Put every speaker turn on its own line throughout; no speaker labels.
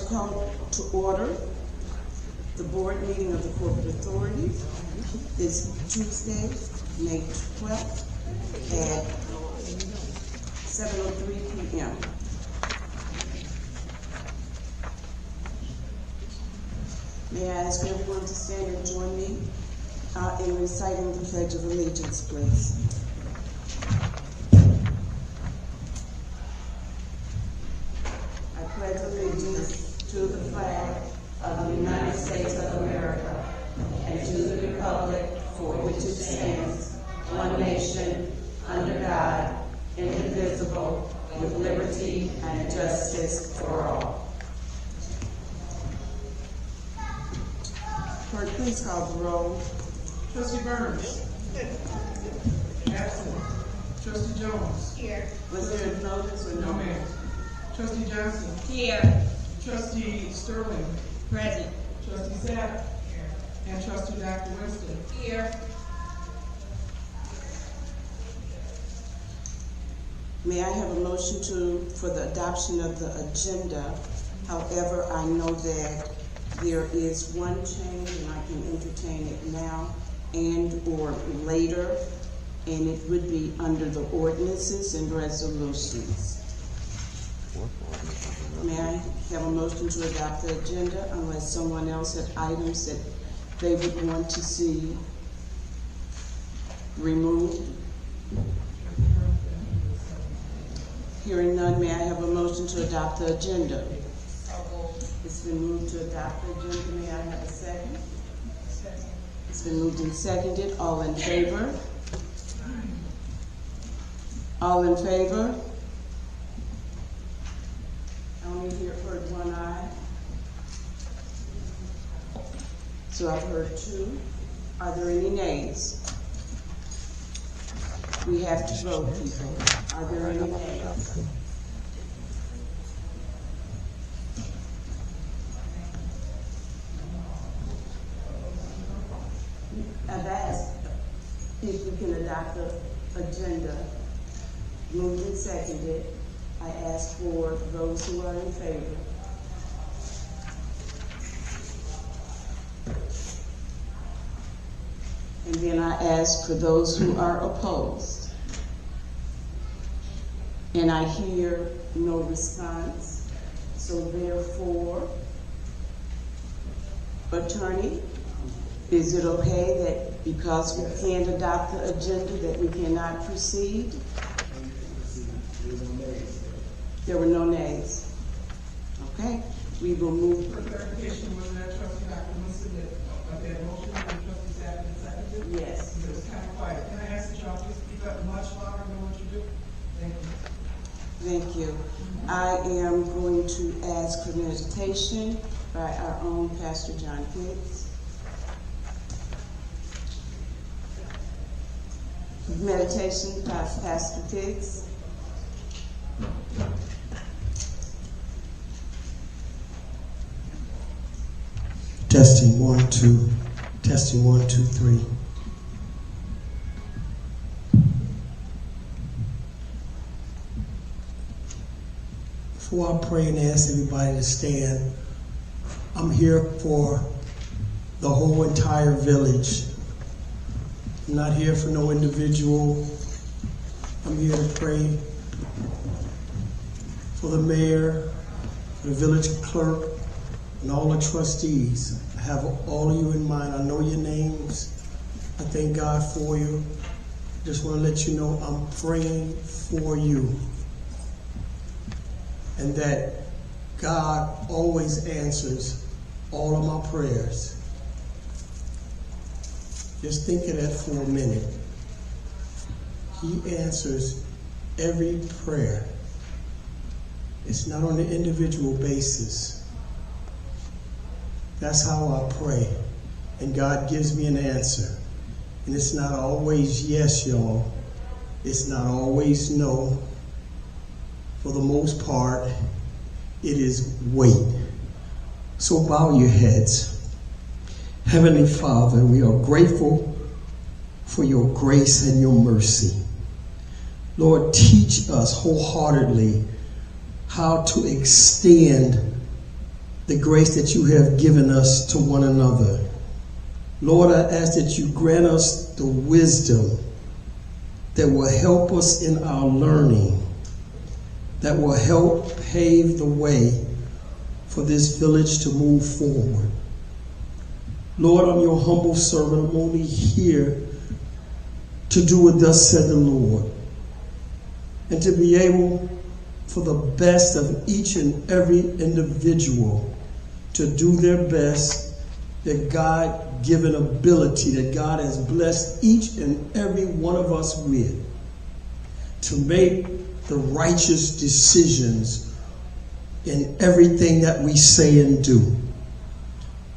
to call to order the board meeting of the Corporate Authority. Is Tuesday, May 12th at 7:03 p.m. May I ask everyone to stand and join me in reciting the Pledge of Allegiance, please. I pledge allegiance to the flag of the United States of America and to the republic for which it stands, one nation, under God, indivisible, with liberty and justice for all. Clerk, please call the roll.
Trustee Burns. Absent. Trustee Jones.
Here.
Was there a notice or
No, ma'am. Trustee Johnson.
Here.
Trustee Sterling.
Present.
Trustee Sapp. Here. And Trustee Dr. Winston.
Here.
May I have a motion for the adoption of the agenda? However, I know that there is one change and I can entertain it now and or later, and it would be under the ordinances and resolutions. May I have a motion to adopt the agenda unless someone else has items that they would want to see removed? Hearing none, may I have a motion to adopt the agenda? It's been moved to adopt the agenda. May I have a second? Second. It's been moved and seconded. All in favor? All in favor? I only heard one aye. So I've heard two. Are there any nays? We have to vote, people. Are there any nays? I've asked if we can adopt the agenda. Moved and seconded. I ask for those who are in favor. And then I ask for those who are opposed. And I hear no response. So therefore, Attorney, is it okay that because we can't adopt the agenda that we cannot proceed? There were no nays. Okay, we will move.
For clarification, was that Trustee Dr. Winston that motion that Trustee Sapp had seconded?
Yes.
It was kind of quiet. Can I ask that y'all please speak up much louder than what you do? Thank you.
Thank you. I am going to ask for meditation by our own Pastor John Hicks. Meditation by Pastor Hicks.
Testing 1, 2. Testing 1, 2, 3. Before I pray and ask everybody to stand, I'm here for the whole entire village. I'm not here for no individual. I'm here to pray for the mayor, for the village clerk, and all the trustees. I have all of you in mind. I know your names. I thank God for you. Just want to let you know I'm praying for you. And that God always answers all of my prayers. Just think of that for a minute. He answers every prayer. It's not on an individual basis. That's how I pray. And God gives me an answer. And it's not always yes, y'all. It's not always no. For the most part, it is wait. So bow your heads. Heavenly Father, we are grateful for your grace and your mercy. Lord, teach us wholeheartedly how to extend the grace that you have given us to one another. Lord, I ask that you grant us the wisdom that will help us in our learning, that will help pave the way for this village to move forward. Lord, I'm your humble servant. I'm only here to do what thus said the Lord, and to be able, for the best of each and every individual, to do their best, that God-given ability that God has blessed each and every one of us with, to make the righteous decisions in everything that we say and do.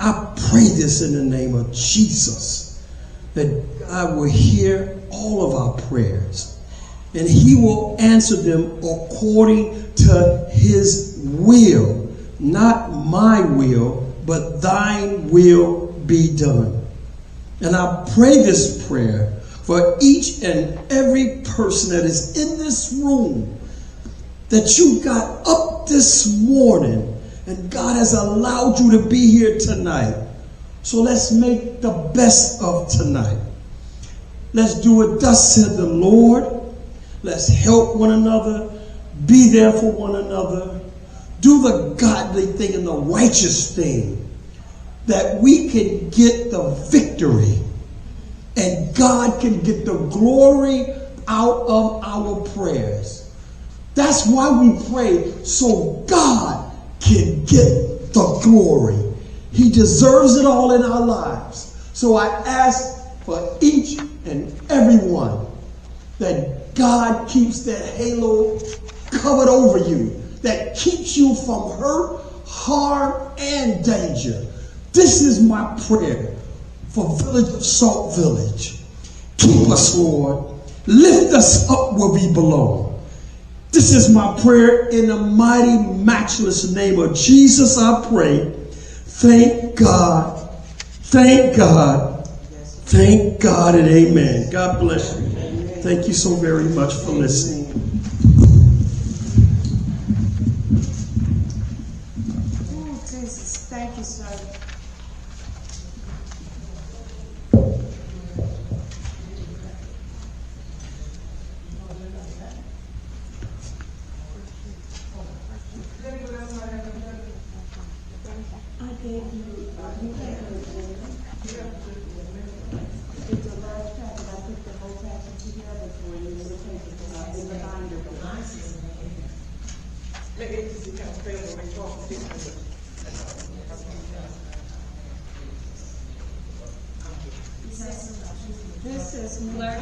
I pray this in the name of Jesus, that God will hear all of our prayers, and he will answer them according to his will. Not my will, but thine will be done. And I pray this prayer for each and every person that is in this room, that you got up this morning and God has allowed you to be here tonight. So let's make the best of tonight. Let's do what thus said the Lord. Let's help one another, be there for one another, do the godly thing and the righteous thing, that we can get the victory and God can get the glory out of our prayers. That's why we pray, so God can get the glory. He deserves it all in our lives. So I ask for each and every one that God keeps that halo covered over you, that keeps you from hurt, harm, and danger. This is my prayer for Village of Sauk Village. Keep us, Lord. Lift us up where we belong. This is my prayer in the mighty, matchless name of Jesus, I pray. Thank God. Thank God. Thank God and amen. God bless you. Thank you so very much for listening.
Oh, Jesus. Thank you, sir. This is Clerk.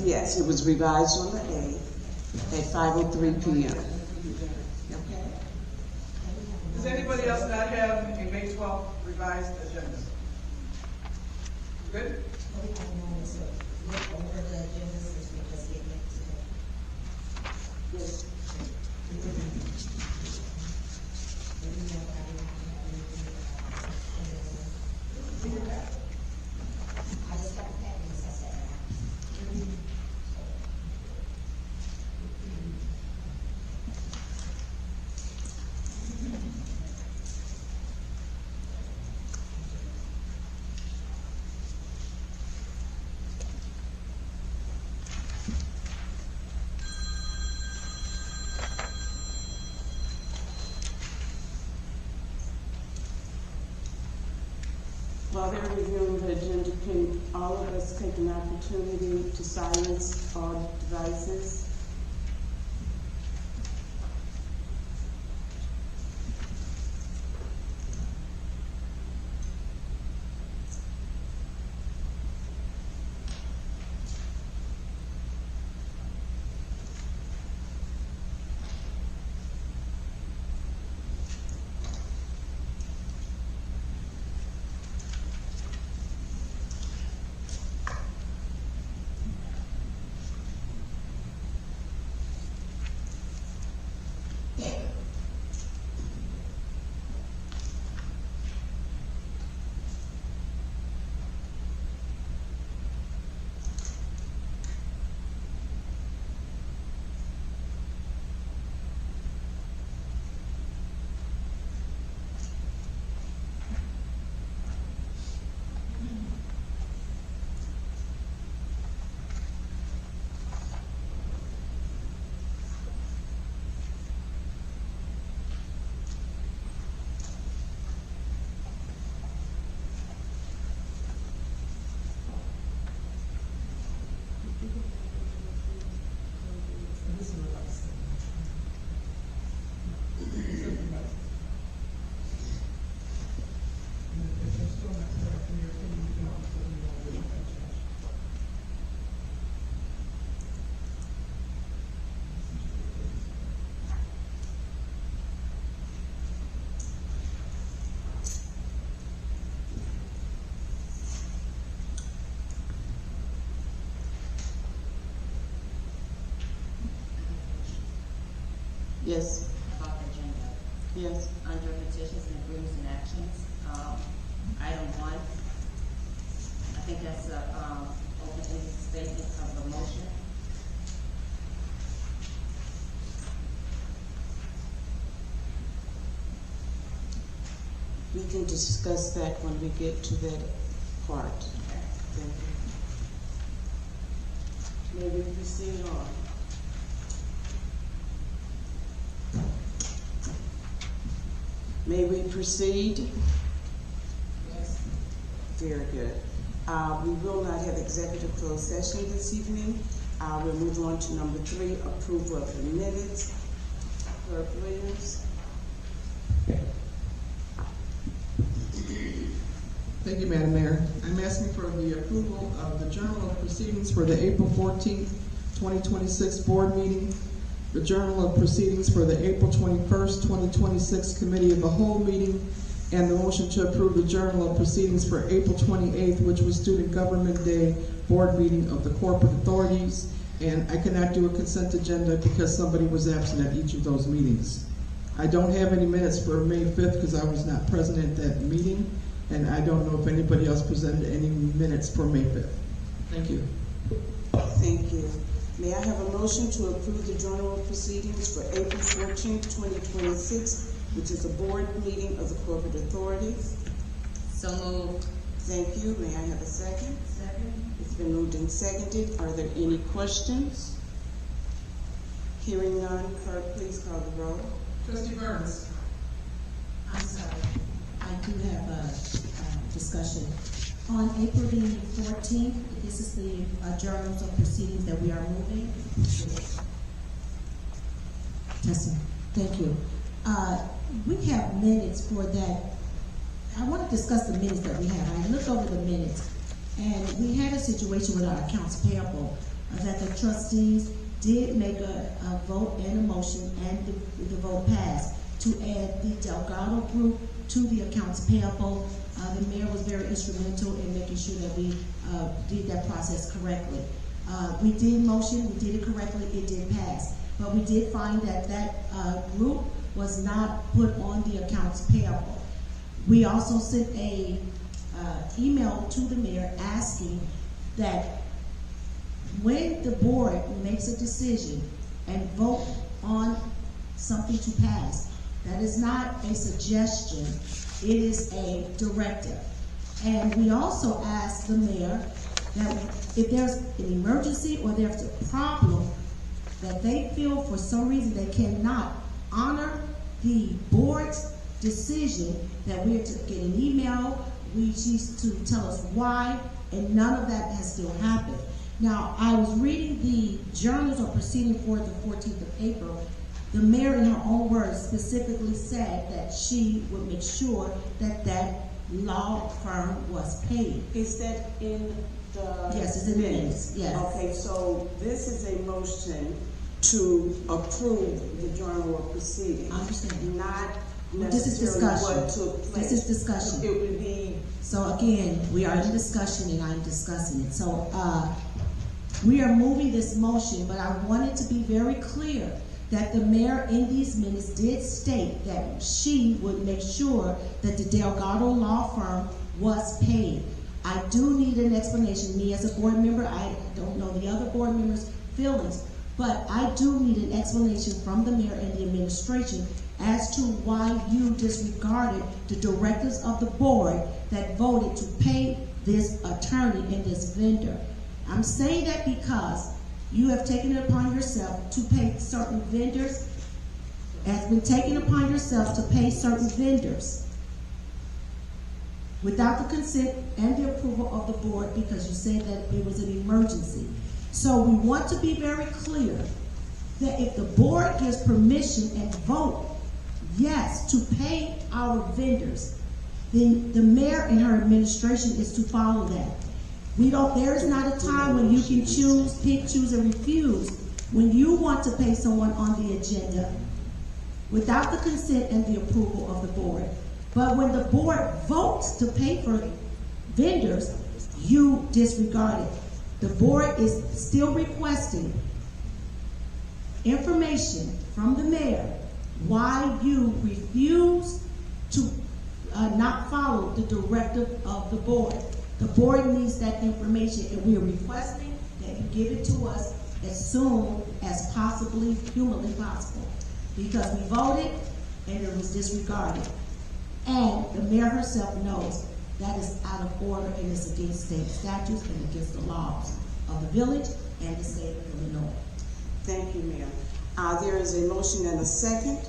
Yes, it was revised on the 8th at 5:03 p.m. Okay.
Does anybody else not have a May 12th revised agenda? Good? Yes. While they're reviewing the agenda, can all of us take an opportunity to silence our devices? Yes,
About the agenda.
yes.
Under petitions and agreements and actions, item 1, I think that's a, opening statement of the motion.
We can discuss that when we get to that part. Thank you. May we proceed on? May we proceed?
Yes.
Very good. We will not have executive closed session this evening. We'll move on to number 3, approval of the minutes. Clerk Williams.
Thank you, Madam Mayor. I'm asking for the approval of the Journal of Proceedings for the April 14th, 2026 board meeting, the Journal of Proceedings for the April 21st, 2026 Committee of the Whole meeting, and the motion to approve the Journal of Proceedings for April 28th, which was Student Government Day board meeting of the corporate authorities. And I cannot do a consent agenda because somebody was absent at each of those meetings. I don't have any minutes for May 5th because I was not present at that meeting. And I don't know if anybody else presented any minutes for May 5th. Thank you.
Thank you. May I have a motion to approve the Journal of Proceedings for April 14th, 2026, which is a board meeting of the corporate authorities?
So moved.
Thank you. May I have a second?
Second.
It's been moved and seconded. Are there any questions? Hearing none, clerk, please call the roll.
Trustee Burns.
I'm sorry, I do have a discussion. On April the 14th, this is the journals of proceedings that we are moving. Testing, thank you. We have minutes for that. I want to discuss the minutes that we have. I looked over the minutes, and we had a situation with our accounts payable that the trustees did make a vote and a motion, and the vote passed to add the Delgado group to the accounts payable. The mayor was very instrumental in making sure that we did that process correctly. We did motion, we did it correctly, it did pass. But we did find that that group was not put on the accounts payable. We also sent a email to the mayor asking that when the board makes a decision and vote on something to pass, that is not a suggestion, it is a directive. And we also asked the mayor that if there's an emergency or there's a problem that they feel for some reason they cannot honor the board's decision, that we are to get an email, she's to tell us why, and none of that has still happened. Now, I was reading the journals of proceeding for the 14th of April. The mayor, in her own words, specifically said that she would make sure that that law firm was paid.
Is that in the
Yes, it's in the minutes, yes.
Okay, so this is a motion to approve the Journal of Proceedings.
I understand.
Not
This is
necessarily
discussion.
what took place.
This is discussion.
It would be,
So again, we are in discussion and I'm discussing it. So we are moving this motion, but I wanted to be very clear that the mayor in these minutes did state that she would make sure that the Delgado law firm was paid. I do need an explanation. Me as a board member, I don't know the other board members' feelings, but I do need an explanation from the mayor and the administration as to why you disregarded the directives of the board that voted to pay this attorney and this vendor. I'm saying that because you have taken it upon yourself to pay certain vendors, has been taken upon yourself to pay certain vendors without the consent and the approval of the board because you said that it was an emergency. So we want to be very clear that if the board gives permission and vote yes to pay our vendors, then the mayor and her administration is to follow that. There is not a time when you can choose, pick, choose, and refuse when you want to pay someone on the agenda without the consent and the approval of the board. But when the board votes to pay for vendors, you disregard it. The board is still requesting information from the mayor why you refuse to not follow the directive of the board. The board needs that information, and we are requesting that you give it to us as soon as possibly humanly possible, because we voted and it was disregarded. And the mayor herself knows that is out of order and it's against state statutes and against the laws of the village and the state of Illinois.
Thank you, Mayor. There is a motion and a second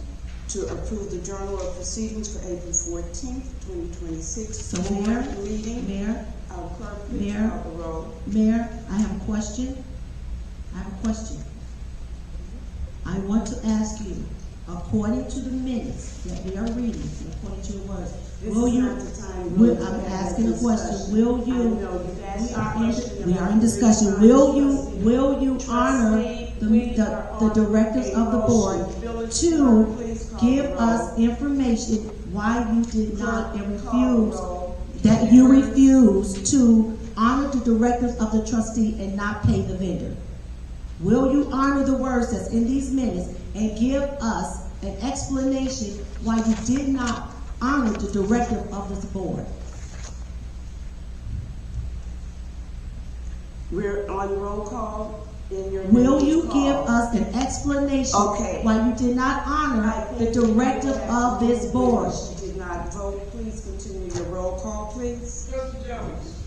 to approve the Journal of Proceedings for April 14th, 2026.
So,
board
Mayor,
meeting.
Mayor,
Clerk, please
Mayor,
call the roll.
Mayor, I have a question. I want to ask you, according to the minutes that we are reading, and according to your words,
This
will
is
you,
not the time really to
I'm
have
asking
that
a question,
discussion.
will you,
I know you've asked a question
we are
about
in discussion,
three
will
times,
you
Trustee.
honor
We are
the
on
directives
a
of the board
motion. Village
to
clerk, please call
give
the roll.
us information why you did not and
Clerk, call the
refuse,
roll.
that you refuse to honor the directives of the trustee and not pay the vendor? Will you honor the words that's in these minutes and give us an explanation why you did not honor the directive of this board?
We're on roll call in your.
Will
minutes
you
call.
give us an explanation
Okay.
why you did not
I
honor the
think you
directive
have
of
to
this
vote
board?
because you did not vote. Please continue your roll call, please.
Trustee Jones.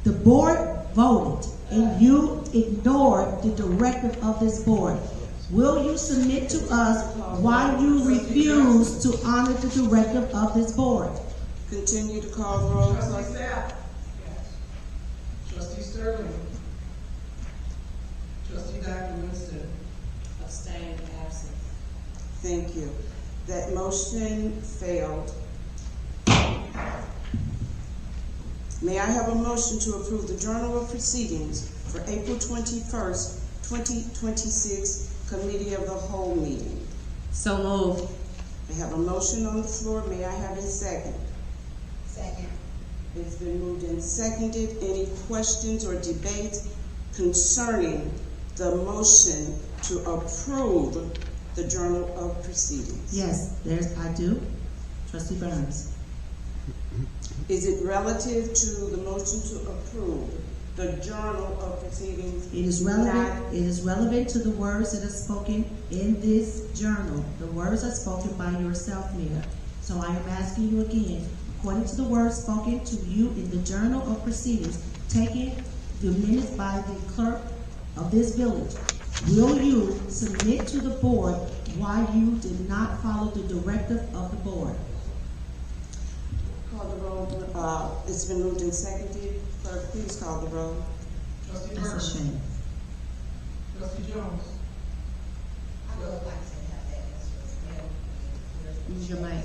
The board voted and you ignored the directive of this board. Will you submit to us why you refuse to honor the directive of this board?
Continue to call the roll.
Trustee Sapp. Trustee Sterling. Trustee Dr. Winston.
Abstain, absent.
Thank you. That motion failed. May I have a motion to approve the Journal of Proceedings for April 21st, 2026, Committee of the Whole meeting?
So moved.
I have a motion on the floor. May I have a second?
Second.
It's been moved and seconded. Any questions or debates concerning the motion to approve the Journal of Proceedings?
Yes, I do. Trustee Burns.
Is it relative to the motion to approve the Journal of Proceedings?
It is relevant to the words that are spoken in this journal. The words are spoken by yourself, Mayor. So I am asking you again, according to the words spoken to you in the Journal of Proceedings, taking the minutes by the clerk of this village, will you submit to the board why you did not follow the directive of the board?
Call the roll. It's been moved and seconded. Clerk, please call the roll.
Trustee
That's a
Burns.
shame.
Trustee Jones.
I would like to have that answer.
Use your mic.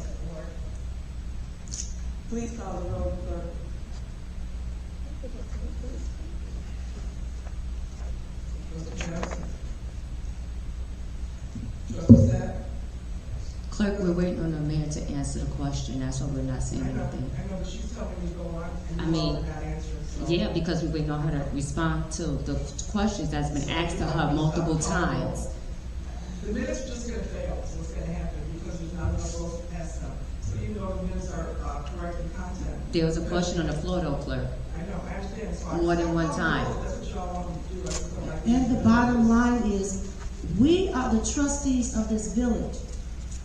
Please call the roll, clerk.
Trustee Johnson. Trustee Sapp.
Clerk, we're waiting on the mayor to answer the question. That's why we're not saying anything.
I know, but she's telling me to go on,
I
and you all
mean,
are not answering, so.
Yeah, because we waiting on her to respond to the questions that's been asked to her multiple times.
The minutes are just gonna fail, so what's gonna happen, because there's not enough votes to pass them. So even though the minutes are correct in content.
There was a question on the floor though, clerk.
I know, I understand, so I.
More than one time.
That's what y'all want me to do, I just don't like.
And the bottom line is, we are the trustees of this village.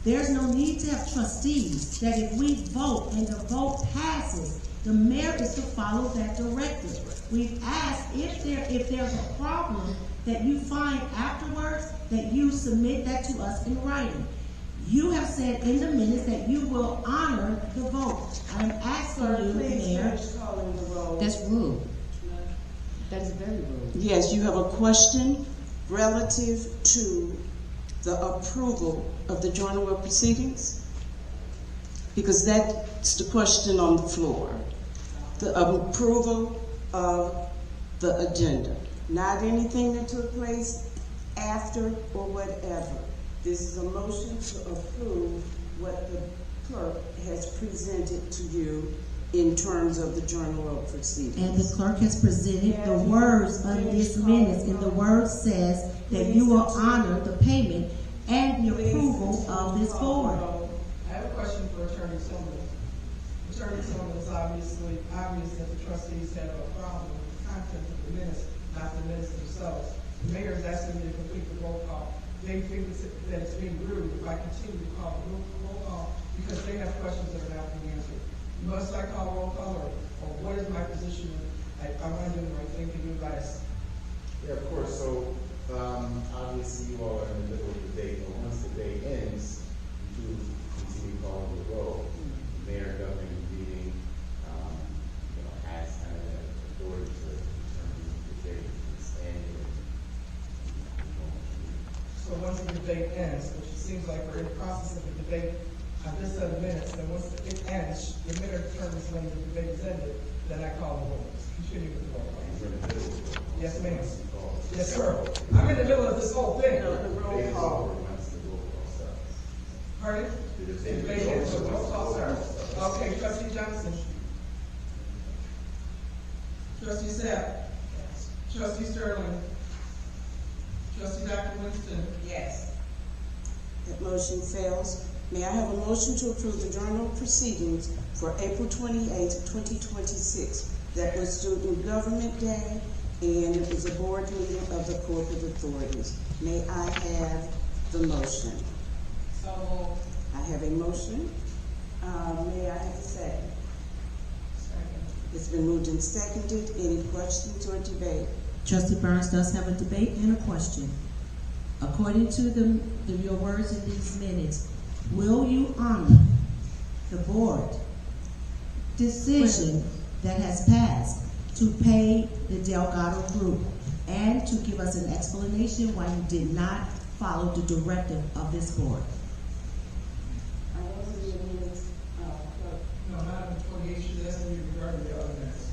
There's no need to have trustees, that if we vote and the vote passes, the mayor is to follow that directive. We've asked if there's a problem that you find afterwards, that you submit that to us in writing. You have said in the minutes that you will honor the vote. I'm asking you,
Please
Mayor.
finish calling the roll.
That's rude. That is very rude.
Yes, you have a question relative to the approval of the Journal of Proceedings? Because that's the question on the floor. The approval of the agenda, not anything that took place after or whatever. This is a motion to approve what the clerk has presented to you in terms of the Journal of Proceedings.
And the clerk has presented the words of this minutes, and the word says that you will honor the payment and the approval of this board.
I have a question for Attorney Solomon. Attorney Solomon, it's obviously obvious that the trustees have a problem with the content of the minutes, not the minutes themselves. The mayor is asking me to complete the roll call. They think that it's being rude if I continue to call the roll call because they have questions that are not being answered. Must I call roll call or what is my position? I want to do the right thing. Can you advise?
Yeah, of course. So obviously you all are in the middle of the debate, but once the debate ends, you do continue calling the roll. The mayor governing the meeting, has kind of that authority to determine the debate is ending.
So once the debate ends, which it seems like we're in the process of the debate on this set of minutes, then once it ends, the mayor determines when the debate is ended, then I call the roll. Continue with the roll call. Yes, ma'am. Yes, sir. I'm in the middle of this whole thing.
The roll call.
Pardon? The debate ends, so roll call starts. Okay, Trustee Johnson. Trustee Sapp. Trustee Sterling. Trustee Dr. Winston.
Yes.
That motion fails. May I have a motion to approve the Journal of Proceedings for April 28th, 2026? That was Student Government Day, and it was a board meeting of the corporate authorities. May I have the motion?
So
I have a motion. May I have a second? It's been moved and seconded. Any questions or debate?
Trustee Burns does have a debate and a question. According to your words in these minutes, will you honor the board decision that has passed to pay the Delgado group and to give us an explanation why you did not follow the directive of this board?
I wasn't in this,
No, Madam 28, she's asking you regarding the other minutes.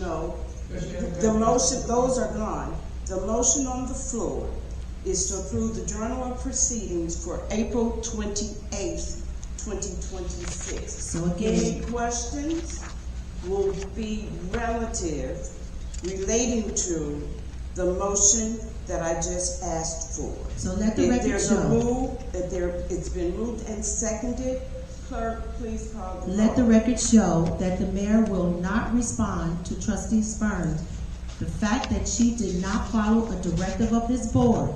no.
Because she hasn't
The
read
motion, those are gone. The motion on the floor is to approve the Journal of Proceedings for April 28th, 2026.
So again-
Any questions will be relative, relating to the motion that I just asked for.
So let the
If
record
there's a
show.
move, it's been moved and seconded, clerk, please call the roll.
Let the record show that the mayor will not respond to Trustee Burns. The fact that she did not follow a directive of this board.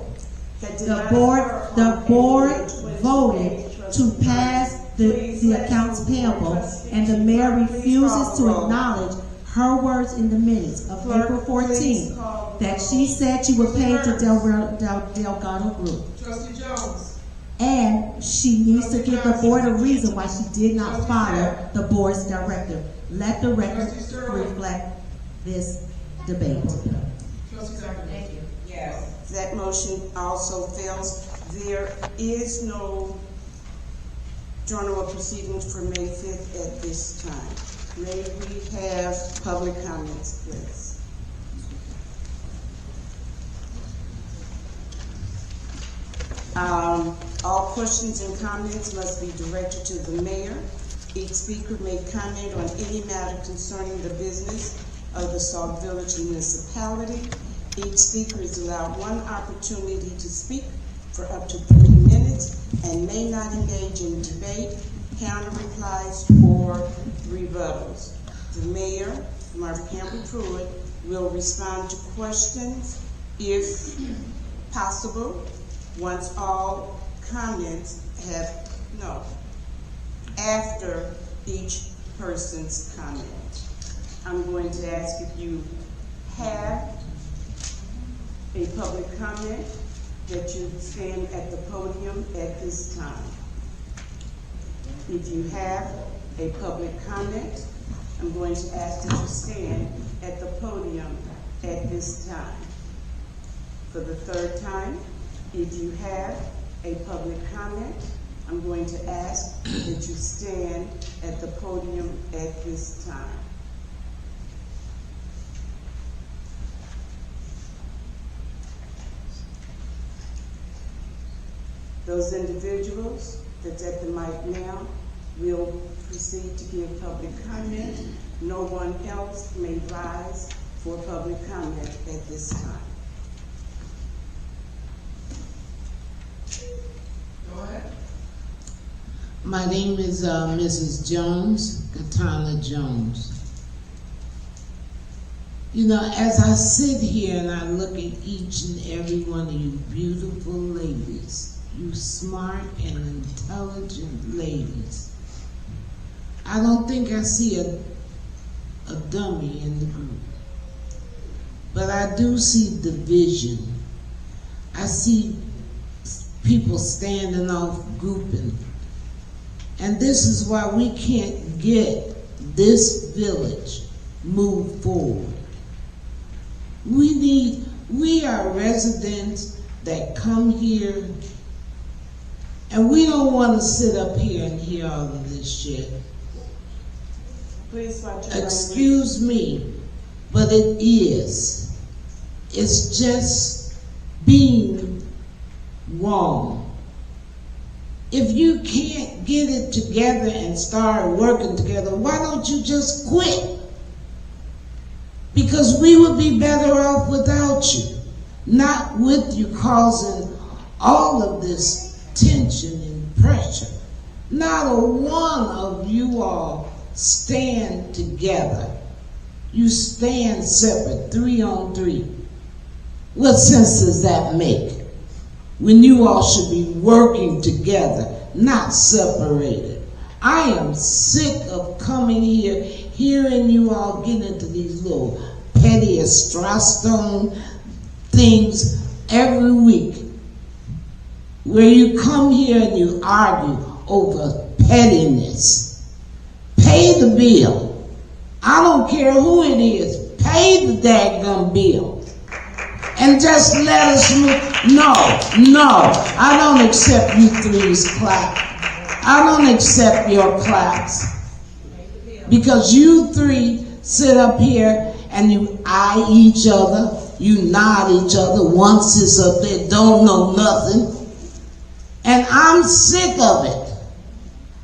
That did
The
not
board
occur on April 28th,
voted to
Trustee
pass
Please
the
let
accounts
the board
payable,
trustees-
and the mayor
Please call
refuses
the
to
roll.
acknowledge her words in the minutes of
Clerk,
April
please
14th,
call the
that
roll.
she said she would pay the Delgado group.
Trustee Jones.
And she needs to give the board a reason why she did not follow the board's directive. Let the record reflect this debate.
Trustee Dr.
thank you. Yes.
That motion also fails. There is no Journal of Proceedings for May 5th at this time. May we have public comments, please? All questions and comments must be directed to the mayor. Each speaker may comment on any matter concerning the business of the Sauk Village municipality. Each speaker is allowed one opportunity to speak for up to 3 minutes and may not engage in debate, counter replies, or rebuttals. The mayor, Marva Campbell-Pruitt, will respond to questions if possible once all comments after each person's comment. I'm going to ask if you have a public comment that you stand at the podium at this time. If you have a public comment, I'm going to ask that you stand at the podium at this time. For the third time, if you have a public comment, I'm going to ask that you stand at the podium at this time. Those individuals that's at the mic now, We'll proceed to give public comment. No one else may rise for public comment at this time.
Go ahead.
My name is Mrs. Jones, Katana Jones. You know, as I sit here and I look at each and every one of you beautiful ladies, you smart and intelligent ladies, I don't think I see a dummy in the group. But I do see division. I see people standing off, grouping. And this is why we can't get this village moved forward. We are residents that come here, and we don't want to sit up here and hear all of this shit.
Please watch your
Excuse me, but it is. It's just being wrong. If you can't get it together and start working together, why don't you just quit? Because we would be better off without you, not with you causing all of this tension and pressure. Not a one of you all stand together. You stand separate, 3 on 3. What sense does that make? When you all should be working together, not separated. I am sick of coming here, hearing you all get into these little petty estrastone things every week, where you come here and you argue over pettiness. Pay the bill. I don't care who it is. Pay the daggum bill. And just let us move. No, I don't accept you three's clap. I don't accept your claps. Because you three sit up here and you eye each other, you nod each other, once is up there, don't know nothing. And I'm sick of it.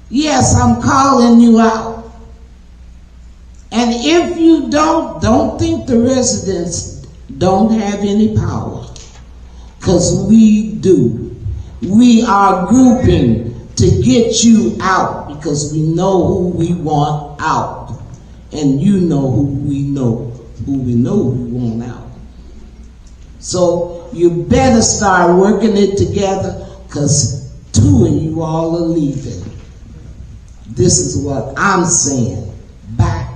Yes, I'm calling you out. And if you don't think the residents don't have any power, because we do. We are grouping to get you out because we know who we want out. And you know who we want out. So you better start working it together, because 2 of you all are leaving. This is what I'm saying. Bye.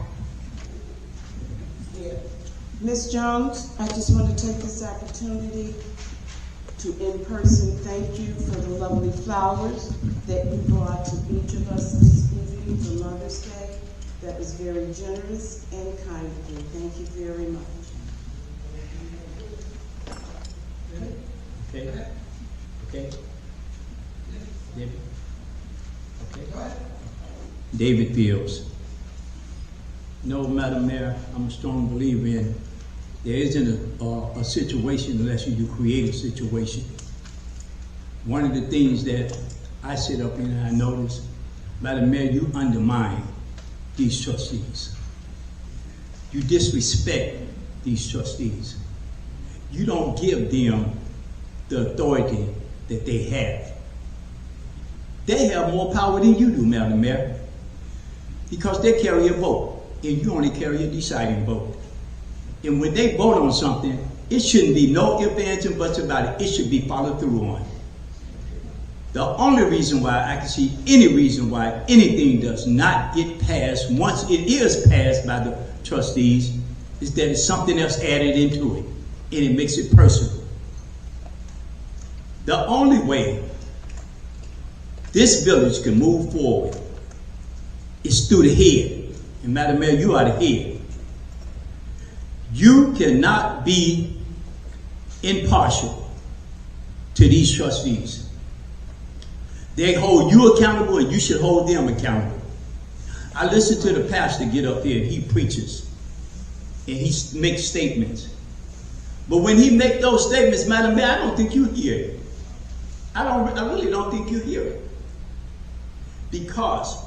Ms. Jones, I just want to take this opportunity to in person thank you for the lovely flowers that you brought to each of us this evening for Mother's Day. That was very generous and kind of you. Thank you very much.
Okay. David? Okay. David Fields. No, Madam Mayor, I'm a strong believer in there isn't a situation unless you do create a situation. One of the things that I sit up here and I notice, Madam Mayor, you undermine these trustees. You disrespect these trustees. You don't give them the authority that they have. They have more power than you do, Madam Mayor, because they carry a vote, and you only carry a deciding vote. And when they vote on something, it shouldn't be no ifs, ands, and buts about it. It should be followed through on. The only reason why I can see any reason why anything does not get passed once it is passed by the trustees is that it's something else added into it, and it makes it personal. The only way this village can move forward is through the head. And Madam Mayor, you are the head. You cannot be impartial to these trustees. They hold you accountable and you should hold them accountable. I listen to the pastor get up there and he preaches and he makes statements. But when he makes those statements, Madam Mayor, I don't think you hear it. I really don't think you hear it. Because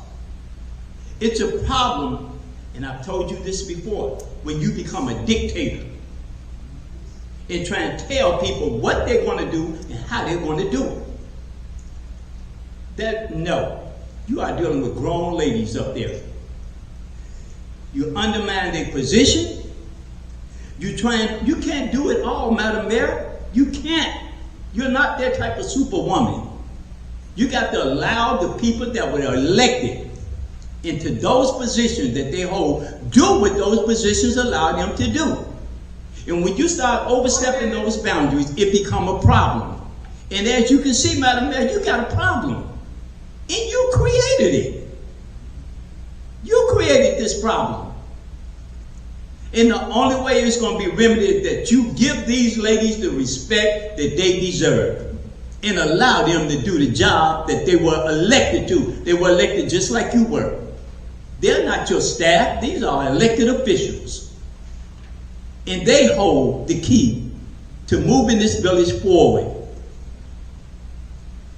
It's a problem, and I've told you this before, when you become a dictator and try and tell people what they're going to do and how they're going to do it. No, you are dealing with grown ladies up there. You undermine their position. You can't do it all, Madam Mayor. You can't. You're not that type of superwoman. You got to allow the people that were elected into those positions that they hold, do what those positions allow them to do. And when you start overstepping those boundaries, it becomes a problem. And as you can see, Madam Mayor, you got a problem. And you created it. You created this problem. And the only way it's going to be remedied is that you give these ladies the respect that they deserve and allow them to do the job that they were elected to. They were elected just like you were. They're not your staff. These are elected officials. And they hold the key to moving this village forward.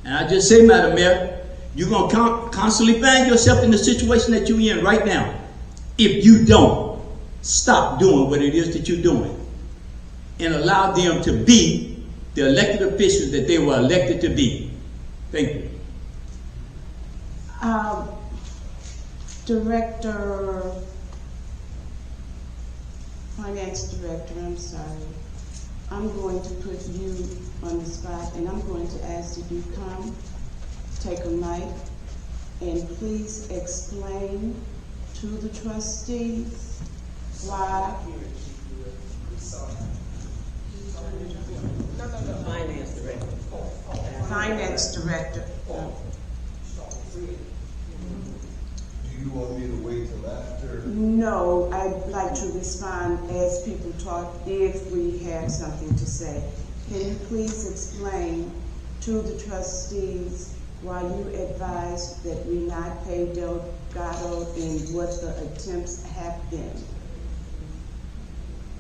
And I just say, Madam Mayor, you're going to constantly find yourself in the situation that you're in right now if you don't stop doing what it is that you're doing and allow them to be the elected officials that they were elected to be. Thank you.
Finance Director, I'm sorry. I'm going to put you on the spot, and I'm going to ask that you come, take a mic, and please explain to the trustees why.
Finance Director.
Finance Director.
Do you want me to wait till after?
No, I'd like to respond as people talk if we have something to say. Can you please explain to the trustees why you advised that we not pay Delgado and what the attempts have been?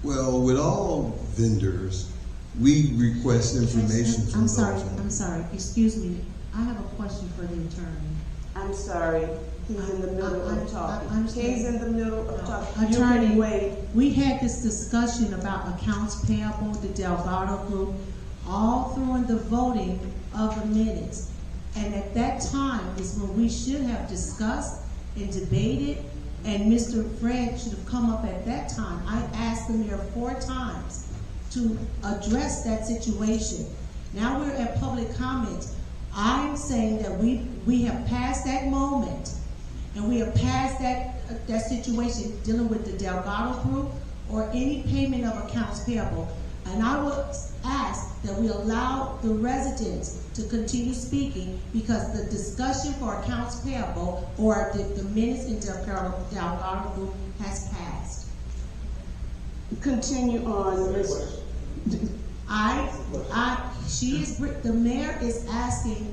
Well, with all vendors, we request information from
I'm
those.
sorry, excuse me. I have a question for the attorney.
I'm sorry, he's in the middle of talking. He's in the middle of talking.
Attorney,
you can wait.
We had this discussion about accounts payable, the Delgado group, all through the voting of the minutes. And at that time is when we should have discussed and debated, and Mr. Fred should have come up at that time. I asked the mayor 4 times to address that situation. Now we're at public comments. I'm saying that we have passed that moment, and we have passed that situation dealing with the Delgado group or any payment of accounts payable. And I would ask that we allow the residents to continue speaking because the discussion for accounts payable or the minutes in Delgado group has passed.
Continue on, Ms.
The mayor is asking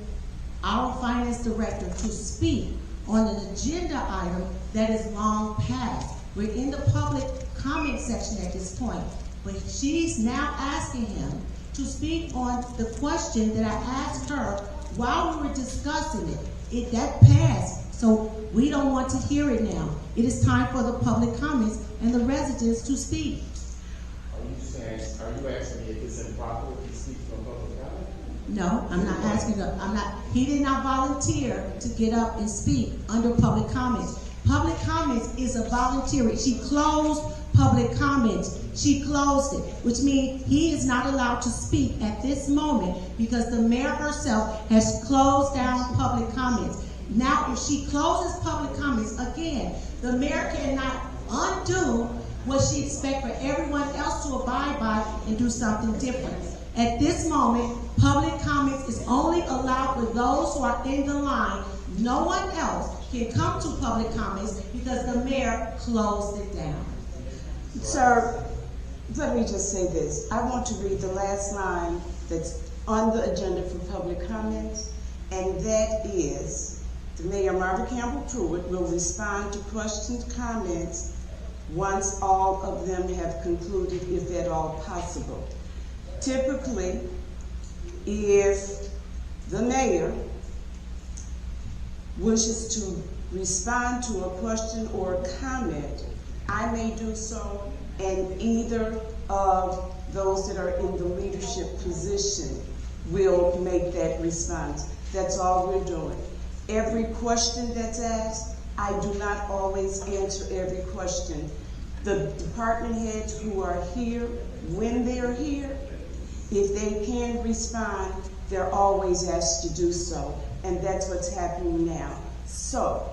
our finance director to speak on an agenda item that is long past. We're in the public comment section at this point, but she's now asking him to speak on the question that I asked her while we were discussing it. That passed, so we don't want to hear it now. It is time for the public comments and the residents to speak.
Are you asking me if it's improper if he speaks from public comment?
No, I'm not asking her. He did not volunteer to get up and speak under public comments. Public comments is a voluntary. She closed public comments. She closed it, which means he is not allowed to speak at this moment because the mayor herself has closed down public comments. Now, if she closes public comments again, the mayor cannot undo what she expects for everyone else to abide by and do something different. At this moment, public comments is only allowed for those who are in the line. No one else can come to public comments because the mayor closed it down.
Sir, let me just say this. I want to read the last line that's on the agenda for public comments, and that is, the Mayor Marva Campbell-Pruitt will respond to questions, comments, once all of them have concluded, if at all possible. Typically, if the mayor wishes to respond to a question or a comment, I may do so, and either of those that are in the leadership position will make that response. That's all we're doing. Every question that's asked, I do not always answer every question. The department heads who are here, when they're here, if they can respond, they're always asked to do so. And that's what's happening now. So,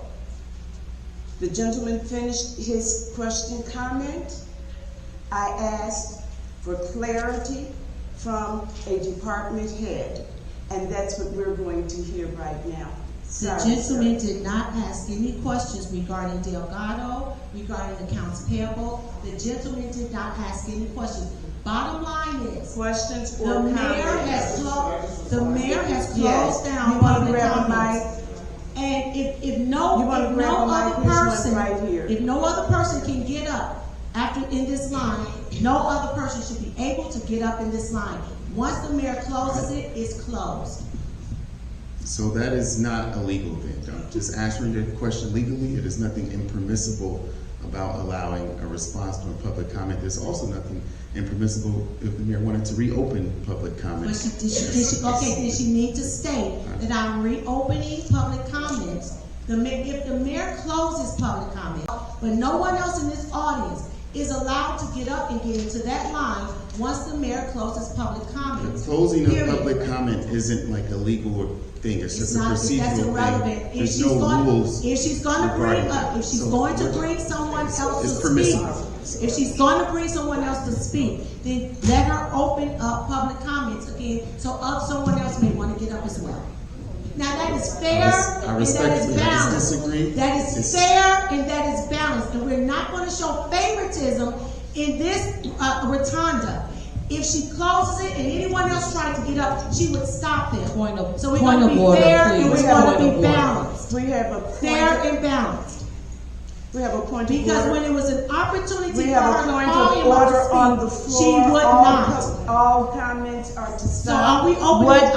the gentleman finished his question comment. I asked for clarity from a department head, and that's what we're going to hear right now.
The gentleman did not ask any questions regarding Delgado, regarding accounts payable. The gentleman did not ask any questions. Bottom line is,
questions or
the mayor has closed. The mayor has closed down public comments. And if no other person can get up after in this line, no other person should be able to get up in this line. Once the mayor closes it, it's closed.
So that is not illegal then. I'm just answering the question legally. It is nothing impermissible about allowing a response to a public comment. There's also nothing impermissible if the mayor wanted to reopen public comments.
But did she need to state that I'm reopening public comments? If the mayor closes public comments, but no one else in this audience is allowed to get up and get into that line once the mayor closes public comments.
The closing of public comment isn't like a legal thing. It's just a procedural thing. There's no rules.
If she's going to bring someone else to speak, if she's going to bring someone else to speak, then let her open up public comments again, so someone else may want to get up as well. Now that is fair and that is balanced. That is fair and that is balanced. And we're not going to show favoritism in this rotunda. If she closes it and anyone else tried to get up, she would stop them. So we're going to be fair and we're going to be balanced.
We have a
fair and balanced.
We have a point
because when it was an opportunity for her to
order on the floor,
she would not.
All comments are to stop.
So are we opening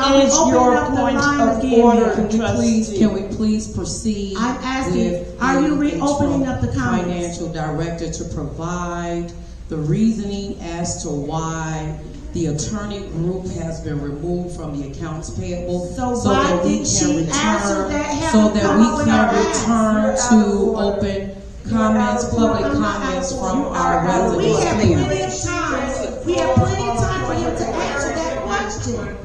up the line again?
Can we please proceed?
I'm asking, are you reopening up the comments?
Financial director to provide the reasoning as to why the attorney group has been removed from the accounts payable,
so that we can
return to open comments, public comments from our residents.
We have plenty of time. We have plenty of time for him to answer that question.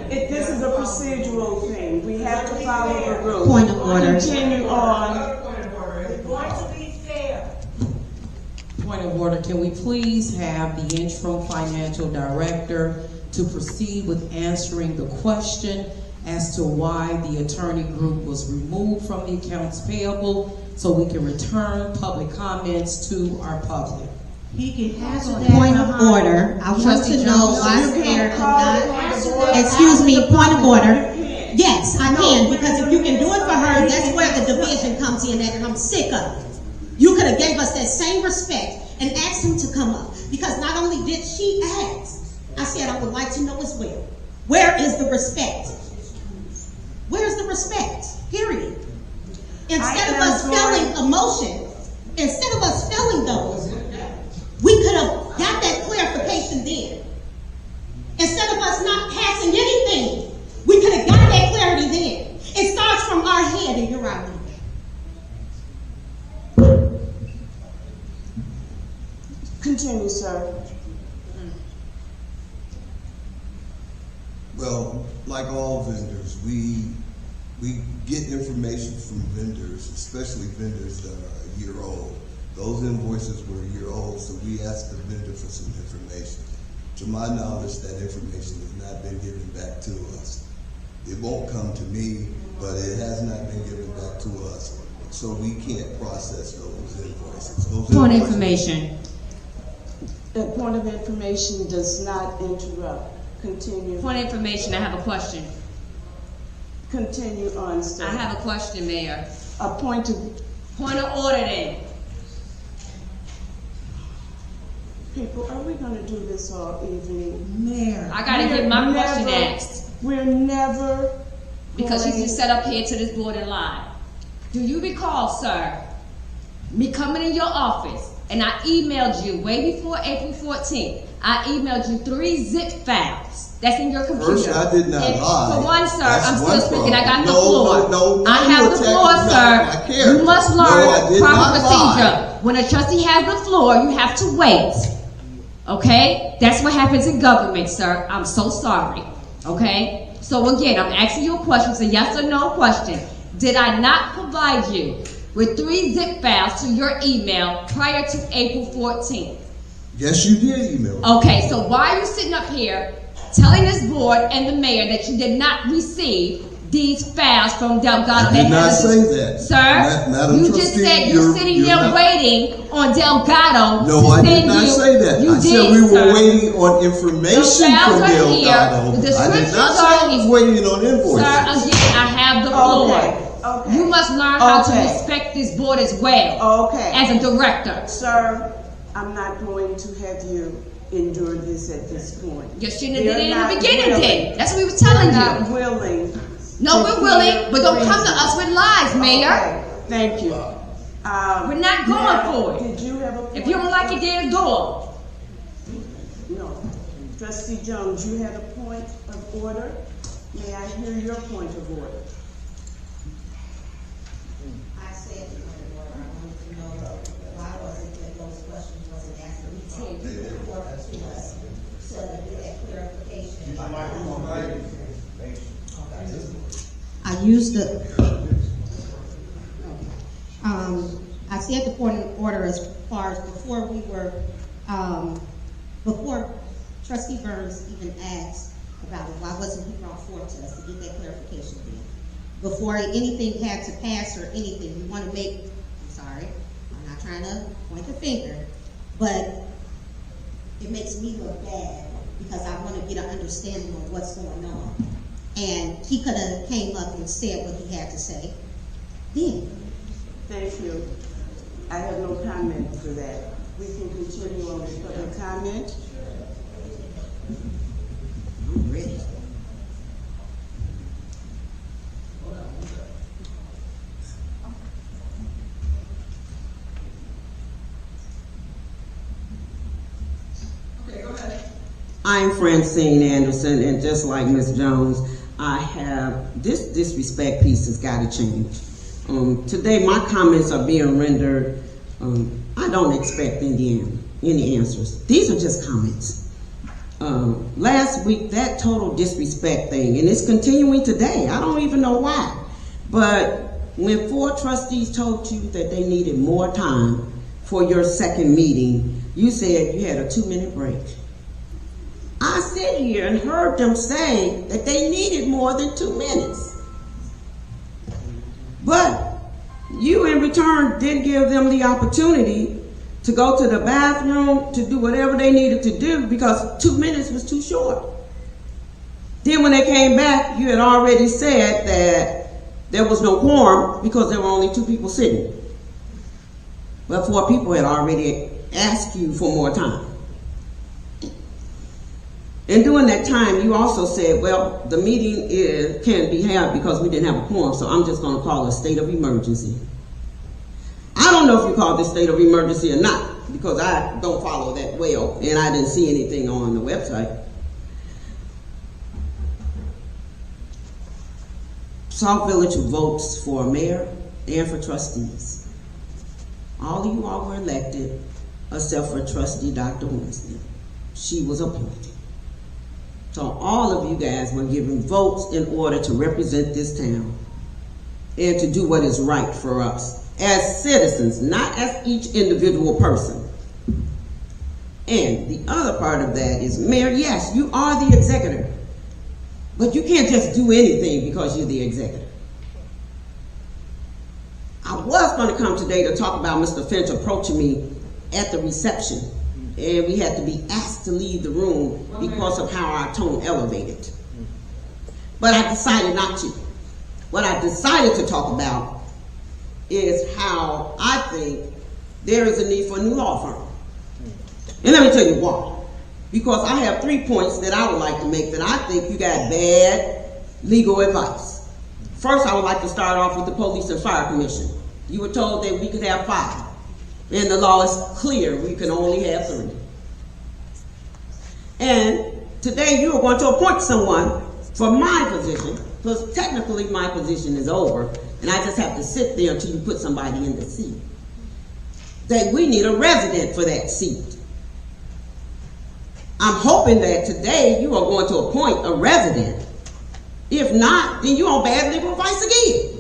This is a procedural thing. We have to follow the rules.
Point of order.
Continue on.
We're going to be fair.
Point of order. Can we please have the interim financial director to proceed with answering the question as to why the attorney group was removed from the accounts payable so we can return public comments to our public?
He can answer that.
Point of order. I want to know why Mayor excuse me, point of order. Yes, I can, because if you can do it for her, that's where the division comes in at, and I'm sick of it. You could have gave us that same respect and asked him to come up, because not only did she ask, I said I would like to know as well. Where is the respect? Where's the respect? Period. Instead of us feeling emotion, instead of us feeling those, we could have got that clarification then. Instead of us not passing anything, we could have got that clarity then. It starts from our head, and you're right.
Continue, sir.
Well, like all vendors, we get information from vendors, especially vendors that are a year old. Those invoices were a year old, so we asked the vendor for some information. To my knowledge, that information has not been given back to us. It won't come to me, but it has not been given back to us. So we can't process those invoices.
Point of information.
The point of information does not interrupt. Continue.
Point of information, I have a question.
Continue on, sir.
I have a question, Mayor.
A point of...
Point of order then.
people, are we gonna do this all evening?
Mayor.
I gotta get my question asked.
We're never
Because you
going-
just set up here to this board and lied. Do you recall, sir, me coming in your office and I emailed you way before April 14th? I emailed you 3 zip files that's in your computer.
First, I did not
And
lie.
For one, sir,
That's
I'm still
one
speaking. I got
problem.
the floor.
No,
I have
you
the
attacking
floor,
my
sir.
character.
You must
No,
learn
I did
proper
not
procedure.
lie.
When a trustee has the floor, you have to wait. Okay? That's what happens in government, sir. I'm so sorry. Okay? So again, I'm asking you a question. It's a yes or no question. Did I not provide you with 3 zip files to your email prior to April 14th?
Yes, you did email.
Okay, so why are you sitting up here telling this board and the mayor that you did not receive these files from Delgado?
I did not say that.
Sir,
Madam
you just
Trustee,
said you're sitting there
not-
waiting on Delgado
No,
to
I did
send
not
you.
say that.
You
I
did,
said we were
sir.
waiting on information
The files
from
are
Delgado.
here. The
I did
descriptions
not say
are
I was
here.
waiting on invoices.
Sir, again, I have the floor.
Okay.
You must learn how to
Okay.
respect this board as well.
Okay.
As a director.
Sir, I'm not going to have you endure this at this point.
You shouldn't have did it in
You're
the
not
beginning
willing.
then. That's what we were telling
You're
you.
not willing.
No,
to
we're
hear
willing, but don't come to
reason.
us with lies, Mayor.
Okay, thank you.
We're not going
now,
for it.
Did you have a point?
If you don't like it, then go.
No. Trustee Jones, you had a point of order? May I hear your point of order?
I said to my lawyer, I wanted to know why was it that those questions wasn't asked immediately before to us, so that we get clarification.
I used the, I said the point of order as far as before we were, before Trustee Burns even asked about it, why wasn't he brought forth to us to get that clarification then? Before anything had to pass or anything, we want to make, I'm sorry, I'm not trying to point the finger, but it makes me look bad because I want to get an understanding of what's going on. And he could have came up and said what he had to say then.
Thank you. I have no comment for that. We can continue on with public comment.
I'm ready.
I'm Francine Anderson, and just like Ms. Jones, I have, this disrespect piece has got to change. Today, my comments are being rendered, I don't expect any answers. These are just comments. Last week, that total disrespect thing, and it's continuing today. I don't even know why. But when 4 trustees told you that they needed more time for your second meeting, you said you had a 2-minute break. I sat here and heard them say that they needed more than 2 minutes. But you in return didn't give them the opportunity to go to the bathroom, to do whatever they needed to do because 2 minutes was too short. Then when they came back, you had already said that there was no quorum because there were only 2 people sitting. But 4 people had already asked you for more time. And during that time, you also said, well, the meeting can't be held because we didn't have a quorum, so I'm just going to call it a state of emergency. I don't know if you call this state of emergency or not, because I don't follow that well, and I didn't see anything on the website. Sauk Village votes for a mayor and for trustees. All of you all were elected, except for Trustee Dr. Winston. She was appointed. So all of you guys were given votes in order to represent this town and to do what is right for us as citizens, not as each individual person. And the other part of that is, Mayor, yes, you are the executor, but you can't just do anything because you're the executor. I was going to come today to talk about Mr. Finch approaching me at the reception, and we had to be asked to leave the room because of how our tone elevated. But I decided not to. What I decided to talk about is how I think there is a need for a new law firm. And let me tell you why. Because I have 3 points that I would like to make that I think you got bad legal advice. First, I would like to start off with the Police and Fire Commission. You were told that we could have 5. And the law is clear, we can only have 3. And today you are going to appoint someone for my position, because technically my position is over, and I just have to sit there until you put somebody in the seat. That we need a resident for that seat. I'm hoping that today you are going to appoint a resident. If not, then you're on bad legal advice again.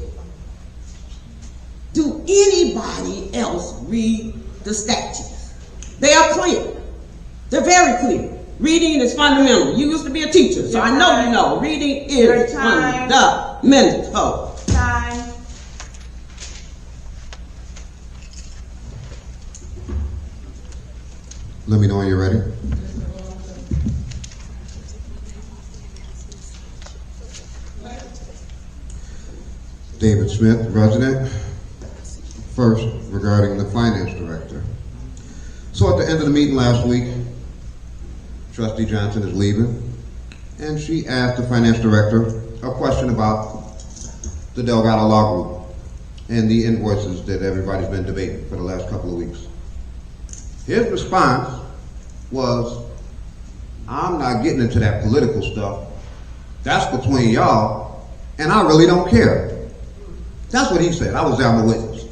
Do anybody else read the statutes? They are clear. They're very clear. Reading is fundamental. You used to be a teacher, so I know you know. Reading is fundamental.
Time.
Let me know when you're ready. David Smith, resident. First, regarding the finance director. So at the end of the meeting last week, Trustee Johnson is leaving, and she asked the finance director a question about the Delgado Law Group and the invoices that everybody's been debating for the last couple of weeks. His response was, I'm not getting into that political stuff. That's between y'all, and I really don't care. That's what he said. I was there, I'm a witness.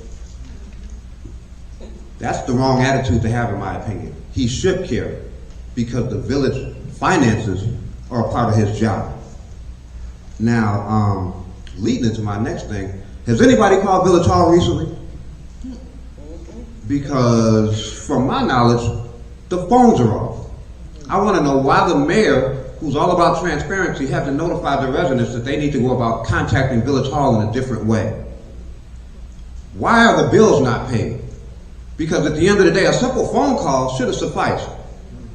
That's the wrong attitude to have, in my opinion. He should care, because the village finances are a part of his job. Now, leading into my next thing, has anybody called Village Hall recently? Because from my knowledge, the phones are off. I want to know why the mayor, who's all about transparency, hasn't notified the residents that they need to go about contacting Village Hall in a different way. Why are the bills not paid? Because at the end of the day, a simple phone call should have sufficed.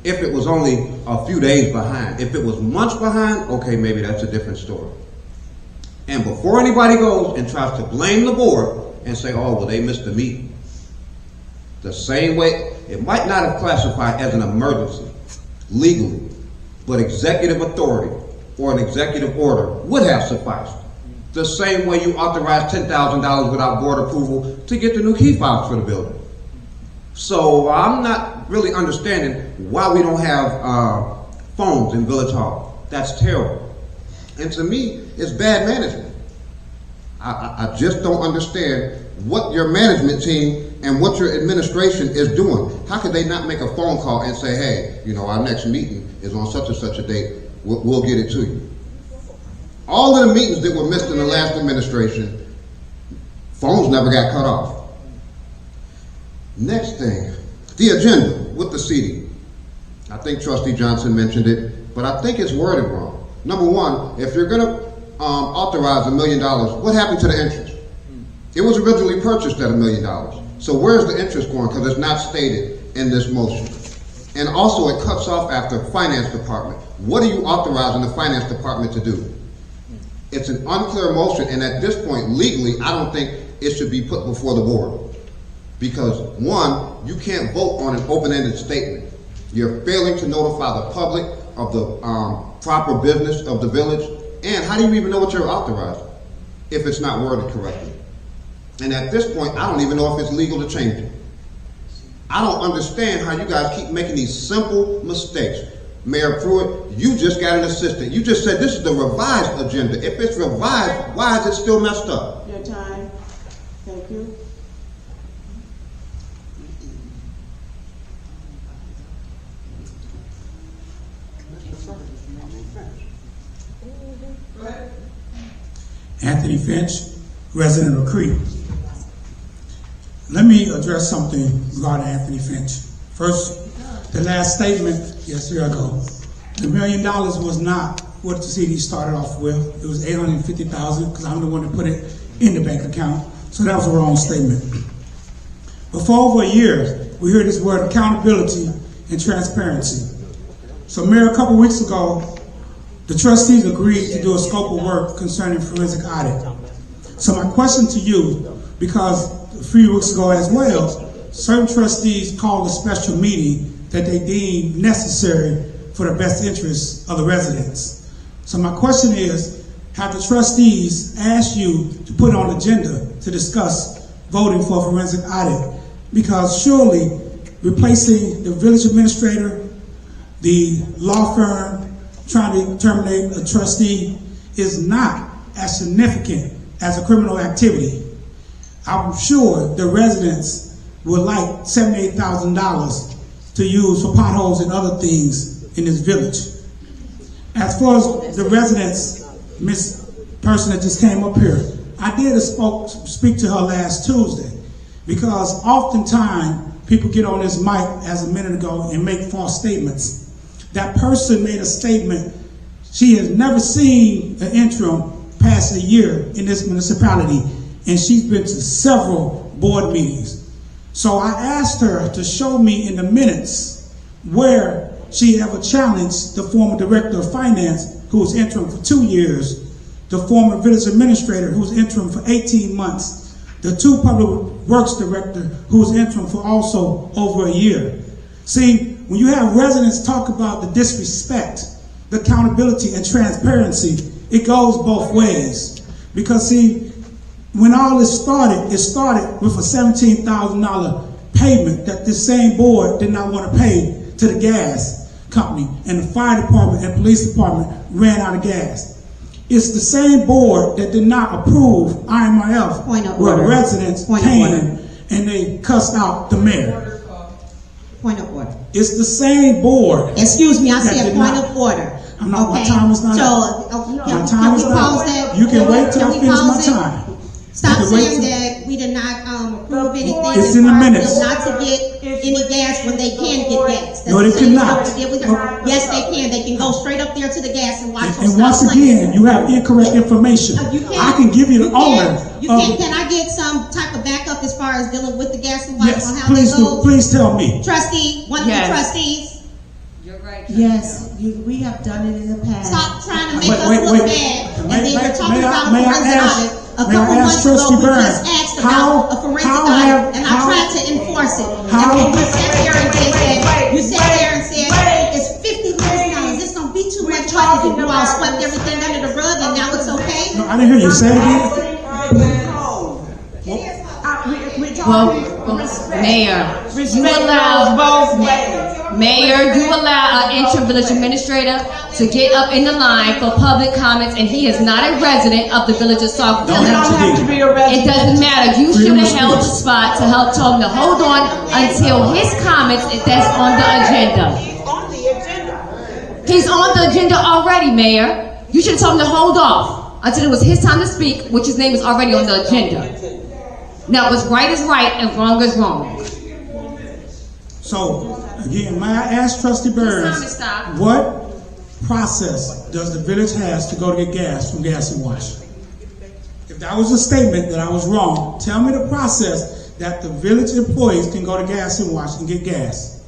If it was only a few days behind. If it was months behind, okay, maybe that's a different story. And before anybody goes and tries to blame the board and say, oh, well, they missed the meeting. The same way, it might not have classified as an emergency legally, but executive authority or an executive order would have sufficed. The same way you authorized $10,000 without board approval to get the new key fobs for the building. So I'm not really understanding why we don't have phones in Village Hall. That's terrible. And to me, it's bad management. I just don't understand what your management team and what your administration is doing. How could they not make a phone call and say, hey, you know, our next meeting is on such and such a date, we'll get it to you. All of the meetings that were missed in the last administration, phones never got cut off. Next thing, the agenda with the seating. I think Trustee Johnson mentioned it, but I think it's worded wrong. Number one, if you're going to authorize $1 million, what happened to the interest? It was originally purchased at $1 million. So where's the interest going? Because it's not stated in this motion. And also it cuts off after finance department. What are you authorizing the finance department to do? It's an unclear motion, and at this point, legally, I don't think it should be put before the board. Because one, you can't vote on an open-ended statement. You're failing to notify the public of the proper business of the village. And how do you even know what you're authorizing if it's not worded correctly? And at this point, I don't even know if it's legal to change it. I don't understand how you guys keep making these simple mistakes. Mayor Pruitt, you just got an assistant. You just said this is the revised agenda. If it's revised, why is it still messed up?
Your time. Thank you.
Anthony Finch, resident of Crete. Let me address something regarding Anthony Finch. First, the last statement, yes, here I go. The $1 million was not what the CD started off with. It was $850,000 because I'm the one that put it in the bank account. So that was a wrong statement. But for over a year, we hear this word accountability and transparency. So Mayor, a couple weeks ago, the trustees agreed to do a scope of work concerning forensic audit. So my question to you, because a few weeks ago as well, certain trustees called a special meeting that they deem necessary for the best interests of the residents. So my question is, have the trustees asked you to put on the agenda to discuss voting for a forensic audit? Because surely replacing the village administrator, the law firm trying to terminate a trustee is not as significant as a criminal activity. I'm sure the residents would like $78,000 to use for potholes and other things in this village. As far as the residents, Miss Person that just came up here, I did speak to her last Tuesday, because oftentimes people get on this mic as a minute ago and make false statements. That person made a statement, she has never seen an interim past a year in this municipality, and she's been to several board meetings. So I asked her to show me in the minutes where she ever challenged the former director of finance, who was interim for 2 years, the former village administrator, who was interim for 18 months, the 2 public works director, who was interim for also over a year. See, when you have residents talk about the disrespect, the accountability and transparency, it goes both ways. Because see, when all this started, it started with a $17,000 payment that this same board did not want to pay to the gas company, and the fire department and police department ran out of gas. It's the same board that did not approve IMRF, where residents came and they cussed out the mayor.
Point of order.
It's the same board.
Excuse me, I said point of order.
I'm not, my time is not up. My time is not up. You can wait till I finish my time.
Stop saying that we did not approve anything.
It's in the minutes.
Not to get any gas when they can get gas.
No, they cannot.
Yes, they can. They can go straight up there to the gas and watch.
And once again, you have incorrect information. I can give you the owner.
Can I get some type of backup as far as dealing with the gas and watch on how they
Yes,
go?
please tell me.
Trustee, one of the trustees.
You're right.
Yes, we have done it in the past.
Stop trying to make us look bad. And then you're talking about a forensic audit. A
May
couple
I ask
months ago,
Trustee
we
Burns,
just asked about a forensic audit, and I tried to enforce it. And when you sat there and said, it's $50 million, it's gonna be too much trouble if you all swept everything under the rug, and now it's okay?
No, I didn't hear you. Say it again.
Well, Mayor, you allow Mayor, you allow an interim village administrator to get up in the line for public comments, and he is not a resident of the village of Sauk Village. It doesn't matter. You should have held the spot to help tell him to hold on until his comments that's on the agenda. He's on the agenda already, Mayor. You should have told him to hold off until it was his time to speak, which his name is already on the agenda. Now, what's right is right and wrong is wrong.
So, again, may I ask Trustee Burns, what process does the village has to go to get gas from Gas and Wash? If that was a statement that I was wrong, tell me the process that the village employees can go to Gas and Wash and get gas.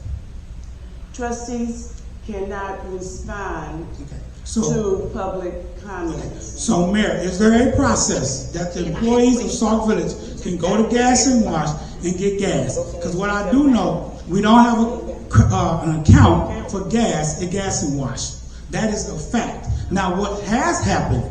Trustees cannot respond to public comments.
So, Mayor, is there a process that the employees of Sauk Village can go to Gas and Wash and get gas? Because what I do know, we don't have an account for gas at Gas and Wash. That is a fact. Now, what has happened,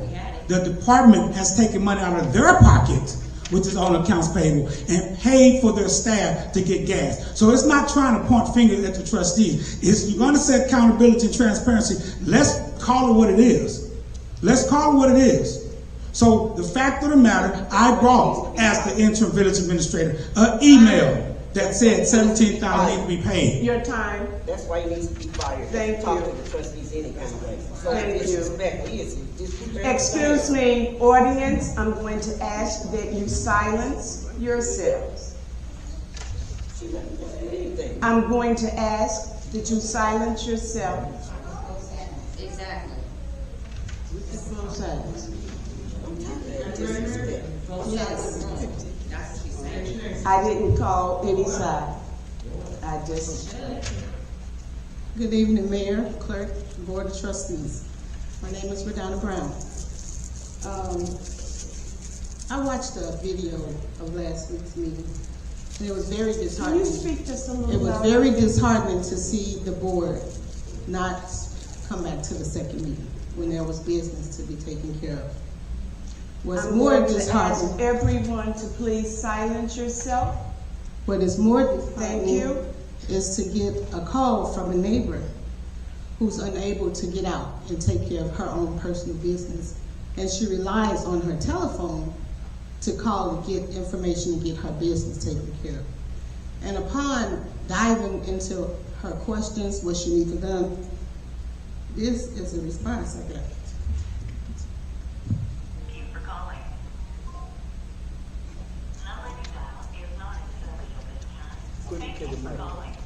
the department has taken money out of their pocket, which is on accounts payable, and paid for their staff to get gas. So it's not trying to point fingers at the trustees. If you're going to say accountability and transparency, let's call it what it is. Let's call it what it is. So the fact of the matter, I brought, as the interim village administrator, an email that said $17,000 needs to be paid.
Your time.
That's why he needs to be fired.
Thank you.
Talk to the trustees any kind of way. So
Thank
you.
Excuse me, audience, I'm going to ask that you silence yourselves. I'm going to ask that you silence yourself.
Exactly.
Yes. I didn't call any side. I just... Good evening, Mayor, Clerk, Board of Trustees. My name is Redonna Brown. I watched a video of last week's meeting, And it was very
Can
disheartening.
you speak just a little
It was
louder?
very disheartening to see the board not come back to the second meeting when there was business to be taken care of. What's
I'm
more
going to ask
disheartening,
everyone to please silence yourself.
what is more
Thank
disheartening
you.
is to get a call from a neighbor who's unable to get out and take care of her own personal business. And she relies on her telephone to call and get information and get her business taken care of. And upon diving into her questions, what she needs done, this is a response I got.
Keep for calling. Number you dialed is not in service at this time. Thank you for calling.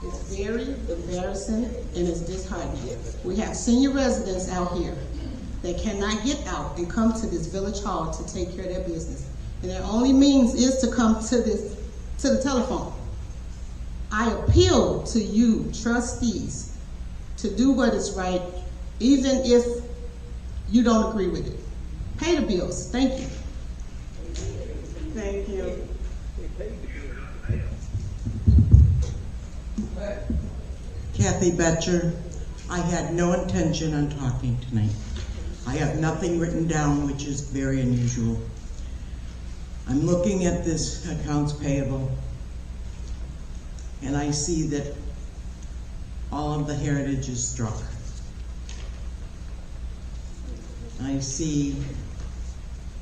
It's very embarrassing and it's disheartening. We have senior residents out here that cannot get out and come to this village hall to take care of their business. And their only means is to come to the telephone. I appeal to you, trustees, to do what is right, even if you don't agree with it. Pay the bills. Thank you.
Thank you.
Kathy Betcher, I had no intention on talking tonight. I have nothing written down, which is very unusual. I'm looking at this accounts payable, and I see that all of the heritage is struck. I see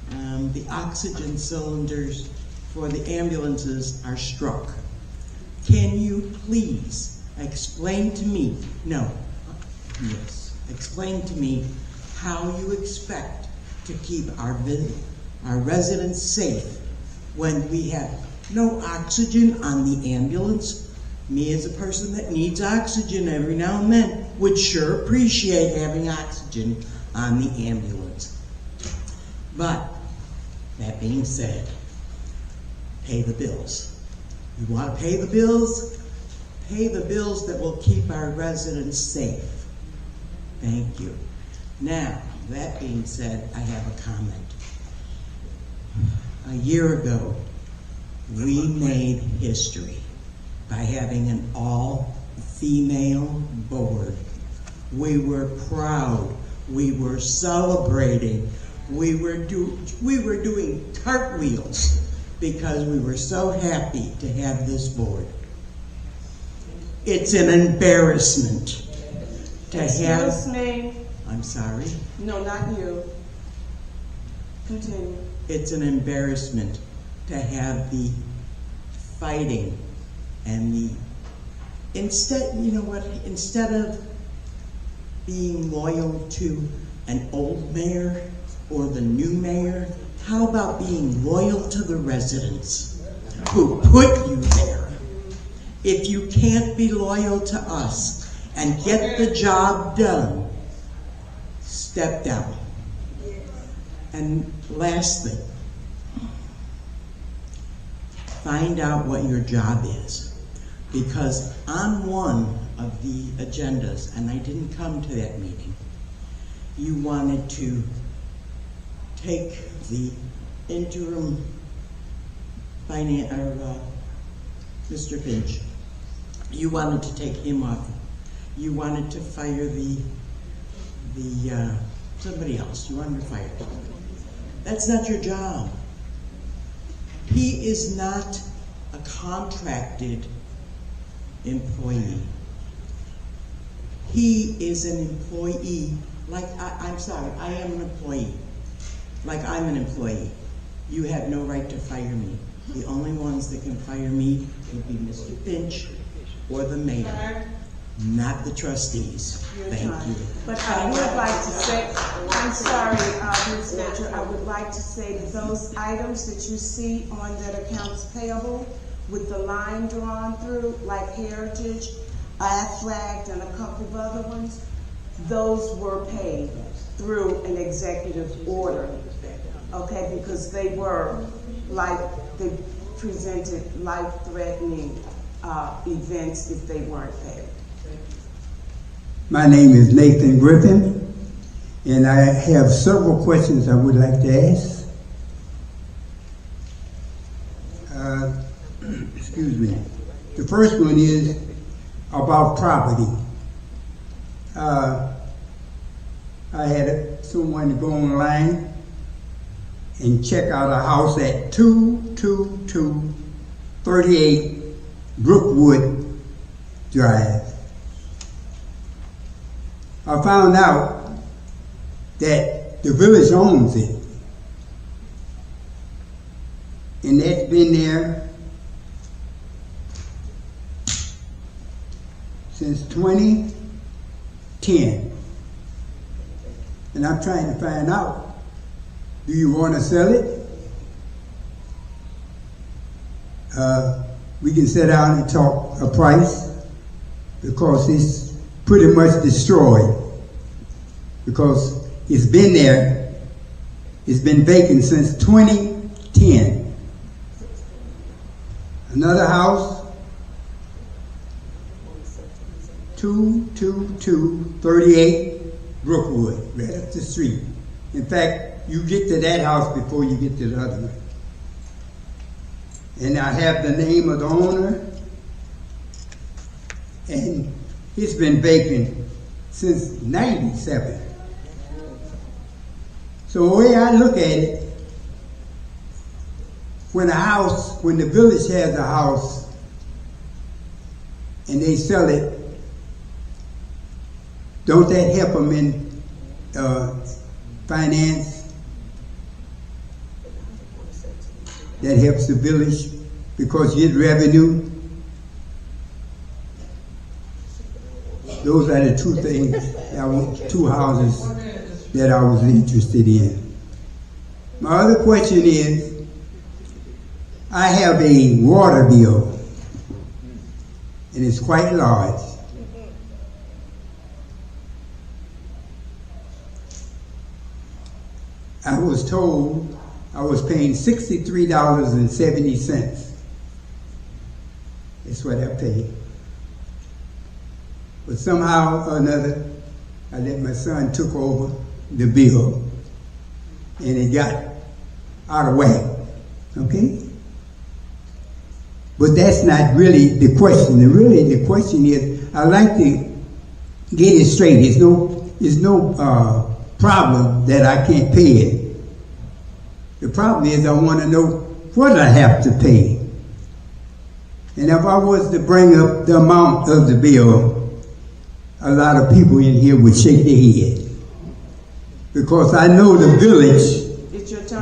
the oxygen cylinders for the ambulances are struck. Can you please explain to me, explain to me how you expect to keep our residents safe when we have no oxygen on the ambulance? Me as a person that needs oxygen every now and then would sure appreciate having oxygen on the ambulance. But that being said, pay the bills. You want to pay the bills? Pay the bills that will keep our residents safe. Thank you. Now, that being said, I have a comment. A year ago, we made history by having an all-female board. We were proud. We were celebrating. We were doing cartwheels because we were so happy to have this board. It's an embarrassment to have...
Excuse me.
I'm sorry?
No, not you. Continue.
It's an embarrassment to have the fighting and the... Instead, you know what? Instead of being loyal to an old mayor or the new mayor, how about being loyal to the residents who put you there? If you can't be loyal to us and get the job done, step down. And lastly, find out what your job is. Because on one of the agendas, and I didn't come to that meeting, you wanted to take the interim Mr. Finch. You wanted to take him off. You wanted to fire somebody else. You wanted to fire somebody. That's not your job. He is not a contracted employee. He is an employee, like I'm sorry, I am an employee. Like I'm an employee. You have no right to fire me. The only ones that can fire me would be Mr. Finch or the mayor, not the trustees. Thank you.
But I would like to say, I'm sorry, Ms. Betcher, I would like to say that those items that you see on that accounts payable with the line drawn through, like Heritage, Afflagged, and a couple of other ones, those were paid through an executive order, okay, because they were they presented life-threatening events if they weren't paid.
My name is Nathan Griffin, and I have several questions I would like to ask. excuse me. The first one is about property. I had someone go online and check out a house at 22238 Brookwood Drive. I found out that the village owns it. And that's been there since 2010. And I'm trying to find out, do you want to sell it? We can sit down and talk a price, because it's pretty much destroyed. Because it's been there, it's been vacant since 2010. Another house, 22238 Brookwood, right up the street. In fact, you get to that house before you get to the other one. And I have the name of the owner, and it's been vacant since '97. So the way I look at it, when the village has a house and they sell it, don't that help them in finance? That helps the village because you get revenue. Those are the two things, two houses that I was interested in. My other question is, I have a water bill, and it's quite large. I was told I was paying $63.70. That's what I paid. But somehow or another, I let my son took over the bill, and it got out of whack, okay? But that's not really the question. The question is, I'd like to get it straight. There's no problem that I can't pay it. The problem is I want to know what I have to pay. And if I was to bring up the amount of the bill, a lot of people in here would shake their head. Because I know the village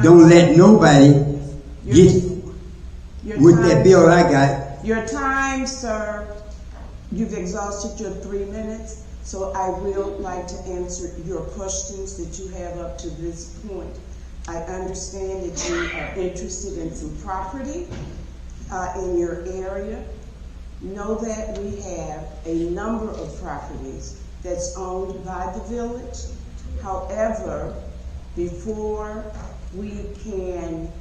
don't let nobody get with that bill I got.
Your time, sir, you've exhausted your 3 minutes, so I will like to answer your questions that you have up to this point. I understand that you are interested in some property in your area. Know that we have a number of properties that's owned by the village. However, before we can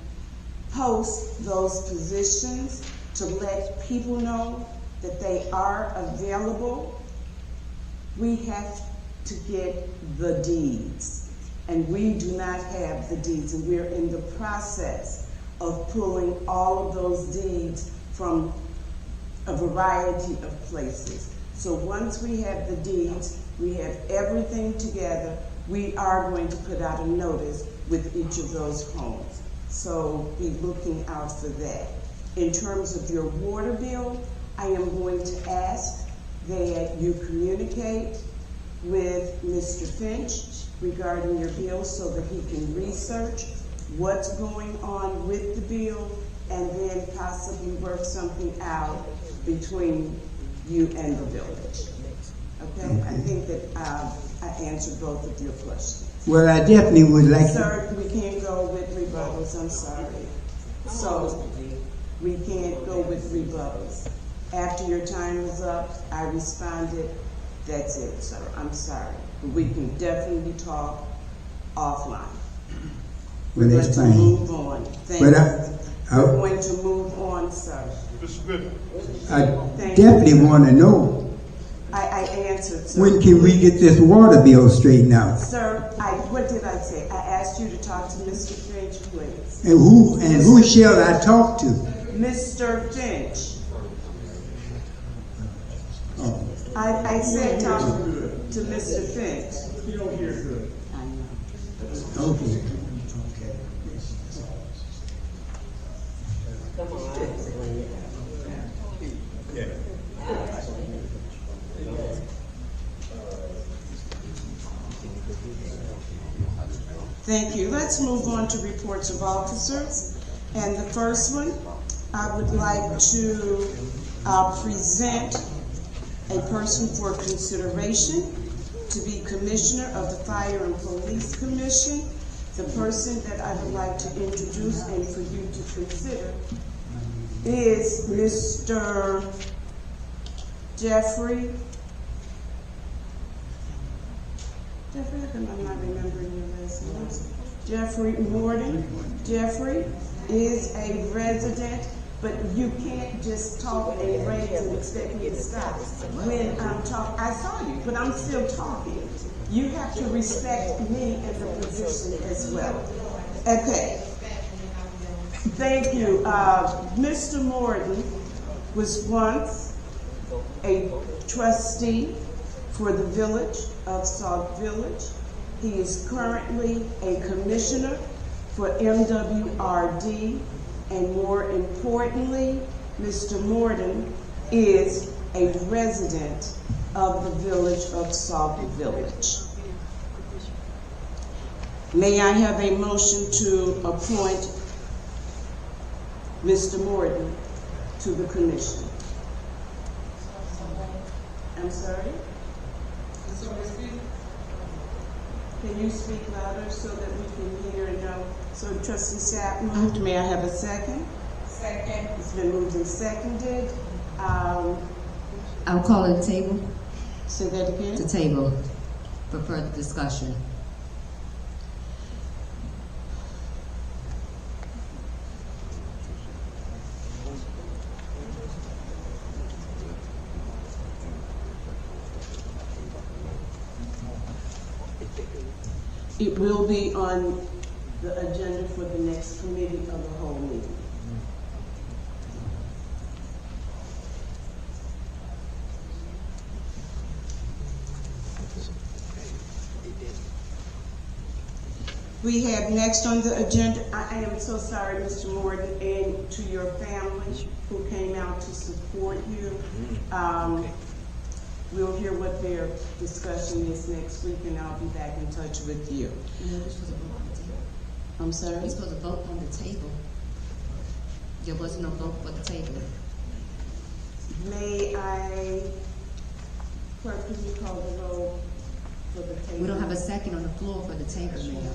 post those positions to let people know that they are available, we have to get the deeds. And we do not have the deeds, and we're in the process of pulling all of those deeds from a variety of places. So once we have the deeds, we have everything together, we are going to put out a notice with each of those homes. So be looking out for that. In terms of your water bill, I am going to ask that you communicate with Mr. Finch regarding your bill so that he can research what's going on with the bill and then possibly work something out between you and the village. Okay? I think that I answered both of your questions.
Well, I definitely would like
Sir, we can't go with rebuttals, I'm sorry. So, we can't go with rebuttals. After your time is up, I responded, that's it, sir, I'm sorry. But we can definitely talk offline.
Well,
We're
that's
going to
fine.
move on. Thank you. We're going to move on, sir.
I definitely want to know,
I answered, sir.
when can we get this water bill straightened out?
Sir, what did I say? I asked you to talk to Mr. Finch, please.
And who shall I talk to?
Mr. Finch. I said talk to Mr. Finch.
You don't hear good.
I know.
Okay.
Come on.
Yeah.
Thank you. Let's move on to reports of officers. And the first one, I would like to present a person for consideration to be Commissioner of the Fire and Police Commission. The person that I would like to introduce and for you to consider is Mr. Jeffrey. I'm not remembering your last name. Jeffrey Morton. Jeffrey is a resident, but you can't just talk and raise and expect me to stop when I'm talking. I saw you, but I'm still talking. You have to respect me and the position as well. Okay. Thank you. Mr. Morton was once a trustee for the Village of Sauk Village. He is currently a commissioner for MWRD, and more importantly, Mr. Morton is a resident of the Village of Sauk Village. May I have a motion to appoint Mr. Morton to the commission? I'm sorry? Can you speak louder so that we can hear and know? So Trustee Sapp moved. May I have a second? Second. It's been moved and seconded.
I'll call it a table.
Say that again?
To table for further discussion.
It will be on the agenda for the next committee of the whole meeting. We have next on the agenda, I am so sorry, Mr. Morton, and to your family who came out to support you. We'll hear what their discussion is next week, and I'll be back in touch with you.
No, we're supposed to vote on the table.
I'm sorry?
We're supposed to vote on the table. There was no vote for the table.
May I, clerk, could you call the roll for the table?
We don't have a second on the floor for the table, Mayor.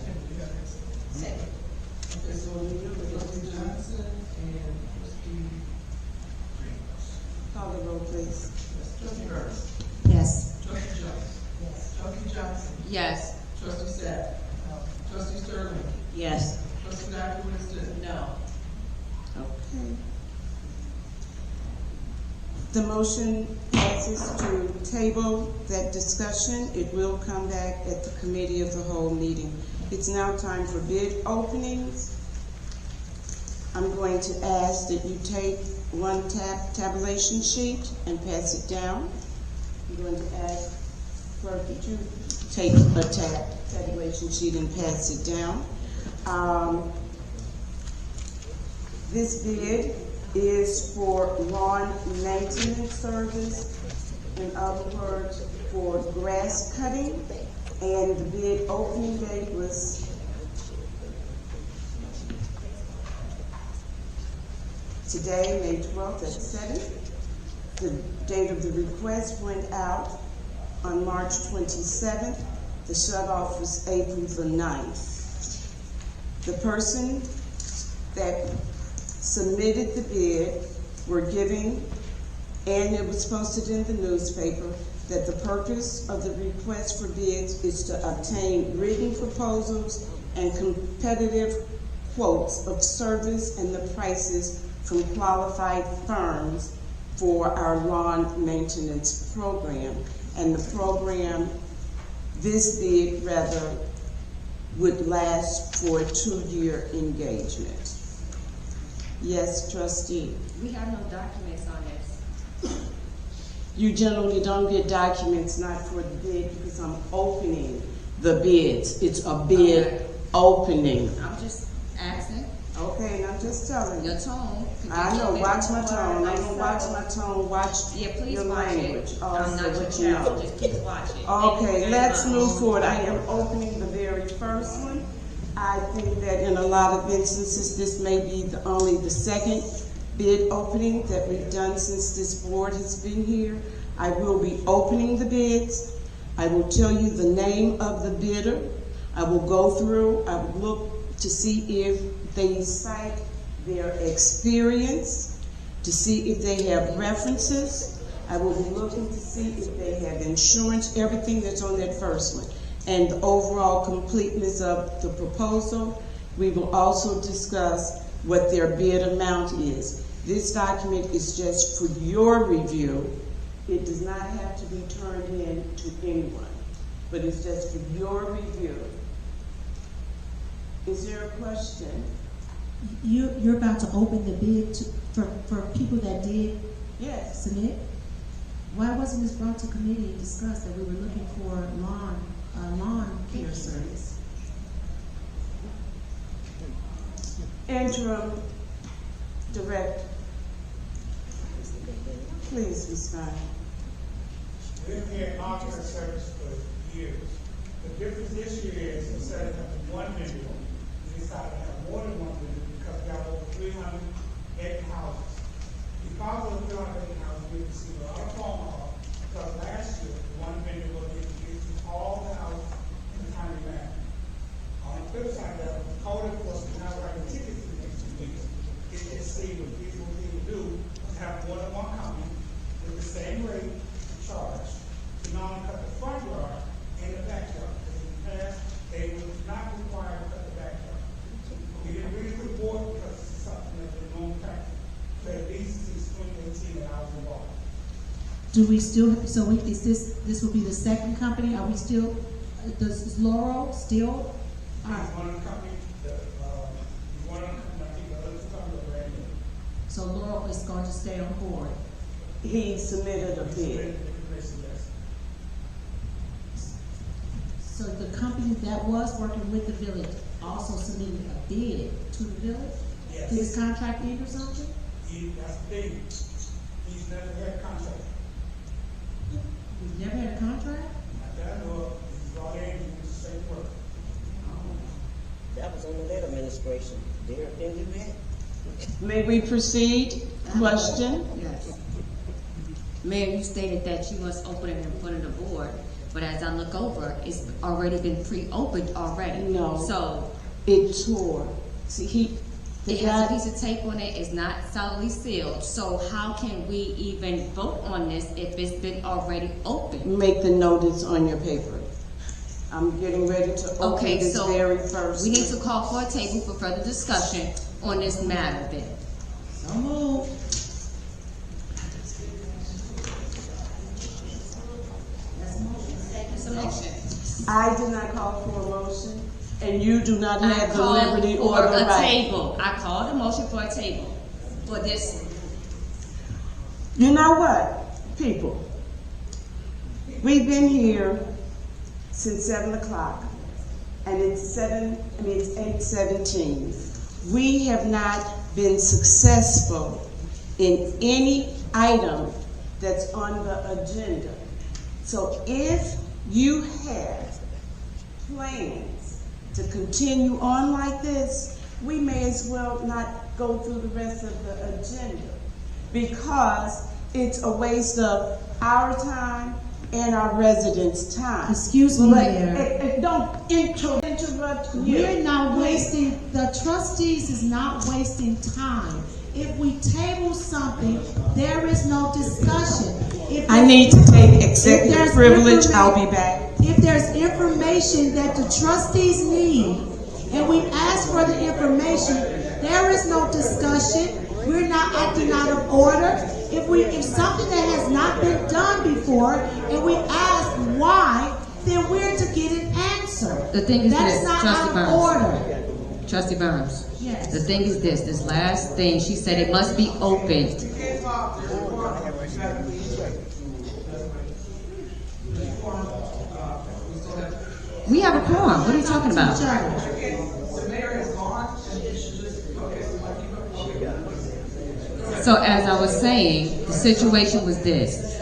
Second.
Trustee Johnson and Trustee
Call the roll, please.
Trustee Burns.
Yes.
Trustee Jones. Yes. Trustee Johnson.
Yes.
Trustee Sapp. Trustee Sterling.
Yes.
Trustee Dr. Winston. No.
Okay. The motion passes to table that discussion. It will come back at the committee of the whole meeting. It's now time for bid openings. I'm going to ask that you take one tabulation sheet and pass it down. I'm going to ask clerk that you take a tabulation sheet and pass it down. This bid is for lawn maintenance service, in other words, for grass cutting, and the bid opening date was today, May 12th at 7. The date of the request went out on March 27th. The shut-off was April the 9th. The person that submitted the bid were giving, and it was posted in the newspaper, that the purpose of the request for bids is to obtain written proposals and competitive quotes of service and the prices from qualified firms for our lawn maintenance program. And the program, this bid rather, would last for a 2-year engagement. Yes, trustee.
We have no documents on this.
You generally don't get documents not for the bid because I'm opening the bids. It's a bid opening.
I'm just asking.
Okay, and I'm just telling you.
Your tone.
I know, watch my tone. I don't watch my tone, watch
please
your
watch
language.
it. I'm not your child, just keep watching.
Okay, let's move forward. I am opening the very first one. I think that in a lot of instances, this may be only the second bid opening that we've done since this board has been here. I will be opening the bids. I will tell you the name of the bidder. I will go through, I will look to see if they cite their experience, to see if they have references. I will be looking to see if they have insurance, everything that's on that first one, and the overall completeness of the proposal. We will also discuss what their bid amount is. This document is just for your review. It does not have to be turned in to anyone, but it's just for your review. Is there a question?
You're about to open the bid for people that did submit? Why wasn't this brought to committee and discussed that we were looking for lawn care service?
Interim Director, please respond.
We've had lawn care service for years. The difference this year is instead of having one vendor, we decided to have more than one vendor because we have over 300 vacant houses. Because of the 300 vacant houses, we received a lot of phone calls because last year, one vendor was able to get to all the houses in a timely manner. On the flip side of that, the code enforcement now writing tickets for the next 2 weeks. It just see what people do is have more than one company with the same rate charge to not only cut the front yard and the backyard. Because in the past, they were not required to cut the backyard. We didn't really report because it's something that they don't practice. So at least since 2018 that I was involved.
Do we still, this will be the second company? Are we still, does Laurel still?
One of the companies, I think the other two companies are brand new.
So Laurel is going to stay on board?
He submitted a bid.
So the company that was working with the village also submitted a bid to the village?
Yes.
Did his contract end or something?
That's the thing. He's never had a contract.
He's never had a contract?
Not that I know of. He's brought in, he did the same work.
That was under that administration. Derek didn't do that.
May we proceed? Question?
Yes. Mayor, you stated that you must open it in front of the board, but as I look over, it's already been pre-opened already.
No.
So
it tore. See,
it has a piece of tape on it. It's not solidly sealed. So how can we even vote on this if it's been already open?
Make the notice on your paper. I'm getting ready to open this very first.
We need to call for a table for further discussion on this matter then.
So moved.
I did not call for a motion, and you do not have the liberty or the right.
Table. I called a motion for a table for this.
You know what, people? We've been here since 7 o'clock, and it's 8:17. We have not been successful in any item that's on the agenda. So if you have plans to continue on like this, we may as well not go through the rest of the agenda because it's a waste of our time and our residents' time.
Excuse me, Mayor.
Don't interrupt you.
We're not wasting, the trustees is not wasting time. If we table something, there is no discussion.
I need to take executive privilege. I'll be back.
If there's information that the trustees need, and we ask for the information, there is no discussion. We're not acting out of order. If something that has not been done before, and we ask why, then we're to get an answer.
The thing is
that
this,
is not
Trustee
out
Burns.
of order.
Trustee Burns.
Yes.
The thing is this last thing, she said it must be opened. We have a quorum. What are you talking about? So as I was saying, the situation was this.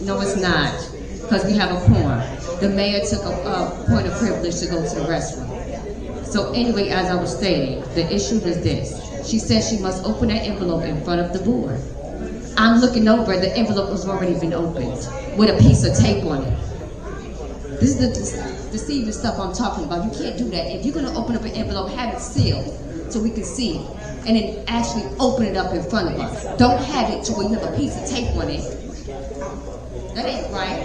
No, it's not, because we have a quorum. The mayor took a point of privilege to go to the restroom. So anyway, as I was stating, the issue is this. She said she must open that envelope in front of the board. I'm looking over, the envelope was already been opened with a piece of tape on it. This is the deceiving stuff I'm talking about. You can't do that. If you're gonna open up an envelope, have it sealed so we can see it. And then actually open it up in front of us. Don't have it to where you have a piece of tape on it. That ain't right.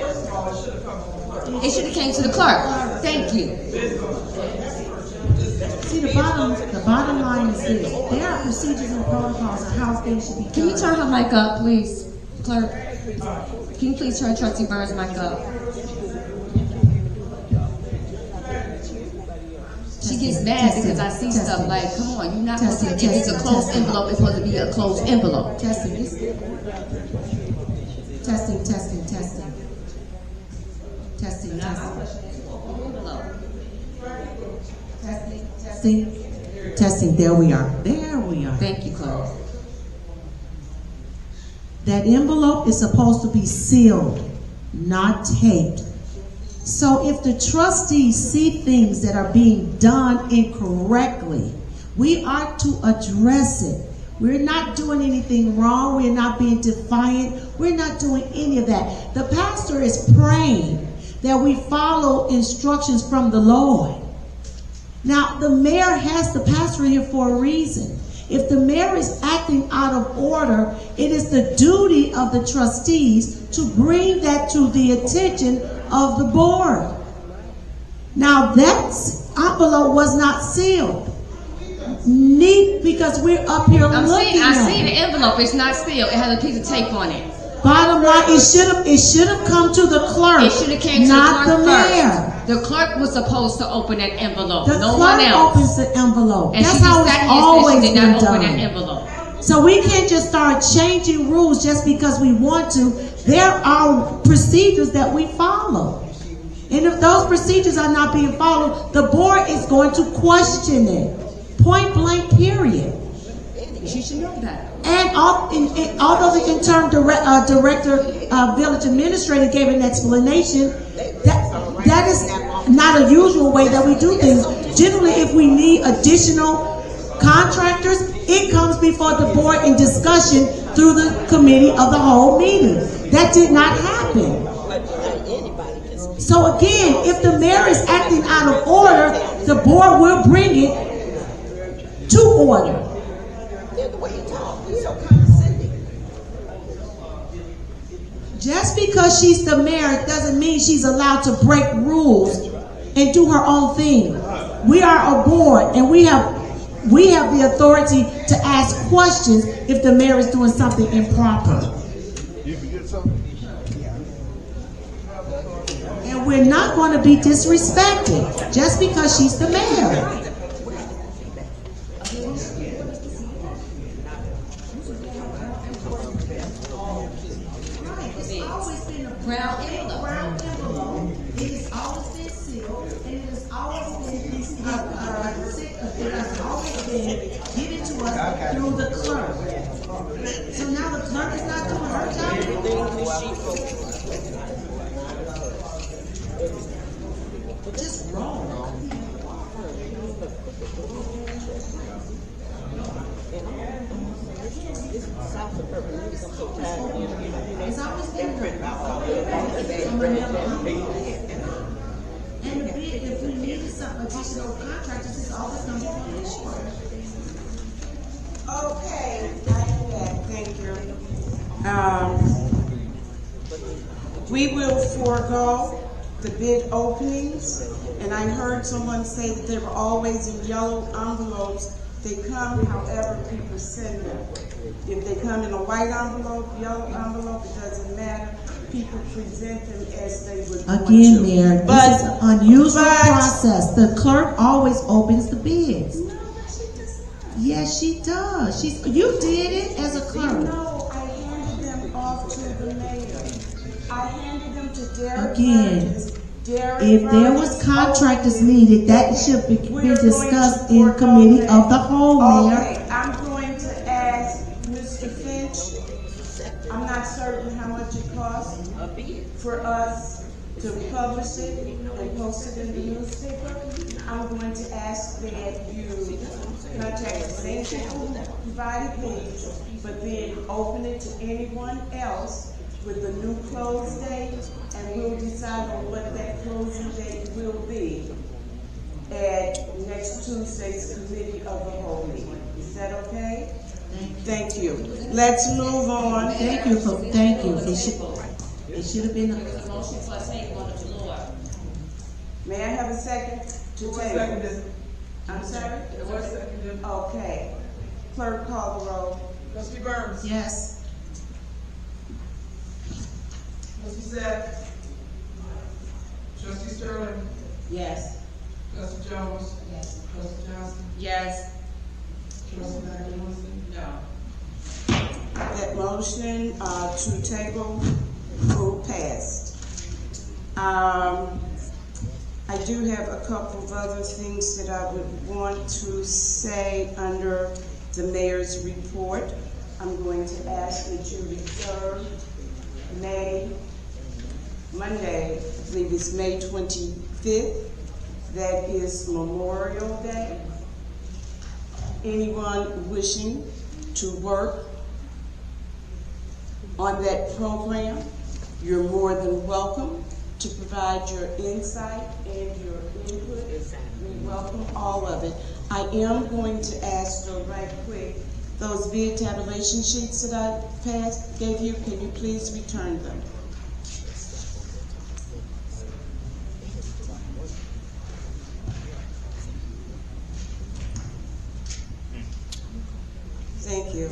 It should have came to the clerk. Thank you.
See, the bottom line is this. There are procedures and protocols on how things should be done.
Can you turn her mic up, please, clerk? Can you please turn Trustee Burns' mic up? She gets mad because I see stuff like, come on, you're not supposed to, if it's a closed envelope, it's supposed to be a closed envelope.
Testing. There we are.
Thank you, clerk.
That envelope is supposed to be sealed, not taped. So if the trustees see things that are being done incorrectly, we are to address it. We're not doing anything wrong. We're not being defiant. We're not doing any of that. The pastor is praying that we follow instructions from the Lord. Now, the mayor has the pastor here for a reason. If the mayor is acting out of order, it is the duty of the trustees to bring that to the attention of the board. Now, that envelope was not sealed. Neat, because we're up here looking at it.
I see the envelope. It's not sealed. It has a piece of tape on it.
Bottom line, it should have come to the clerk.
It should have came to
not
the clerk
the mayor.
first. The clerk was supposed to open that envelope.
The
no one
clerk
else
opens the envelope.
And
That's
she
how
just
it's
sat here and
always
said she did
been
not open
done.
that envelope.
So we can't just start changing rules just because we want to. There are procedures that we follow. And if those procedures are not being followed, the board is going to question it. Point blank, period.
She should know that.
And although the interim director, village administrator gave an explanation, that is not a usual way that we do things. Generally, if we need additional contractors, it comes before the board in discussion through the committee of the whole meeting. That did not happen. So again, if the mayor is acting out of order, the board will bring it to order. Just because she's the mayor doesn't mean she's allowed to break rules and do her own thing. We are a board, and we have the authority to ask questions if the mayor is doing something improper. And we're not going to be disrespected just because she's the mayor.
Brown envelope.
It has always been sealed, and it has always been given to us through the clerk. So now the clerk is not doing her job. Just wrong. It's always been and if we needed some additional contractors, it's always going to be an issue.
Okay, thank you. We will forego the bid openings, and I heard someone say that they were always in yellow envelopes. They come however people send them. If they come in a white envelope, yellow envelope, it doesn't matter. People present them as they would want to.
Again, Mayor, this is an unusual process. The clerk always opens the bids.
No, she does not.
Yes, she does. You did it as a clerk.
No, I handed them off to the mayor. I handed them to Derek
Again,
Burgess,
If there was contractors needed, that should be discussed in committee of the whole, Mayor.
Okay, I'm going to ask Mr. Finch, I'm not certain how much it costs for us to publish it and post it in the newspaper. I'm going to ask that you contact the same people who provided me, but then open it to anyone else with the new close date, and we'll decide on what that closing date will be at next Tuesday's committee of the whole meeting. Is that okay? Thank you. Let's move on.
Thank you. It should have been a
Motion for a table on the floor.
May I have a second to table? I'm sorry?
It was seconded.
Okay. Clerk, call the roll.
Trustee Burns.
yes.
Trustee Sapp. Trustee Sterling.
Yes.
Trustee Jones.
Yes.
Trustee Johnson.
Yes.
Trustee Johnson.
No.
That motion to table will pass. I do have a couple of other things that I would want to say under the mayor's report. I'm going to ask that you reserve Monday, I believe it's May 25th. That is Memorial Day. Anyone wishing to work on that program, you're more than welcome to provide your insight and your input. We welcome all of it. I am going to ask, though, right quick, those bid tabulation sheets that I gave you, can you please return them? Thank you.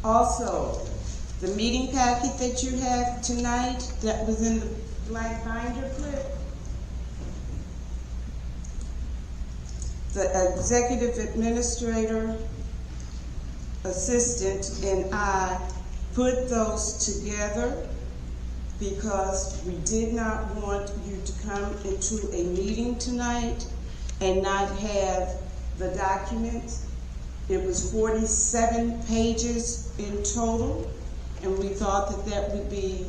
Also, the meeting packet that you have tonight that was in the black binder clip, the executive administrator assistant and I put those together because we did not want you to come into a meeting tonight and not have the documents. It was 47 pages in total, and we thought that that would be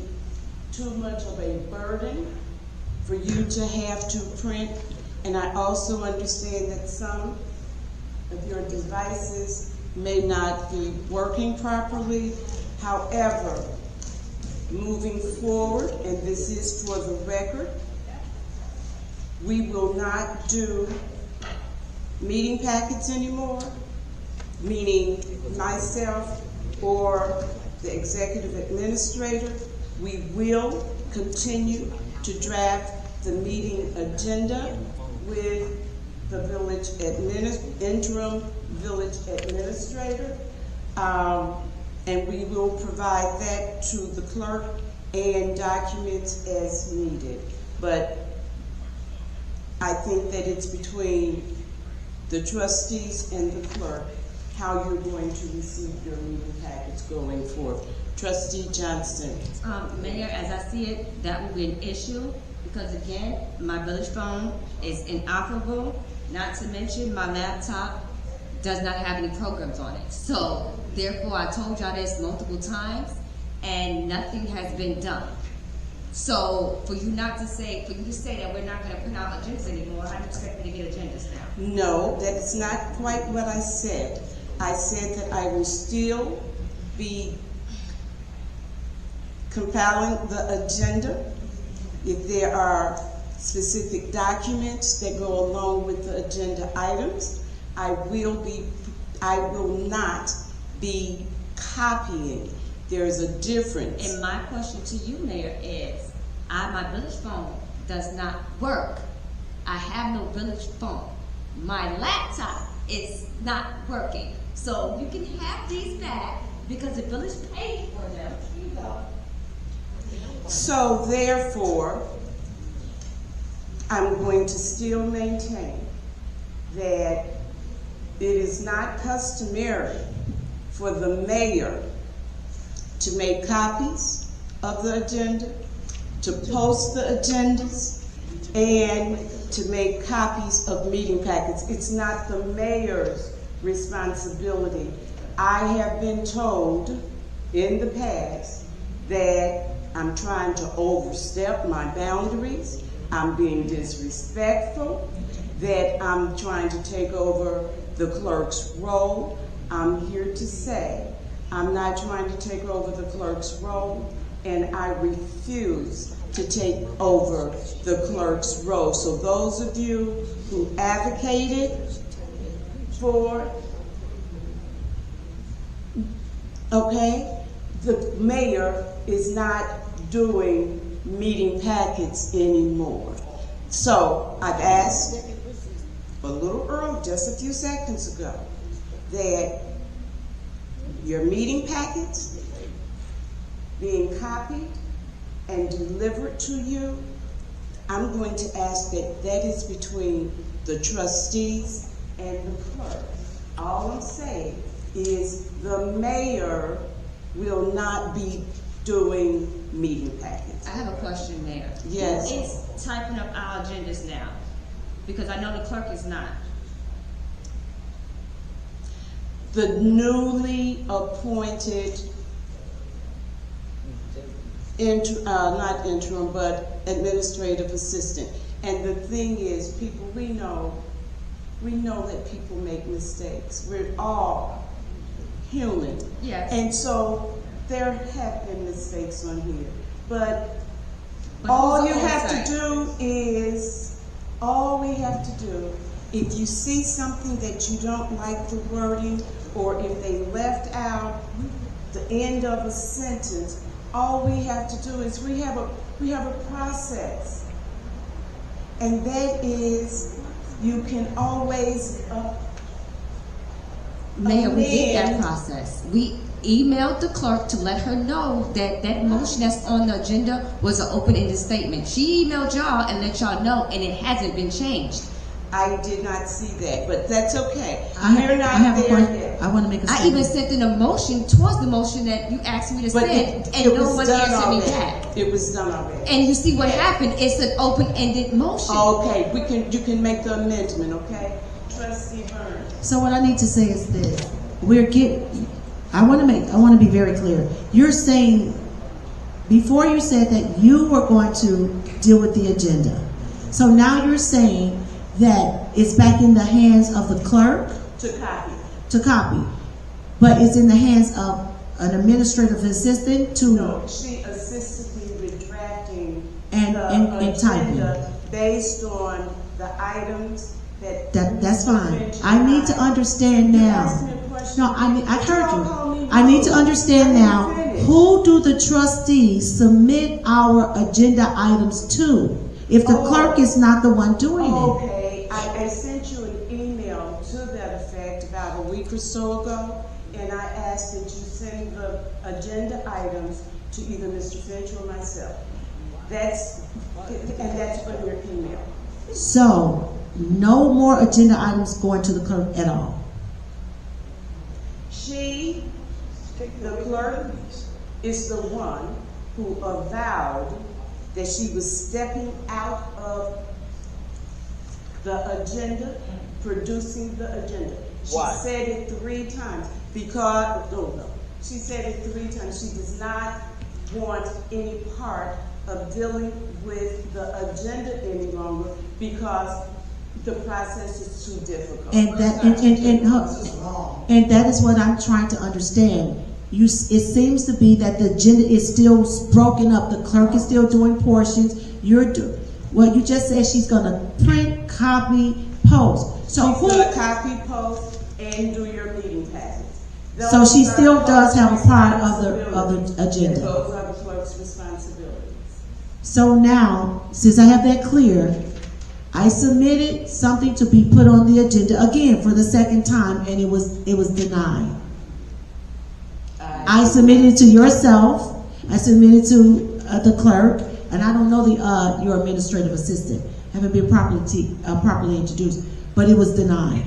too much of a burden for you to have to print. And I also understand that some of your devices may not be working properly. However, moving forward, and this is for the record, we will not do meeting packets anymore, meaning myself or the executive administrator. We will continue to draft the meeting agenda with the interim village administrator, and we will provide that to the clerk and documents as needed. But I think that it's between the trustees and the clerk how you're going to receive your meeting packets going forward. Trustee Johnson.
Mayor, as I see it, that will be an issue because again, my village phone is inoperable, not to mention my laptop does not have any programs on it. So therefore, I told y'all this multiple times and nothing has been done. So for you to say that we're not going to print out agendas anymore, how do you expect me to get agendas now?
No, that is not quite what I said. I said that I will still be compiling the agenda. If there are specific documents that go along with the agenda items, I will not be copying. There's a difference.
And my question to you, Mayor, is my village phone does not work. I have no village phone. My laptop is not working. So you can have these back because the village paid for them. Here you go.
So therefore, I'm going to still maintain that it is not customary for the mayor to make copies
of the agenda, to post the agendas, and to make copies of meeting packets. It's not the mayor's responsibility. I have been told in the past that I'm trying to overstep my boundaries, I'm being disrespectful, that I'm trying to take over the clerk's role. I'm here to say I'm not trying to take over the clerk's role, and I refuse to take over the clerk's role. So those of you who advocated for, okay, the mayor is not doing meeting packets anymore. So I've asked a little early, just a few seconds ago, that your meeting packets being copied and delivered to you, I'm going to ask that that is between the trustees and the clerk. All I'm saying is the mayor will not be doing meeting packets.
I have a question, Mayor.
Yes.
Who is typing up our agendas now? Because I know the clerk is not.
The newly appointed, not interim, but administrative assistant. And the thing is, people, we know that people make mistakes. We're all human.
Yes.
And so there have been mistakes on here. But all you have to do is, all we have to do, if you see something that you don't like the wording, or if they left out the end of a sentence, all we have to do is we have a process. And that is, you can always
Mayor, we did that process. We emailed the clerk to let her know that that motion that's on the agenda was an open-ended statement. She emailed y'all and let y'all know, and it hasn't been changed.
I did not see that, but that's okay.
I want to make a statement.
I even sent in a motion towards the motion that you asked me to send, and no one answered me back.
It was done already.
And you see what happened? It's an open-ended motion.
Okay, you can make the amendment, okay? Trustee Burns.
So what I need to say is this: I want to be very clear. You're saying, before you said that you were going to deal with the agenda. So now you're saying that it's back in the hands of the clerk to copy, but it's in the hands of an administrative assistant to.
No, she assisted me with drafting
and typing
based on the items
that's fine. I need to understand now. No, I heard you. I need to understand now. Who do the trustees submit our agenda items to if the clerk is not the one doing it?
Okay, I sent you an email to that effect about a week or so ago, and I asked that you send the agenda items to either Mr. Finch or myself. That's on your email.
So, no more agenda items going to the clerk at all?
The clerk, is the one who avowed that she was stepping out of the agenda, producing the agenda. She said it 3 times she said it 3 times. She does not want any part of dealing with the agenda any longer because the process is too difficult.
And that is what I'm trying to understand. It seems to be that the agenda is still broken up. The clerk is still doing portions. You just said she's going to print, copy, post. So
she's going to copy, post, and do your meeting packets.
So she still does have a part of the agenda.
Those are the clerk's responsibilities.
So now, since I have that clear, I submitted something to be put on the agenda again for the second time, and it was denied. I submitted it to yourself. I submitted it to the clerk, and I don't know your administrative assistant. Haven't been properly introduced, but it was denied.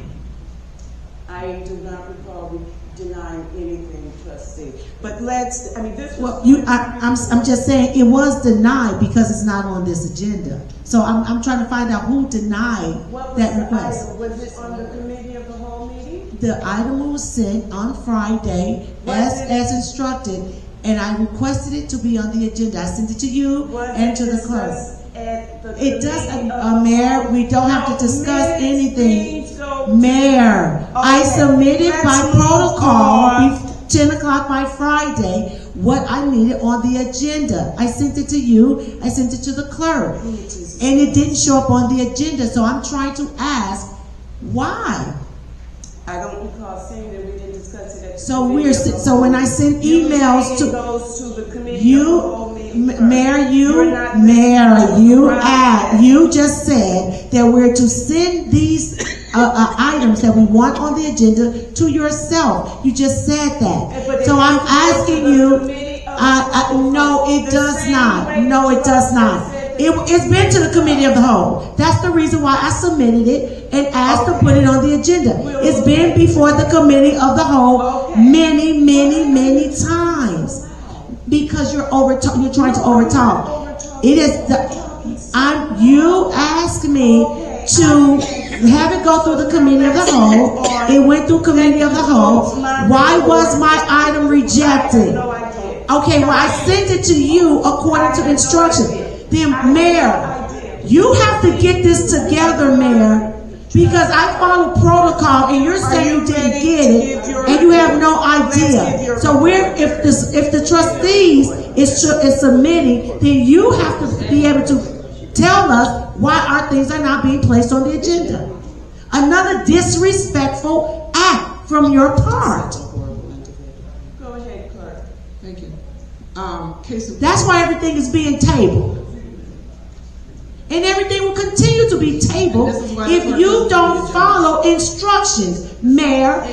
I do not recall denying anything, trustee. But let's, I mean, this
Well,
was.
I'm just saying it was denied because it's not on this agenda. So I'm trying to find out who denied
What was
that
the
request.
item? Was it on the committee of the whole meeting?
The item was sent on Friday as instructed, and I requested it to be on the agenda. I sent it to you and to the clerk. It does, Mayor, we don't have to discuss anything. Mayor, I submitted by protocol, 10 o'clock by Friday, what I needed on the agenda. I sent it to you, I sent it to the clerk, and it didn't show up on the agenda, so I'm trying to ask, why?
I don't recall saying that we didn't discuss it at the
So
committee of the
so
whole
when I
meeting.
send emails
Usually it goes to the committee of the
you,
whole meeting first.
Mayor, you just said that we're to send these items that we want on the agenda to yourself. You just said that. So I'm asking you, no, it does not. No, it does not. It's been to the committee of the whole. That's the reason why I submitted it and asked to put it on the agenda. It's been before the committee of the whole many, many, many times. Because you're trying to overtalk. It is you asked me to have it go through the committee of the whole. It went through committee of the whole. Why was my item rejected? Okay, well I sent it to you according to instructions. Then Mayor, you have to get this together, Mayor. Because I follow protocol and you're saying you didn't get it and you have no idea. So if the trustees is submitting, then you have to be able to tell us why our things are not being placed on the agenda. Another disrespectful act from your part.
Go ahead, clerk.
Thank you.
That's why everything is being tabled. And everything will continue to be tabled if you don't follow instructions. Mayor,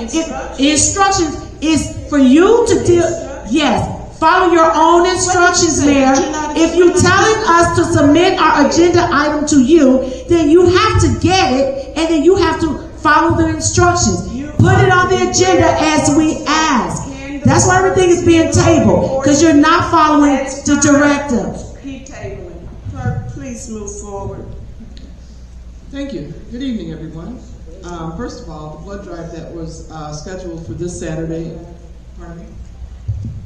instructions is for you to deal, yes, follow your own instructions, Mayor. If you're telling us to submit our agenda item to you, then you have to get it, and then you have to follow the instructions. Put it on the agenda as we ask. That's why everything is being tabled, because you're not following the directive.
Keep tabling. Clerk, please move forward.
Thank you. Good evening, everyone. First of all, the blood drive that was scheduled for this Saturday. Pardon me?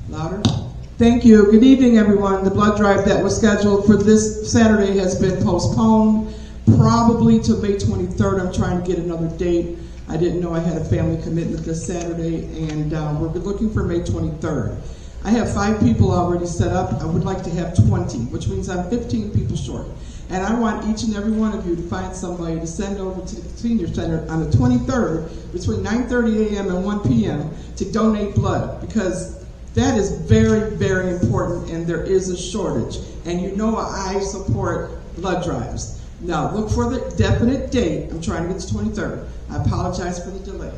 Louder? Thank you. Good evening, everyone. The blood drive that was scheduled for this Saturday has been postponed, probably to May 23rd. I'm trying to get another date. I didn't know I had a family commitment this Saturday, and we're looking for May 23rd. I have 5 people already set up. I would like to have 20, which means I'm 15 people short. And I want each and every one of you to find somebody to send over to the senior center on the 23rd between 9:30 a.m. and 1 p.m. to donate blood, because that is very, very important, and there is a shortage. And you know I support blood drives. Now, look for the definite date. I'm trying to get to 23rd. I apologize for the delay.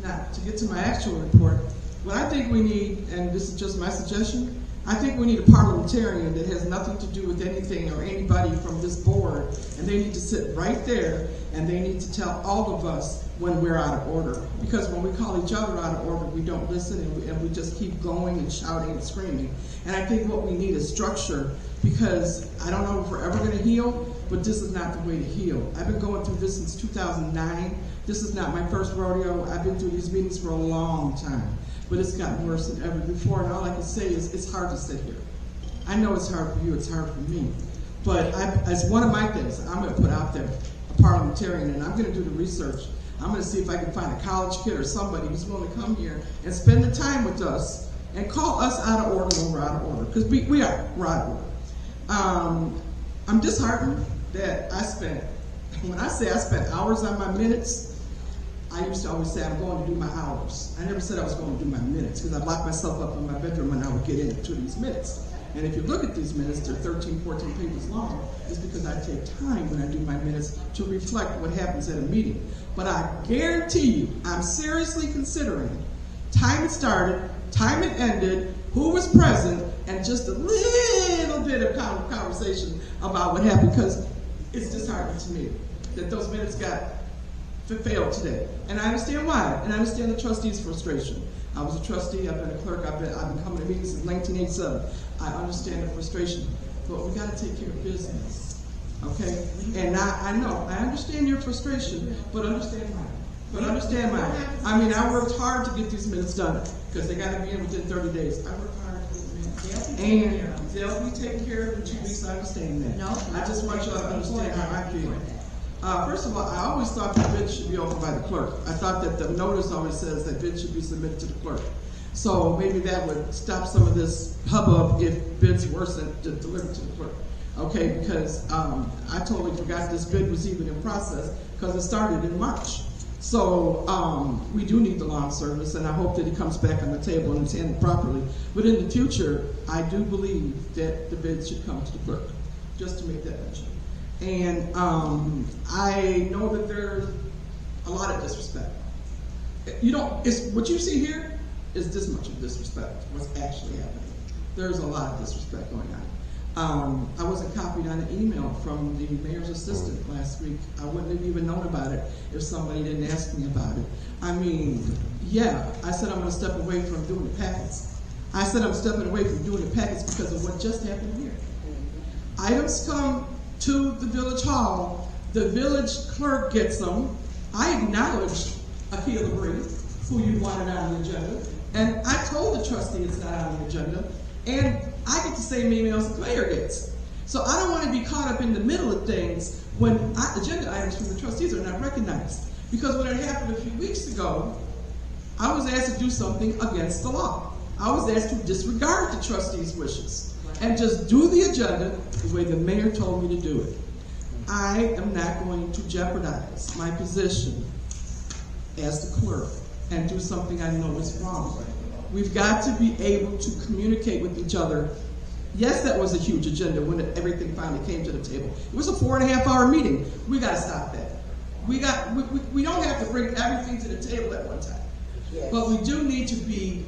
Now, to get to my actual report, what I think we need, and this is just my suggestion, I think we need a parliamentarian that has nothing to do with anything or anybody from this board, and they need to sit right there, and they need to tell all of us when we're out of order. Because when we call each other out of order, we don't listen, and we just keep going and shouting and screaming. And I think what we need is structure, because I don't know if we're ever going to heal, but this is not the way to heal. I've been going through this since 2009. This is not my first rodeo. I've been through these meetings for a long time. But it's gotten worse than ever before, and all I can say is it's hard to sit here. I know it's hard for you, it's hard for me. But as one of my things, I'm going to put out there a parliamentarian, and I'm going to do the research. I'm going to see if I can find a college kid or somebody who's willing to come here and spend the time with us and call us out of order when we're out of order, because we're out of order. I'm disheartened that when I say I spent hours on my minutes, I used to always say I'm going to do my hours. I never said I was going to do my minutes, because I locked myself up in my bedroom and I would get into these minutes. And if you look at these minutes, they're 13, 14 pages long. It's because I take time when I do my minutes to reflect what happens at a meeting. But I guarantee you, I'm seriously considering time it started, time it ended, who was present, and just a little bit of conversation about what happened, because it's disheartening to me that those minutes got failed today. And I understand why, and I understand the trustees' frustration. I was a trustee, I've been a clerk, I've been coming to meetings since 1987. I understand the frustration, but we gotta take care of business, okay? And I know, I understand your frustration, but understand mine. I mean, I worked hard to get these minutes done, because they gotta be in within 30 days. I worked hard to get them in. And they'll be taken care of in 2 weeks, I understand that.
No.
I just want y'all to understand how I feel. First of all, I always thought that bids should be opened by the clerk. I thought that the notice always says that bids should be submitted to the clerk. So maybe that would stop some of this hubbub if bids were delivered to the clerk. Okay, because I totally forgot this bid was even in process because it started in March. So we do need the lawn service, and I hope that it comes back on the table and it's handled properly. But in the future, I do believe that the bids should come to the clerk, just to make that mention. And I know that there's a lot of disrespect. You know, what you see here is this much of disrespect, what's actually happening. There's a lot of disrespect going on. I wasn't copied on an email from the mayor's assistant last week. I wouldn't have even known about it if somebody didn't ask me about it. I mean, yeah, I said I'm gonna step away from doing the packets. I said I'm stepping away from doing the packets because of what just happened here. Items come to the village hall, the village clerk gets them. I acknowledged Aretha Burns, who you wanted on the agenda, and I told the trustee it's not on the agenda, and I get the same emails the mayor gets. So I don't want to be caught up in the middle of things when agenda items from the trustees are not recognized. Because when it happened a few weeks ago, I was asked to do something against the law. I was asked to disregard the trustees' wishes and just do the agenda the way the mayor told me to do it. I am not going to jeopardize my position as the clerk and do something I know is wrong. We've got to be able to communicate with each other. Yes, that was a huge agenda when everything finally came to the table. It was a 4.5-hour meeting. We got to stop that. We don't have to bring everything to the table at one time. Yes. But we do need to be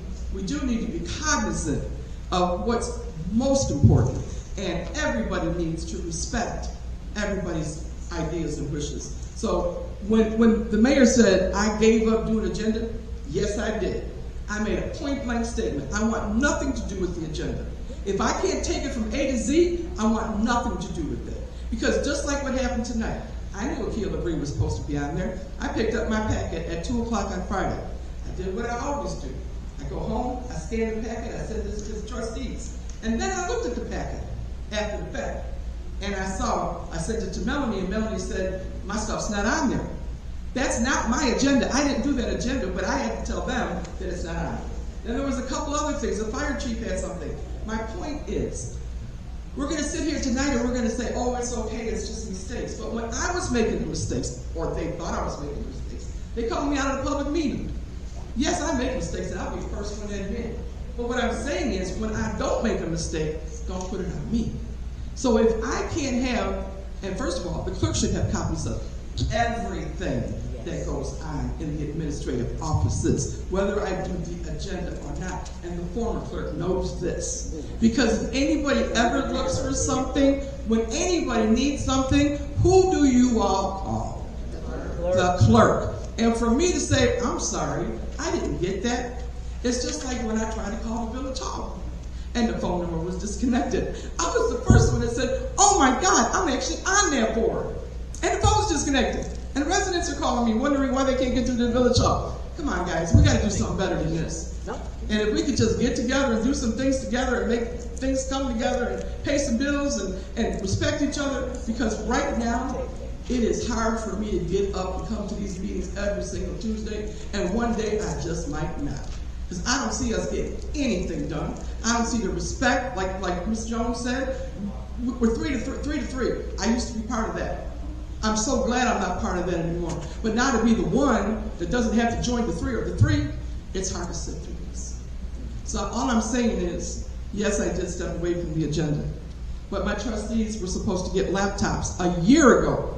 cognizant of what's most important, and everybody needs to respect everybody's ideas and wishes. So when the mayor said I gave up doing agenda, yes I did. I made a point-blank statement. I want nothing to do with the agenda. If I can't take it from A to Z, I want nothing to do with it. Because just like what happened tonight, I knew Aretha Burns was supposed to be on there. I picked up my packet at 2 o'clock on Friday. I did what I always do. I go home, I scan the packet, I send this to the trustees. And then I looked at the packet after the fact. And I sent it to Melanie, and Melanie said, my stuff's not on there. That's not my agenda. I didn't do that agenda, but I had to tell them that it's not on it. Then there was a couple other things. The fire chief had something. My point is, we're going to sit here tonight and we're going to say, oh, it's okay, it's just mistakes. But when I was making the mistakes, or they thought I was making the mistakes, they called me out of the public meeting. Yes, I make mistakes, and I'll be the first one to admit. But what I'm saying is, when I don't make a mistake, don't put it on me. So if I can't have, and first of all, the clerk should have copies of everything that goes on in the administrative offices, whether I do the agenda or not. And the former clerk knows this. Because if anybody ever looks for something, when anybody needs something, who do you all call? The clerk. And for me to say, I'm sorry, I didn't get that, it's just like when I tried to call the village hall and the phone number was disconnected. I was the first one that said, oh my God, I'm actually on that board. And the phone was disconnected. And the residents are calling me, wondering why they can't get through the village hall. Come on, guys, we got to do something better than this. And if we could just get together and do some things together and make things come together and pay some bills and respect each other, because right now, it is hard for me to get up and come to these meetings every single Tuesday, and one day I just might not. Because I don't see us getting anything done. I don't see the respect, like Ms. Jones said, we're 3 to 3. I used to be part of that. I'm so glad I'm not part of that anymore. But now to be the one that doesn't have to join the 3 or the 3, it's hard to sit through this. So all I'm saying is, yes, I did step away from the agenda. But my trustees were supposed to get laptops a year ago.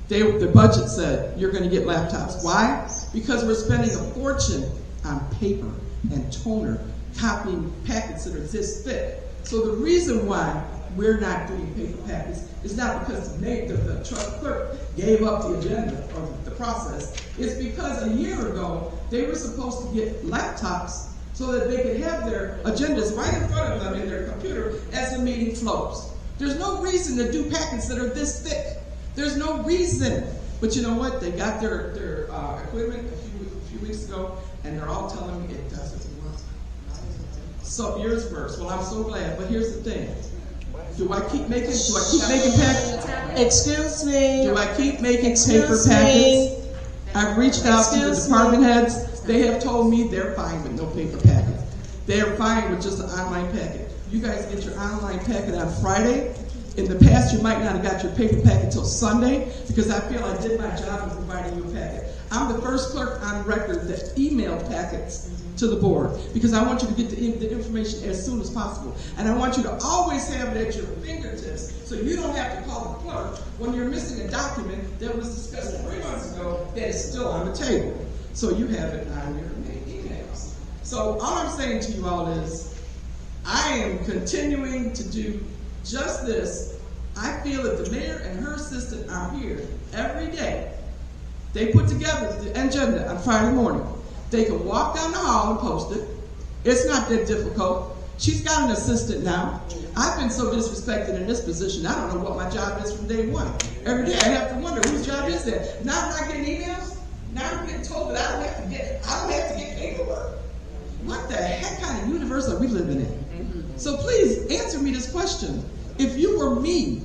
The budget said, you're going to get laptops. Why? Because we're spending a fortune on paper and toner, copying packets that are this thick. So the reason why we're not doing paper packets, it's not because the trust clerk gave up the agenda or the process. It's because a year ago, they were supposed to get laptops so that they could have their agendas right in front of them in their computer as the meeting flows. There's no reason to do packets that are this thick. There's no reason. But you know what? They got their equipment a few weeks ago, and they're all telling me it doesn't work. So yours works. Well, I'm so glad. But here's the thing. Do I keep making packets?
Excuse me.
Do I keep making paper packets? I've reached out to the department heads. They have told me they're fine with no paper packets. They're fine with just an online packet. You guys get your online packet on Friday. In the past, you might not have got your paper packet until Sunday because I feel I did my job in providing you a packet. I'm the first clerk on record that emailed packets to the board because I want you to get the information as soon as possible. And I want you to always have it at your fingertips so you don't have to call the clerk when you're missing a document that was discussed 3 months ago that is still on the table. So you have it on your emails. So all I'm saying to you all is I am continuing to do just this. I feel that the mayor and her assistant are here every day. They put together the agenda on Friday morning. They can walk down the hall and post it. It's not that difficult. She's got an assistant now. I've been so disrespected in this position, I don't know what my job is from day one. Every day I have to wonder whose job is that. Now I'm not getting emails. Now I'm getting told that I don't have to get paperwork. What the heck kind of universe are we living in? So please answer me this question. If you were me,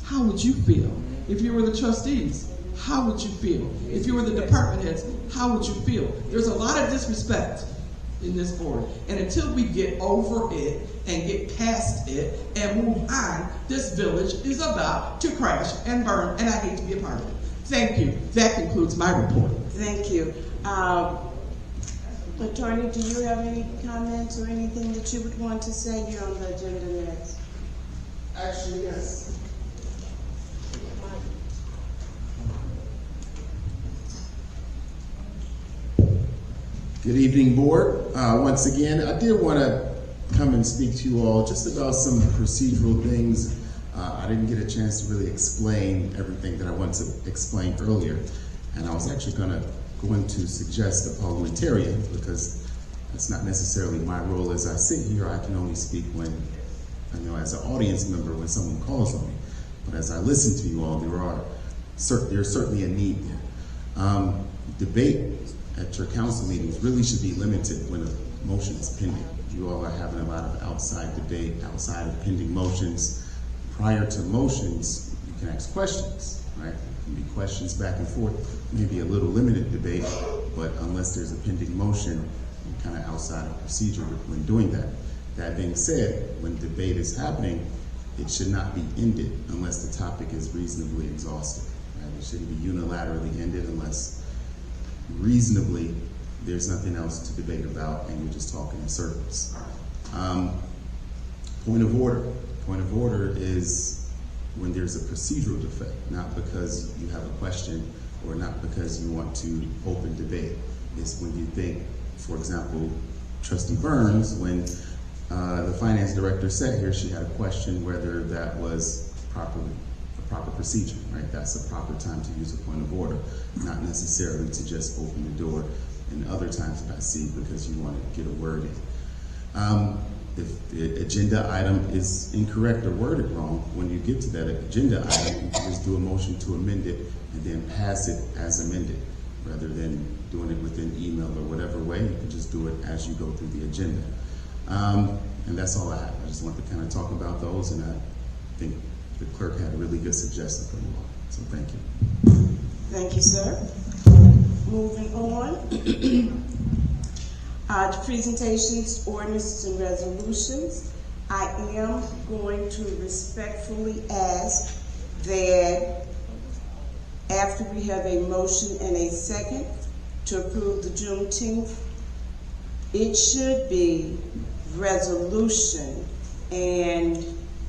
how would you feel? If you were the trustees, how would you feel? If you were the department heads, how would you feel? There's a lot of disrespect in this board. And until we get over it and get past it and move on, this village is about to crash and burn, and I hate to be a part of it. Thank you. That concludes my report.
Thank you. Attorney, do you have any comments or anything that you would want to say? You're on the agenda next.
Actually, yes. Good evening, board. Once again, I did want to come and speak to you all just about some procedural things. I didn't get a chance to really explain everything that I wanted to explain earlier, and I was actually going to suggest a parliamentarian because that's not necessarily my role as I sit here. I can only speak when, as an audience member when someone calls on me. But as I listen to you all, there's certainly a need there. Debate at your council meetings really should be limited when a motion is pending. You all are having a lot of outside debate, outside of pending motions. Prior to motions, you can ask questions, right? There can be questions back and forth, maybe a little limited debate, but unless there's a pending motion, you're kind of outside of procedure when doing that. That being said, when debate is happening, it should not be ended unless the topic is reasonably exhausted. Right? It shouldn't be unilaterally ended unless reasonably there's nothing else to debate about and you're just talking in circles. Point of order. Point of order is when there's a procedural defect, not because you have a question or not because you want to open debate. It's when you think, for example, Trustee Burns, when the finance director sat here, she had a question whether that was a proper procedure, right? That's a proper time to use a point of order, not necessarily to just open the door. And other times that I see because you want to get a word in. If the agenda item is incorrect or worded wrong, when you get to that agenda item, you can just do a motion to amend it and then pass it as amended, rather than doing it within email or whatever way. You can just do it as you go through the agenda. And that's all I have. I just want to kind of talk about those, and I think the clerk had a really good suggestion for you all. So thank you.
Thank you, sir. Moving on. Presentations, ordinances, and resolutions. I am going to respectfully ask that after we have a motion and a second to approve the Juneteenth, it should be resolution, and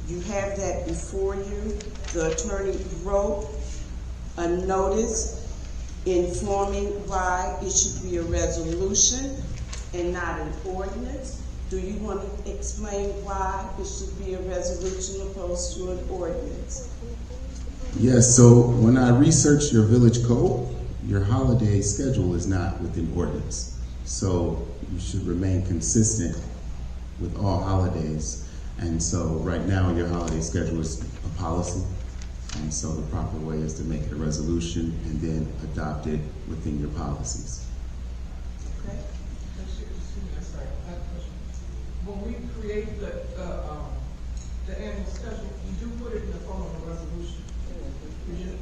you have that before you. The attorney wrote a notice informing why it should be a resolution and not an ordinance. Do you want to explain why it should be a resolution opposed to an ordinance?
Yes, so when I researched your village code, your holiday schedule is not within ordinance. So you should remain consistent with all holidays. And so right now your holiday schedule is a policy. And so the proper way is to make it a resolution and then adopt it within your policies.
Okay.
When we create the annual schedule, we do put it in the form of a resolution.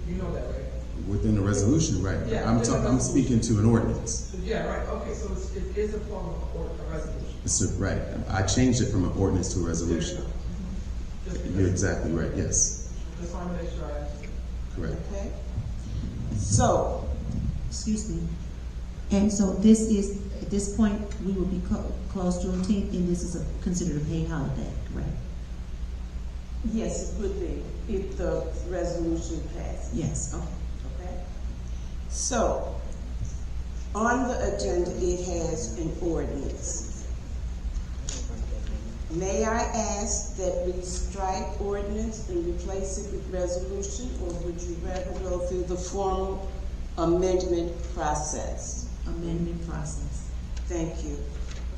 You know that, right?
Within the resolution, right?
Yeah,
I'm speaking to an ordinance.
Yeah, right. Okay, so it is a form of a resolution.
Right. I changed it from an ordinance to a resolution. You're exactly right, yes.
Just want to make sure I understand.
Correct.
Okay. So,
Excuse me. And so this is, at this point, we will be closed Juneteenth, and this is considered a paid holiday, correct?
yes, it would be if the resolution passes.
Yes.
Okay. So, on the agenda, it has an ordinance. May I ask that we strike ordinance and replace it with resolution, or would you rather go through the formal amendment process?
Amendment process.
Thank you.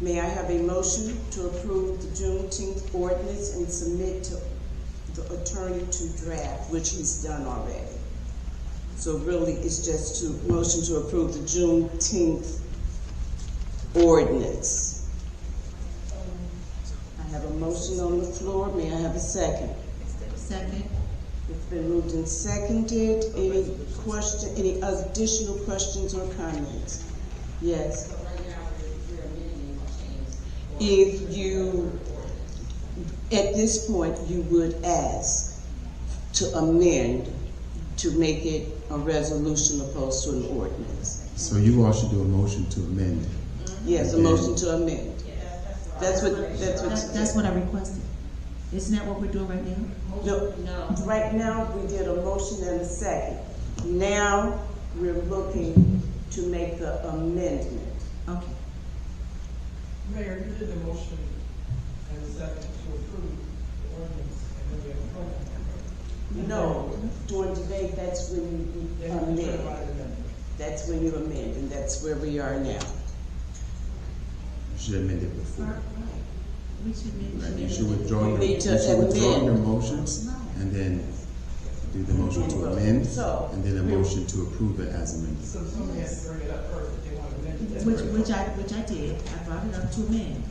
May I have a motion to approve the Juneteenth ordinance and submit to the attorney to draft, which he's done already? So really, it's just to motion to approve the Juneteenth ordinance. I have a motion on the floor. May I have a second?
Second.
It's been moved and seconded. Any question, any additional questions or comments? Yes. If you, at this point, you would ask to amend to make it a resolution opposed to an ordinance.
So you all should do a motion to amend.
Yes, a motion to amend. That's
what I requested. Isn't that what we're doing right now?
No. Right now, we did a motion and a second. Now, we're looking to make the amendment.
Okay.
Mayor, you did the motion and the second to approve the ordinance, and then we have a vote.
No, during debate, that's when you amend. That's when you amend, and that's where we are now.
You should amend it before.
We should amend.
You should withdraw your, your motions and then do the motion to amend and then a motion to approve it as amended.
So somebody has to bring it up first if they want to amend it.
Which I did. I brought it up to amend.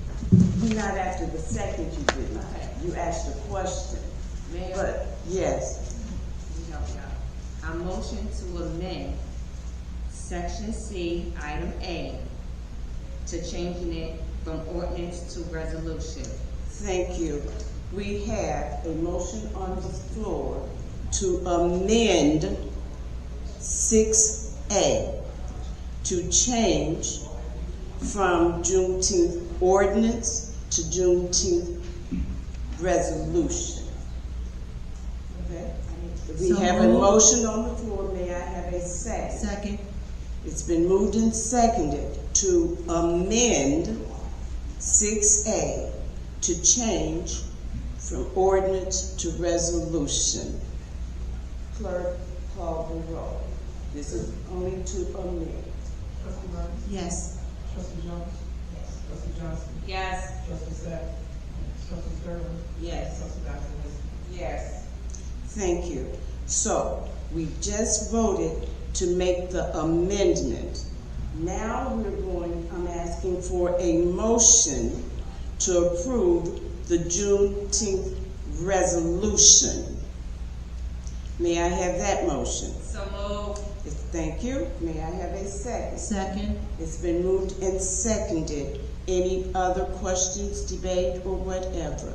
Not after the second you did. You asked a question.
Mayor?
But, yes.
I motion to amend Section C, Item A, to changing it from ordinance to resolution.
Thank you. We have a motion on the floor to amend 6A to change from Juneteenth ordinance to Juneteenth resolution. Okay? We have a motion on the floor. May I have a second?
Second.
It's been moved and seconded to amend 6A to change from ordinance to resolution. Clerk, call the roll. This is only to amend.
Trustee Burns?
Yes.
Trustee Jones? Yes. Trustee Johnson?
Yes.
Trustee Sapp? Trustee Sterling?
Yes.
Trustee Johnson?
Yes.
Thank you. So, we just voted to make the amendment. Now I'm asking for a motion to approve the Juneteenth resolution. May I have that motion?
So moved.
Thank you. May I have a second?
Second.
It's been moved and seconded. Any other questions, debate, or whatever?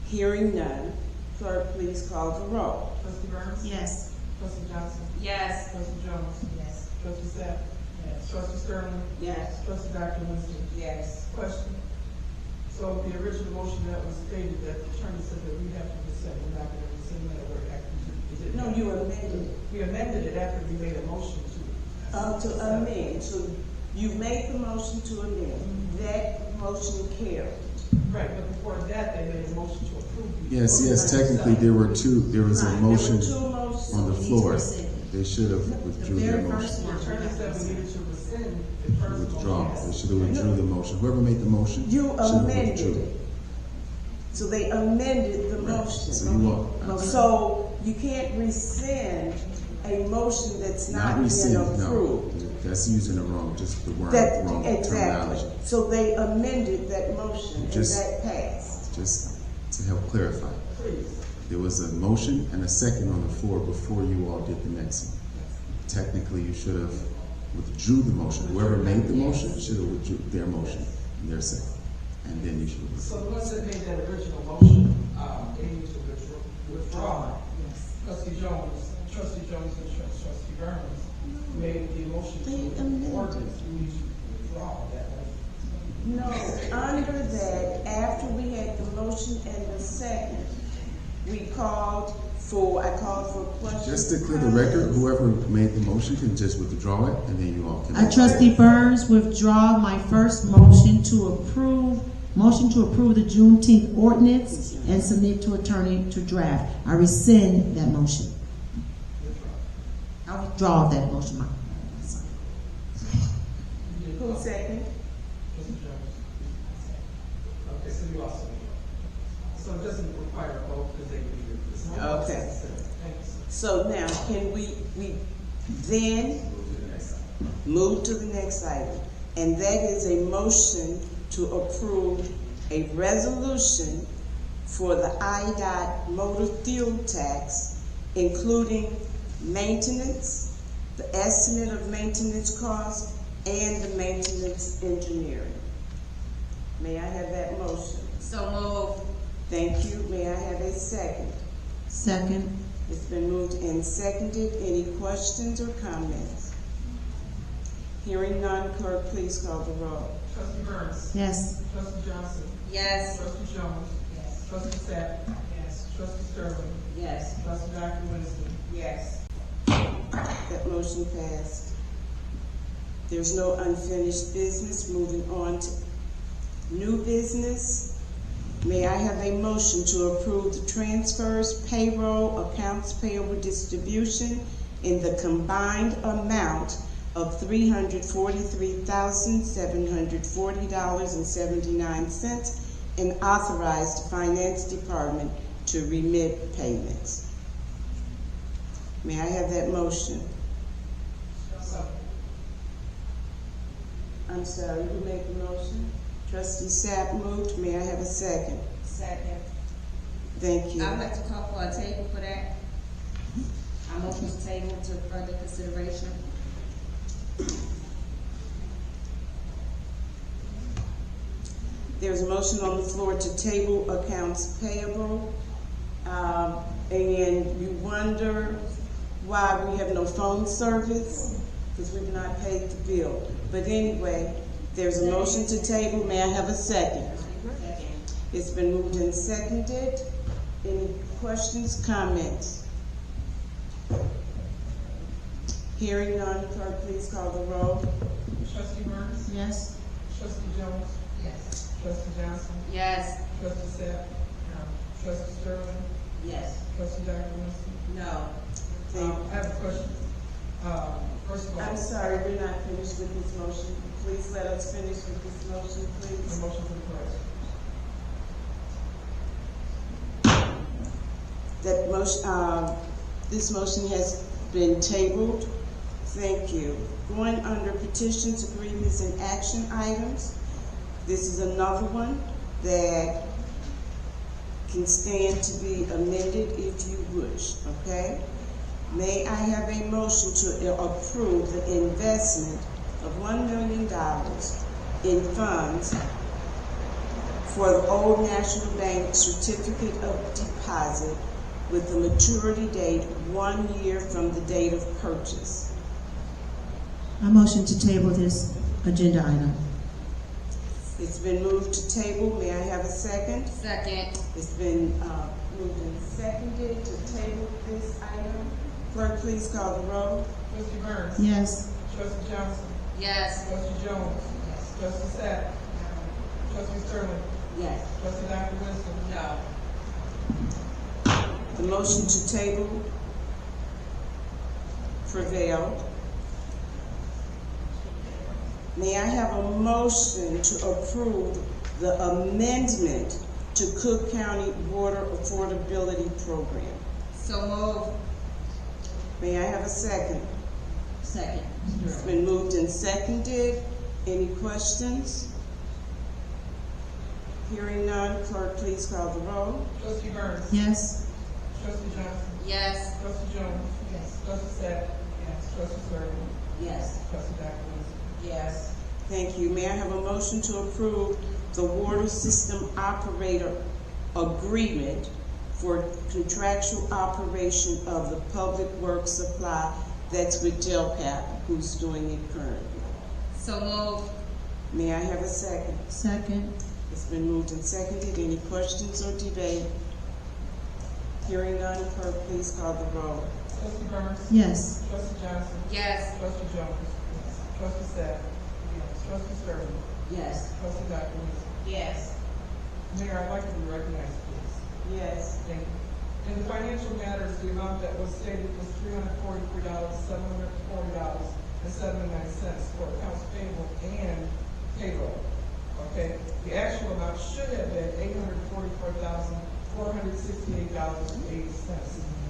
Hearing none, clerk, please call the roll.
Trustee Burns?
Yes.
Trustee Johnson?
Yes.
Trustee Jones?
Yes.
Trustee Sapp? Yes. Trustee Sterling?
Yes.
Trustee Dr. Winston?
Yes.
Question. So the original motion that was stated, that the attorney said that we have to rescind, we're not going to rescind that, or actually,
No, you amended it.
we amended it after we made a motion to
amend. So you made the motion to amend. That Motion carried.
Right, but before that, they made a motion to approve.
Yes, technically there was a motion
There were two motions.
on the floor. They should have withdrew their
very
motion.
first one.
Attorney said we needed to rescind the first
Withdraw,
motion.
they should have withdrew the motion. Whoever made the motion should
You
have
amended
withdrew.
it. So they amended the motion.
So you all,
So you can't rescind a motion that's
not
not
rescind,
been approved.
no, that's using the wrong, just the word,
That,
wrong
exactly.
terminology.
So they amended that motion and
Just-
that passed.
Just to help clarify. There was a motion and a second on the floor before you all did the next one. Technically, you should have withdrew the motion. Whoever made the motion should have withdrew their motion and their second. And then you should have
So
withdrawn.
the ones that made that original motion, they need to withdraw. Trustee Jones and Trustee Burns made the motion to ordinance. You need to withdraw that one.
No, under that, after we had the motion and the second, I called for a question.
Just to clear the record, whoever made the motion can just withdraw it and then you all can.
Trustee Burns withdraw my first motion to approve the Juneteenth ordinance and submit to attorney to draft. I rescind that motion. I withdraw that motion.
Who second?
Trustee Jones. Okay, so you also. So it doesn't require a vote because they can be.
Okay. So now, can we then move to the next item? And that is a motion to approve a resolution for the IDOT motor fuel tax, including maintenance, the estimate of maintenance costs, and the maintenance engineering. May I have that motion?
So moved.
Thank you. May I have a second?
Second.
It's been moved and seconded. Any questions or comments? Hearing none, clerk, please call the roll.
Trustee Burns.
Yes.
Trustee Johnson.
Yes.
Trustee Jones. Yes. Trustee Sapp. Yes. Trustee Sterling.
Yes.
Trustee Dr. Winston.
Yes.
That motion passed. There's no unfinished business. Moving on to new business. May I have a motion to approve the transfers, payroll, accounts payable distribution in the combined amount of $343,740.79 and authorize the Finance Department to remit payments. May I have that motion? I'm sorry, who made the motion? Trustee Sapp moved. May I have a second?
Second.
Thank you.
I'd like to call for a table for that. I motion to table to further consideration.
There's a motion on the floor to table accounts payable. And you wonder why we have no phone service, because we've not paid the bill. But anyway, there's a motion to table. May I have a second? It's been moved and seconded. Any questions, comments? Hearing none, clerk, please call the roll.
Trustee Burns.
Yes.
Trustee Jones.
Yes.
Trustee Johnson.
Yes.
Trustee Sapp. No. Trustee Sterling.
Yes.
Trustee Dr. Winston.
No.
I have a question. First of all.
I'm sorry, we're not finished with this motion. Please let us finish with this motion,
The
please.
motion for the clerk.
That motion, this motion has been tabled. Thank you. Going under petitions, agreements, and action items. This is another one that can stand to be amended if you wish, okay? May I have a motion to approve the investment of $1 million in funds for the Old National Bank Certificate of Deposit with the maturity date 1 year from the date of purchase.
I motion to table this agenda item.
It's been moved to table. May I have a second?
Second.
It's been moved and seconded to table this item. Clerk, please call the roll.
Trustee Burns.
Yes.
Trustee Johnson.
Yes.
Trustee Jones. Yes. Trustee Sapp. Trustee Sterling?
Yes.
Trustee Dr. Winston? No.
The motion to table prevailed. May I have a motion to approve the amendment to Cook County Water Affordability Program?
So move.
May I have a second?
Second.
It's been moved and seconded. Any questions? Hearing none, clerk, please call the roll.
Trustee Burns?
Yes.
Trustee Johnson?
Yes.
Trustee Jones? Yes. Trustee Sapp? Yes. Trustee Sterling?
Yes.
Trustee Dr. Winston?
Yes.
Thank you. May I have a motion to approve the water system operator agreement for contractual operation of the public works supply that's with Delgado, who's doing it currently?
So move.
May I have a second?
Second.
It's been moved and seconded. Any questions or debate? Hearing none, clerk, please call the roll.
Trustee Burns?
Yes.
Trustee Johnson?
Yes.
Trustee Jones? Yes. Trustee Sapp? Yes. Trustee Sterling?
Yes.
Trustee Dr. Winston?
Yes.
Mayor, I'd like to be recognized, please.
Yes.
Thank you. In the financial matters, the amount that was stated was $343,740.79 for accounts payable and payroll. Okay, the actual amount should have been $844,468.80.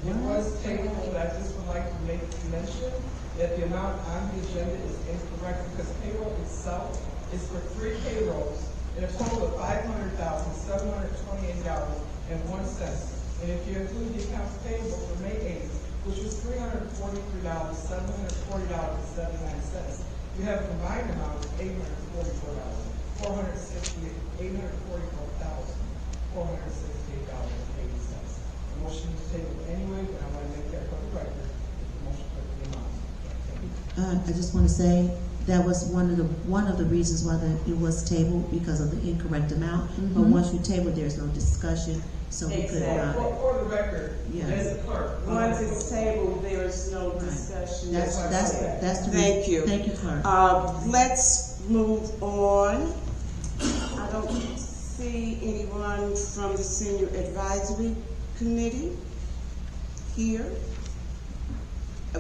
It was tabled, but I just would like to make mention that the amount on the agenda is incorrect because payroll itself is for 3 payrolls in a total of $500,728.01. And if you include the accounts payable for May 8th, which was $343,740.79, you have a combined amount of $844,468.80. The motion is tabled anyway, but I want to make that for the record. The motion for the amount.
I just want to say that was one of the reasons why it was tabled, because of the incorrect amount. But once you table, there's no discussion, so we could not.
For the record, as the clerk.
Once it's tabled, there is no discussion.
That's the
Thank you.
Thank you, clerk.
Let's move on. I don't see anyone from the Senior Advisory Committee here.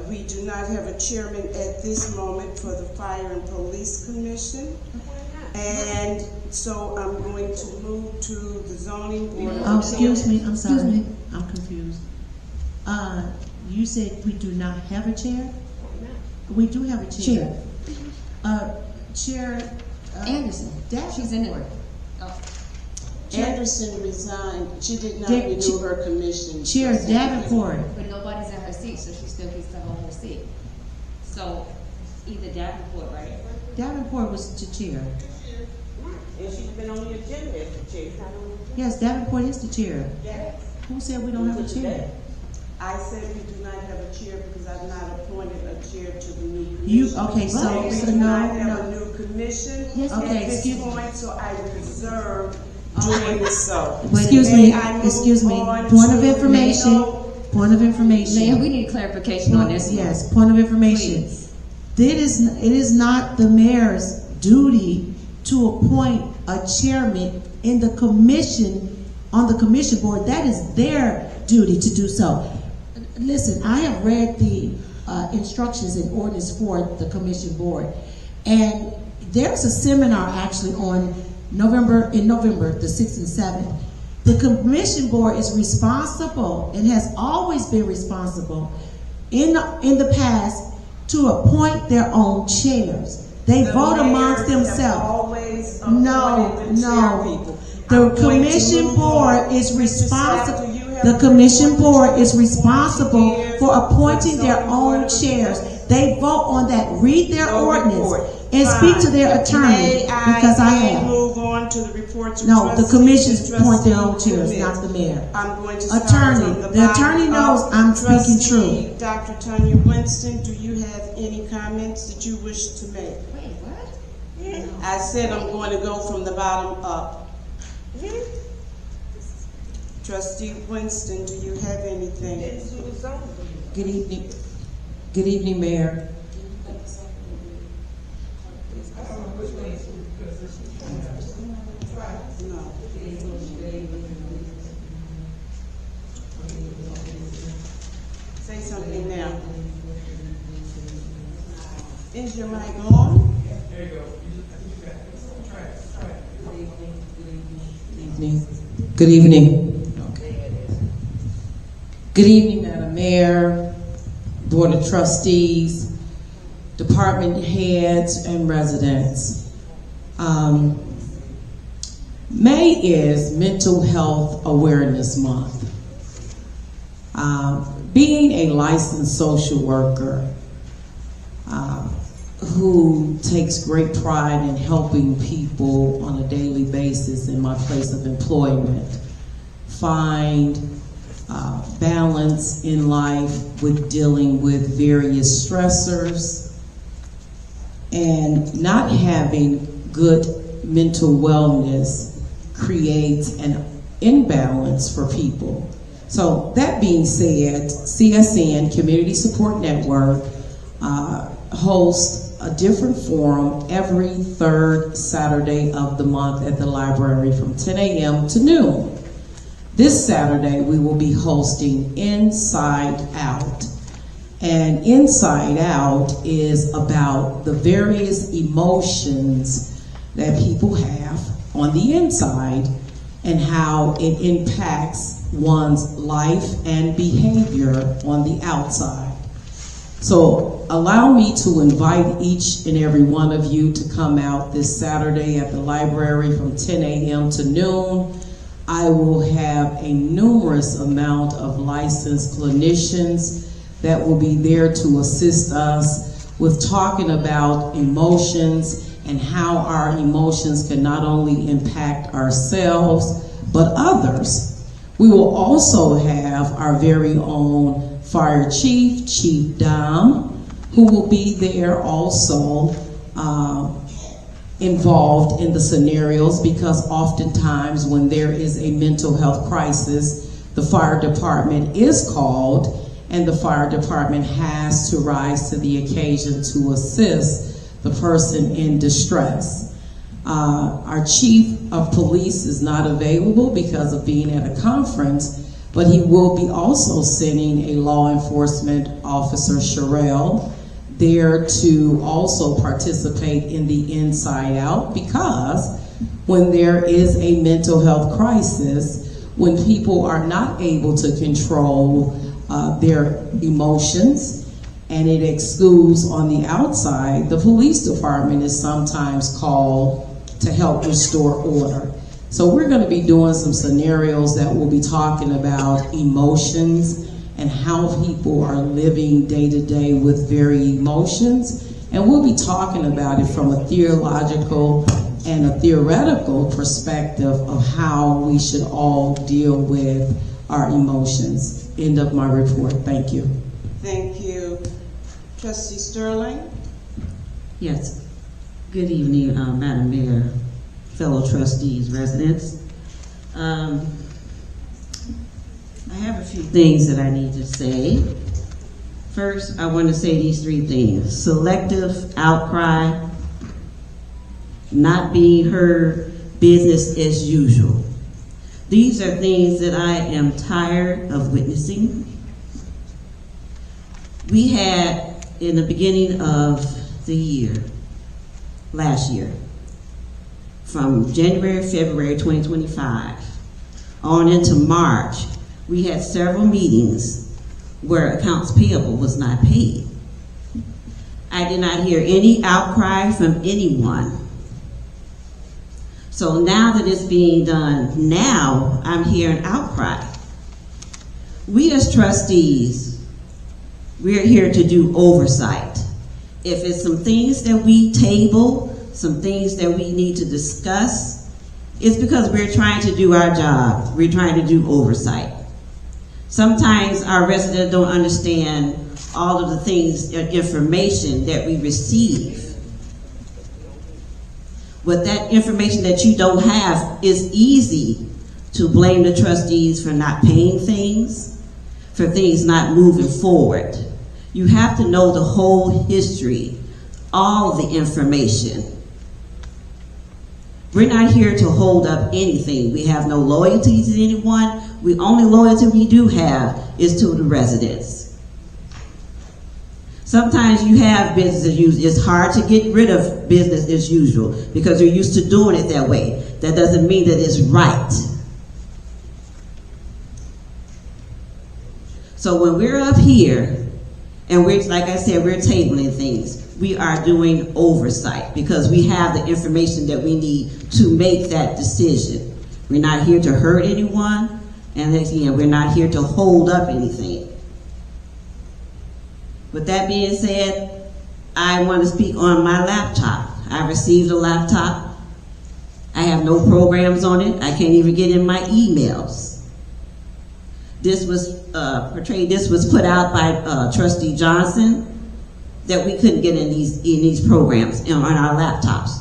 We do not have a chairman at this moment for the Fire and Police Commission. And so I'm going to move to the Zoning Board.
Oh, excuse me, I'm sorry. I'm confused. You said we do not have a chair? We do have a chair. Chair
Anderson. She's in it.
Anderson resigned. She did not renew her commission.
Chair Davenport.
But nobody's in her seat, so she still gets to hold her seat. So either Davenport, right?
Davenport was the chair.
And she's been on the agenda as the chair.
Yes, Davenport is the chair. Who said we don't have a chair?
I said we do not have a chair because I've not appointed a chair to the new commission.
We do
not have a new commission at this point, so I reserve doing so.
Excuse me. Point of information.
Mayor, we need clarification on this.
Yes, point of information. It is not the mayor's duty to appoint a chairman in the commission, on the commission board. That is their duty to do so. Listen, I have read the instructions and orders for the commission board, and there's a seminar actually on November the 6th and 7th. The commission board is responsible and has always been responsible in the past to appoint their own chairs. They vote amongst themselves. No. The commission board is responsible. The commission board is responsible for appointing their own chairs. They vote on that. Read their ordinance and speak to their attorney, because I am.
Move on to the reports of
No, the commissions appoint their own chairs, not the mayor.
I'm going to
The attorney knows I'm speaking true.
Dr. Tanya Winston, do you have any comments that you wish to make?
Wait, what?
I said I'm going to go from the bottom up. Trustee Winston, do you have anything?
Good evening. Good evening, Mayor.
Is your mic on?
There you go. Good evening. Good evening, Madam Mayor, Board of Trustees, department heads, and residents. May is Mental Health Awareness Month. Being a licensed social worker who takes great pride in helping people on a daily basis in my place of employment find balance in life with dealing with various stressors and not having good mental wellness creates an imbalance for people. So that being said, CSN, Community Support Network, hosts a different forum every third Saturday of the month at the library from 10 a.m. to noon. This Saturday, we will be hosting Inside Out. And Inside Out is about the various emotions that people have on the inside and how it impacts one's life and behavior on the outside. So allow me to invite each and every one of you to come out this Saturday at the library from 10 a.m. to noon. I will have a numerous amount of licensed clinicians that will be there to assist us with talking about emotions and how our emotions can not only impact ourselves, but others. We will also have our very own Fire Chief, Chief Dom, who will be there also involved in the scenarios, because oftentimes when there is a mental health crisis, the fire department is called and the fire department has to rise to the occasion to assist the person in distress. Our chief of police is not available because of being at a conference, but he will be also sending a law enforcement officer, Sherelle, there to also participate in the Inside Out, because when there is a mental health crisis, when people are not able to control their emotions and it exudes on the outside, the police department is sometimes called to help restore order. So we're going to be doing some scenarios that will be talking about emotions and how people are living day to day with very emotions. And we'll be talking about it from a theological and a theoretical perspective of how we should all deal with our emotions. End of my report. Thank you.
Thank you. Trustee Sterling?
Yes. Good evening, Madam Mayor, fellow trustees, residents. I have a few things that I need to say. First, I want to say these three things: selective outcry, not being heard, business as usual. These are things that I am tired of witnessing. We had, in the beginning of the year, last year, from January, February 2025 on into March, we had several meetings where accounts payable was not paid. I did not hear any outcry from anyone. So now that it's being done, now I'm hearing outcry. We as trustees, we're here to do oversight. If it's some things that we table, some things that we need to discuss, it's because we're trying to do our job. We're trying to do oversight. Sometimes our residents don't understand all of the things, information that we receive. With that information that you don't have, it's easy to blame the trustees for not paying things, for things not moving forward. You have to know the whole history, all the information. We're not here to hold up anything. We have no loyalty to anyone. The only loyalty we do have is to the residents. Sometimes you have business as usual. It's hard to get rid of business as usual because you're used to doing it that way. That doesn't mean that it's right. So when we're up here, and we're, like I said, we're tabling things, we are doing oversight because we have the information that we need to make that decision. We're not here to hurt anyone, and again, we're not here to hold up anything. With that being said, I want to speak on my laptop. I received a laptop. I have no programs on it. I can't even get in my emails. This was portrayed. This was put out by Trustee Johnson that we couldn't get in these programs on our laptops.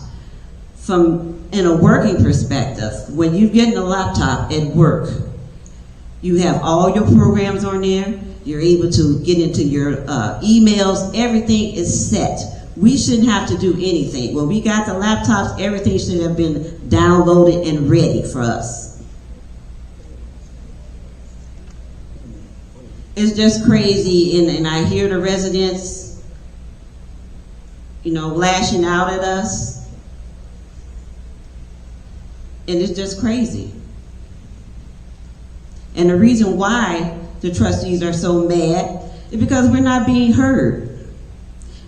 From in a working perspective, when you get in a laptop at work, you have all your programs on there. You're able to get into your emails. Everything is set. We shouldn't have to do anything. When we got the laptops, everything should have been downloaded and ready for us. It's just crazy, and I hear the residents, lashing out at us. And it's just crazy. And the reason why the trustees are so mad is because we're not being heard.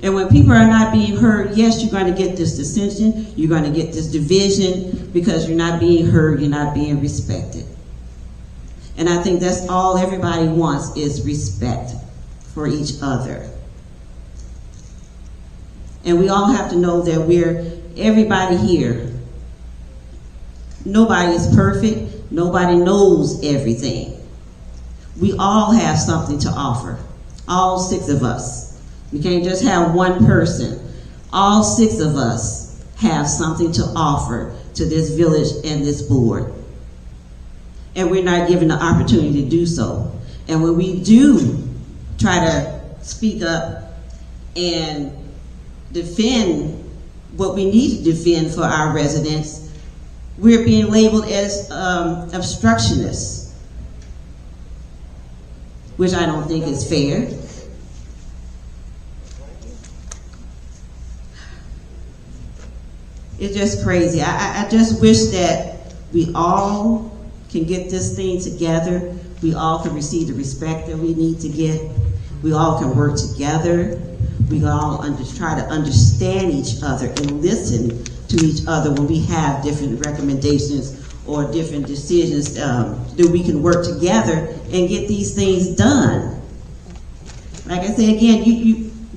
And when people are not being heard, yes, you're going to get this dissension, you're going to get this division because you're not being heard, you're not being respected. And I think that's all everybody wants is respect for each other. And we all have to know that everybody here, nobody is perfect, nobody knows everything. We all have something to offer, all 6 of us. We can't just have one person. All 6 of us have something to offer to this village and this board. And we're not given the opportunity to do so. And when we do try to speak up and defend what we need to defend for our residents, we're being labeled as obstructionists, which I don't think is fair. It's just crazy. I just wish that we all can get this thing together. We all can receive the respect that we need to get. We all can work together. We can all try to understand each other and listen to each other when we have different recommendations or different decisions that we can work together and get these things done. Like I said again,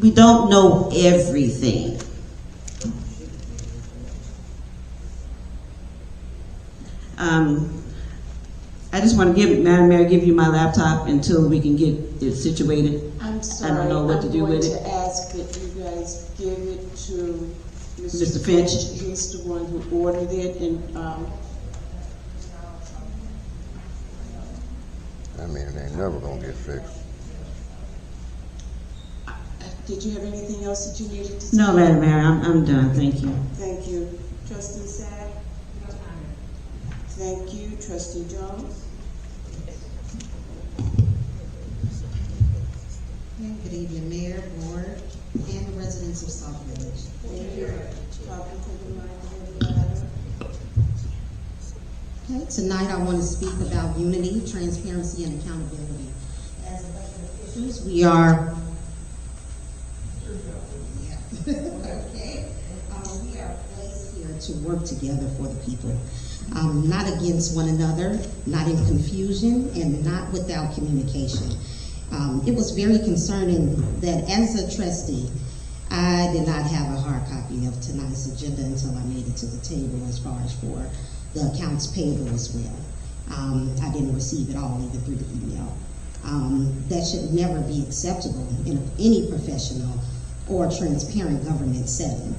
we don't know everything. I just want to Madam Mayor, give you my laptop until we can get it situated.
I'm sorry.
I don't know what to do with it.
I'm going to ask that you guys give it to
Mr. Finch.
He's the one who ordered it, and
I mean, it ain't never gonna get fixed.
did you have anything else that you needed to say?
No, Madam Mayor, I'm done. Thank you.
Thank you. Trustee Sack? Thank you. Trustee Jones?
Good evening, Mayor, Board, and the residents of Sauk Village.
Thank you. Talking to the mic.
Okay, tonight I want to speak about unity, transparency, and accountability. As elected officials, we are we are placed here to work together for the people, not against one another, not in confusion, and not without communication. It was very concerning that as a trustee, I did not have a hard copy of tonight's agenda until I made it to the table as far as for the accounts payable as well. I didn't receive it all even through the email. That should never be acceptable in any professional or transparent government setting.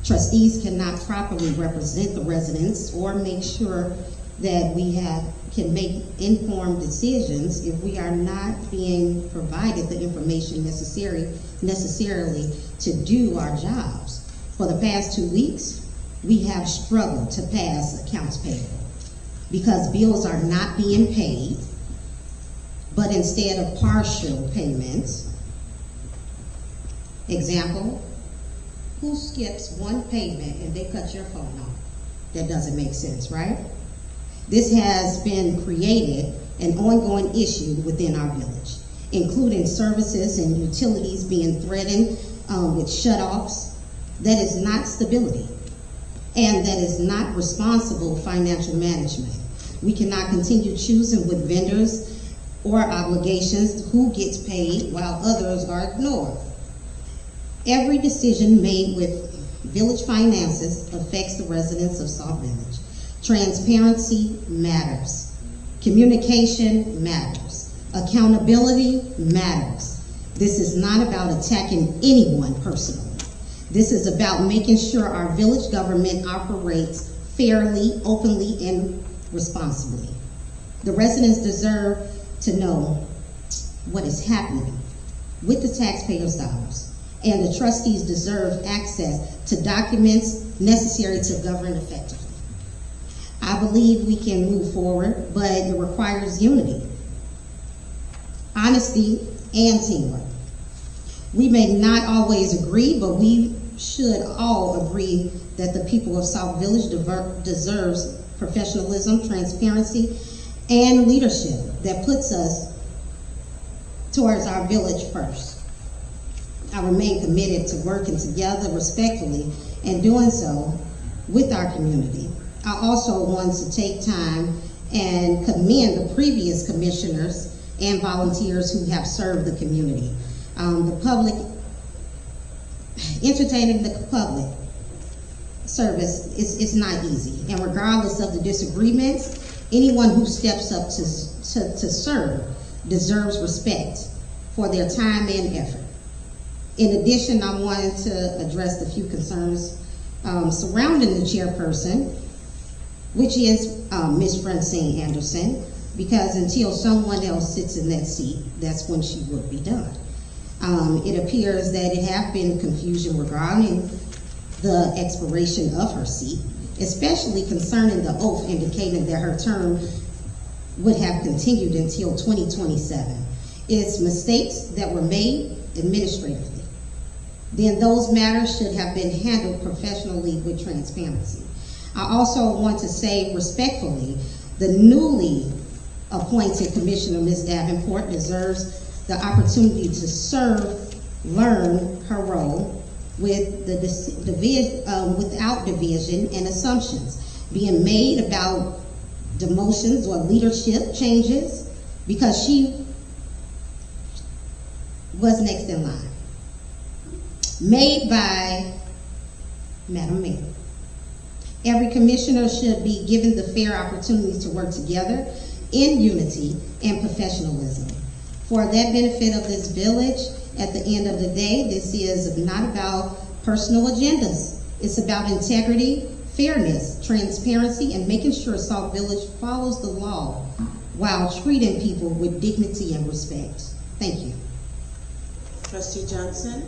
Trustees cannot properly represent the residents or make sure that we can make informed decisions if we are not being provided the information necessarily to do our jobs. For the past 2 weeks, we have struggled to pass accounts payable because bills are not being paid, but instead of partial payments,
Example, who skips one payment and they cut your phone off? That doesn't make sense, right? This has been created an ongoing issue within our village, including services and utilities being threatened with shutoffs. That is not stability, and that is not responsible financial management. We cannot continue choosing with vendors or obligations who gets paid while others are ignored. Every decision made with village finances affects the residents of Sauk Village. Transparency matters. Communication matters. Accountability matters. This is not about attacking anyone personally. This is about making sure our village government operates fairly, openly, and responsibly. The residents deserve to know what is happening with the taxpayers' dollars, and the trustees deserve access to documents necessary to govern effectively. I believe we can move forward, but it requires unity, honesty, and teamwork. We may not always agree, but we should all agree that the people of Sauk Village deserves professionalism, transparency, and leadership that puts us towards our village first. I remain committed to working together respectfully and doing so with our community. I also want to take time and commend the previous commissioners and volunteers who have served the community. The public, entertaining the public service is not easy, and regardless of the disagreements, anyone who steps up to serve deserves respect for their time and effort. In addition, I wanted to address the few concerns surrounding the chairperson, which is Ms. Francine Anderson, because until someone else sits in that seat, that's when she will be done. It appears that it have been confusion regarding the expiration of her seat, especially concerning the oath indicating that her term would have continued until 2027. It's mistakes that were made administratively. Then those matters should have been handled professionally with transparency. I also want to say respectfully, the newly appointed Commissioner, Ms. Davenport, deserves the opportunity to serve, learn her role with without division and assumptions being made about demotions or leadership changes, because she was next in line. Made by Madam Mayor. Every commissioner should be given the fair opportunity to work together in unity and professionalism. For that benefit of this village, at the end of the day, this is not about personal agendas. It's about integrity, fairness, transparency, and making sure Sauk Village follows the law while treating people with dignity and respect. Thank you.
Trustee Johnson?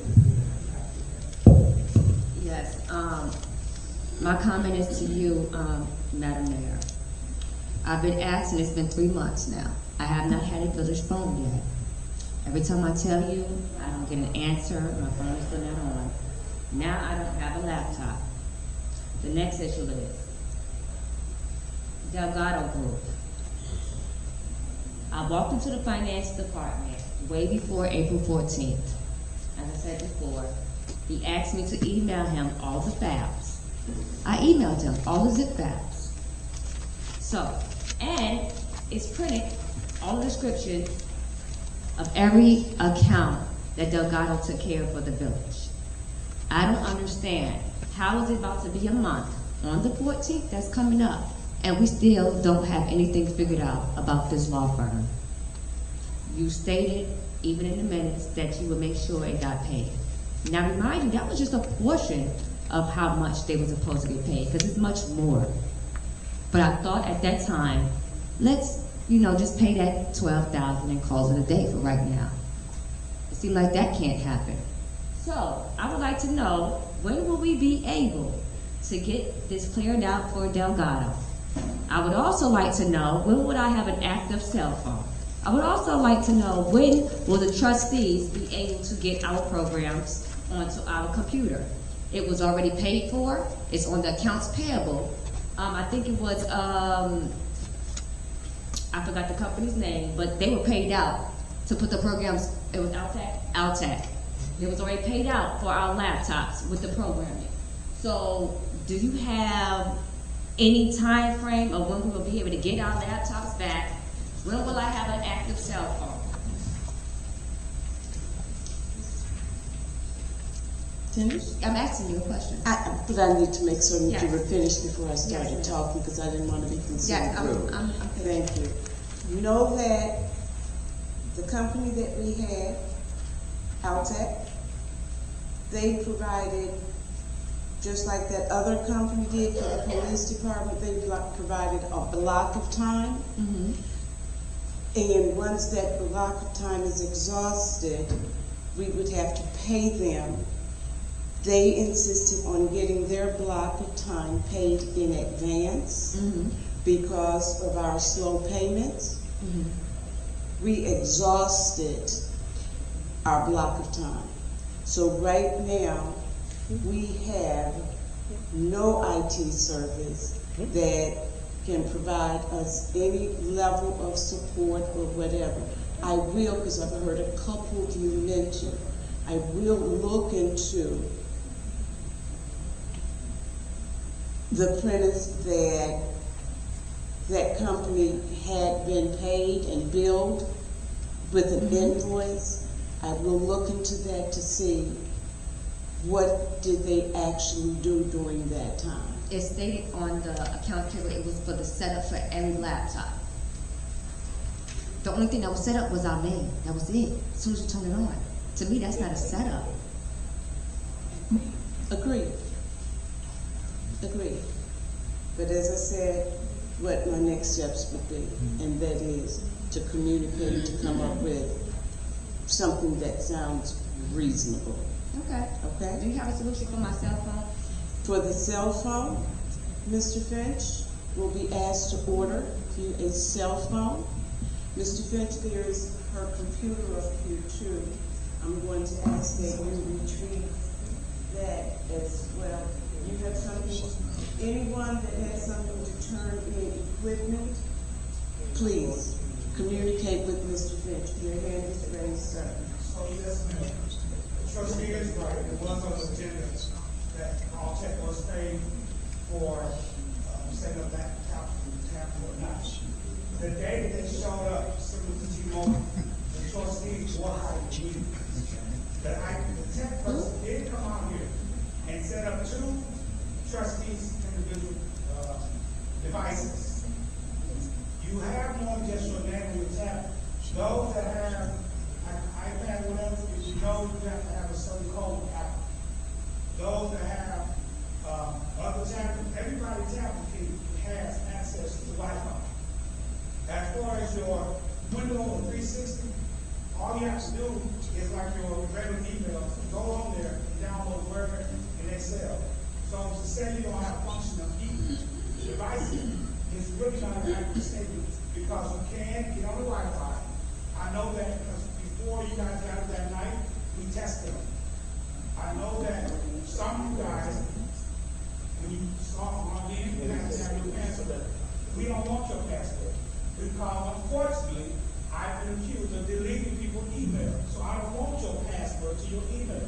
Yes, my comment is to you, Madam Mayor. I've been asking, it's been 3 months now. I have not had a village phone yet. Every time I tell you, I don't get an answer, my phone is still not on. Now I don't have a laptop. The next issue is Delgado Group. I walked into the finance department way before April 14th. As I said before, he asked me to email him all the files. I emailed him all the zip files. So, and it's printed, all the description of every account that Delgado took care of for the village. I don't understand. How is it about to be a month on the 14th that's coming up, and we still don't have anything figured out about this law firm? You stated, even in the minutes, that you would make sure it got paid. Now remind you, that was just a portion of how much they were supposed to get paid, because it's much more. But I thought at that time, let's, just pay that $12,000 and call it a day for right now. It seemed like that can't happen. So I would like to know, when will we be able to get this cleared out for Delgado? I would also like to know, when would I have an active cell phone? I would also like to know, when will the trustees be able to get our programs onto our computer. It was already paid for. It's on the accounts payable. I think it was, I forgot the company's name, but they were paid out to put the programs, it was Alltek. It was already paid out for our laptops with the programming. So do you have any time frame of when we will be able to get our laptops back? When will I have an active cell phone?
Finish?
I'm asking you a question.
But I need to make certain that you
Yes.
were finished before I started
Yes.
talking, because I didn't want to be considered
Yes,
rude.
I'm
Thank you. Know that the company that we had, Alltek, they provided, just like that other company did for the police department, they provided a block of time. And once that block of time is exhausted, we would have to pay them. They insisted on getting their block of time paid in advance because of our slow payments. We exhausted our block of time. So right now, we have no IT service that can provide us any level of support or whatever. I will, because I've heard a couple of you mention, I will look into the premise that that company had been paid and billed with an invoice. I will look into that to see what did they actually do during that time.
It stated on the account payable it was for the setup for every laptop. The only thing that was set up was our name. That was it. As soon as you turn it on. To me, that's not a setup.
Agreed. Agreed. But as I said, what my next steps would be, and that is to communicate, to come up with something that sounds reasonable.
Okay.
Okay?
Do you have a solution for my cell phone?
For the cell phone, Mr. Finch will be asked to order you a cell phone. Mr. Finch, there is her computer up here too. I'm going to ask that you retrieve that as well. You have something, anyone that has something to turn in equipment, please communicate with Mr. Finch. Your hand is raised, sir.
So yes, ma'am. The trustee is right. It was on the agenda that Alltek was paid for setting up that tap or not. The day that they showed up, similar to T-Mobile, the trustees were hired immediately. The tech person did come out here and set up 2 trustees' individual devices. You have more than just your name on your tablet. Those that have an iPad, whatever, if you know you have to have a certain code app. Those that have other tablets, everybody's tablet has access to Wi-Fi. As far as your Windows 360, all you have to do is like your regular email, go on there and download Word and Excel. So to say you don't have function of each device is really not an accurate statement because you can get on the Wi-Fi. I know that because before you guys got it that night, we tested them. I know that some of you guys, when you start on in, you have to have your password. We don't want your password because unfortunately, I've been accused of deleting people's email. So I don't want your password to your email.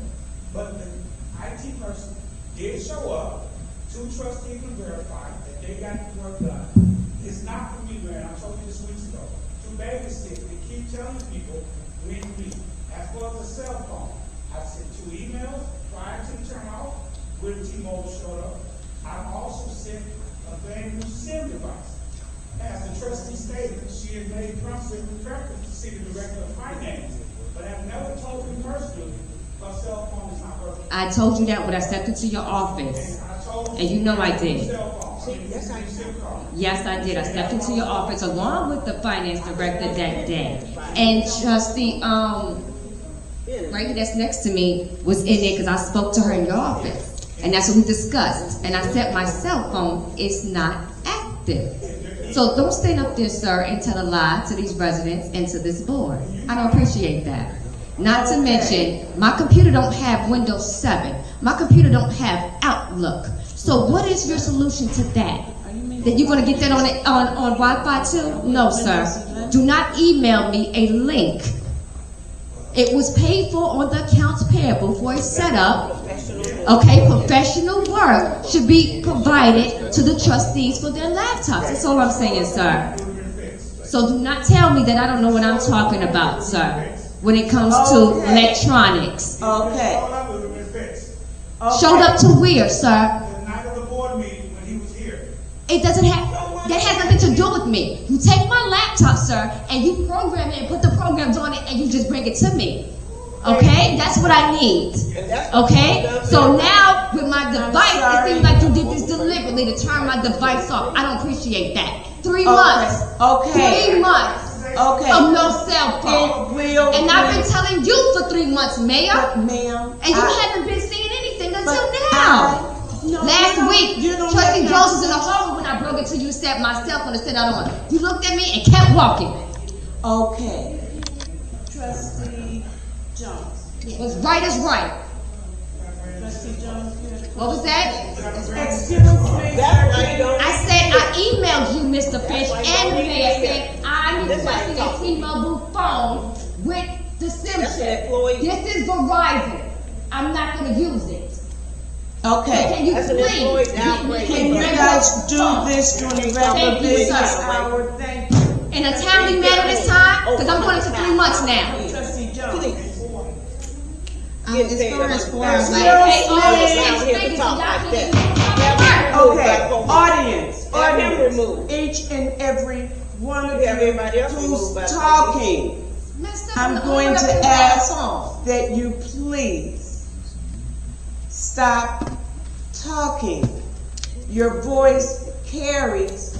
But the IT person did show up. 2 trustees can verify that they got the work done. It's not for me, man. I told you this weeks ago. To babysit and keep telling people when to meet. As far as the cell phone, I sent 2 emails prior to the turnout when T-Mobile showed up. I've also sent a brand new SIM device. As the trustee stated, she had made preference to see the director of finance, but I've never told him personally her cell phone is not working.
I told you that when I stepped into your office. And you know I did. Yes, I did. I stepped into your office along with the finance director that day. And Trustee, right here that's next to me was in there because I spoke to her in your office. And that's what we discussed. And I said my cell phone is not active. So don't stand up there, sir, and tell a lie to these residents and to this board. I don't appreciate that. Not to mention, my computer don't have Windows 7. My computer don't have Outlook. So what is your solution to that? That you're going to get that on Wi-Fi too? No, sir. Do not email me a link. It was paid for on the accounts payable for a setup. Okay, professional work should be provided to the trustees for their laptops. That's all I'm saying, sir. So do not tell me that I don't know what I'm talking about, sir, when it comes to electronics.
Okay.
Showed up to where, sir?
The night of the board meeting when he was here.
It doesn't have, that has nothing to do with me. You take my laptop, sir, and you program it and put the programs on it and you just bring it to me. Okay? That's what I need. Okay? So now with my device, it seems like you did this deliberately to turn my device off. I don't appreciate that. 3 months.
Okay.
3 months.
Okay.
Of no cell phone. And I've been telling you for 3 months, Mayor.
Ma'am.
And you haven't been seeing anything until now. Last week, Trustee Jones was in the hallway when I broke it to you, said my cell phone to sit out on. You looked at me and kept walking.
Okay. Trustee Jones.
What's right is right.
Trustee Jones.
What was that?
Excuse me.
I said I emailed you, Mr. Finch, and the mayor said I'm requesting a T-Mobile phone with the SIM chip. This is Verizon. I'm not going to use it.
Okay.
Can you please?
Can you guys do this during the regular business hour? Thank you.
In a timely manner this time, because I'm going into 3 months now.
Trustee Jones.
As far as
Okay, audience, each and every one of you who's talking, I'm going to ask that you please stop talking. Your voice carries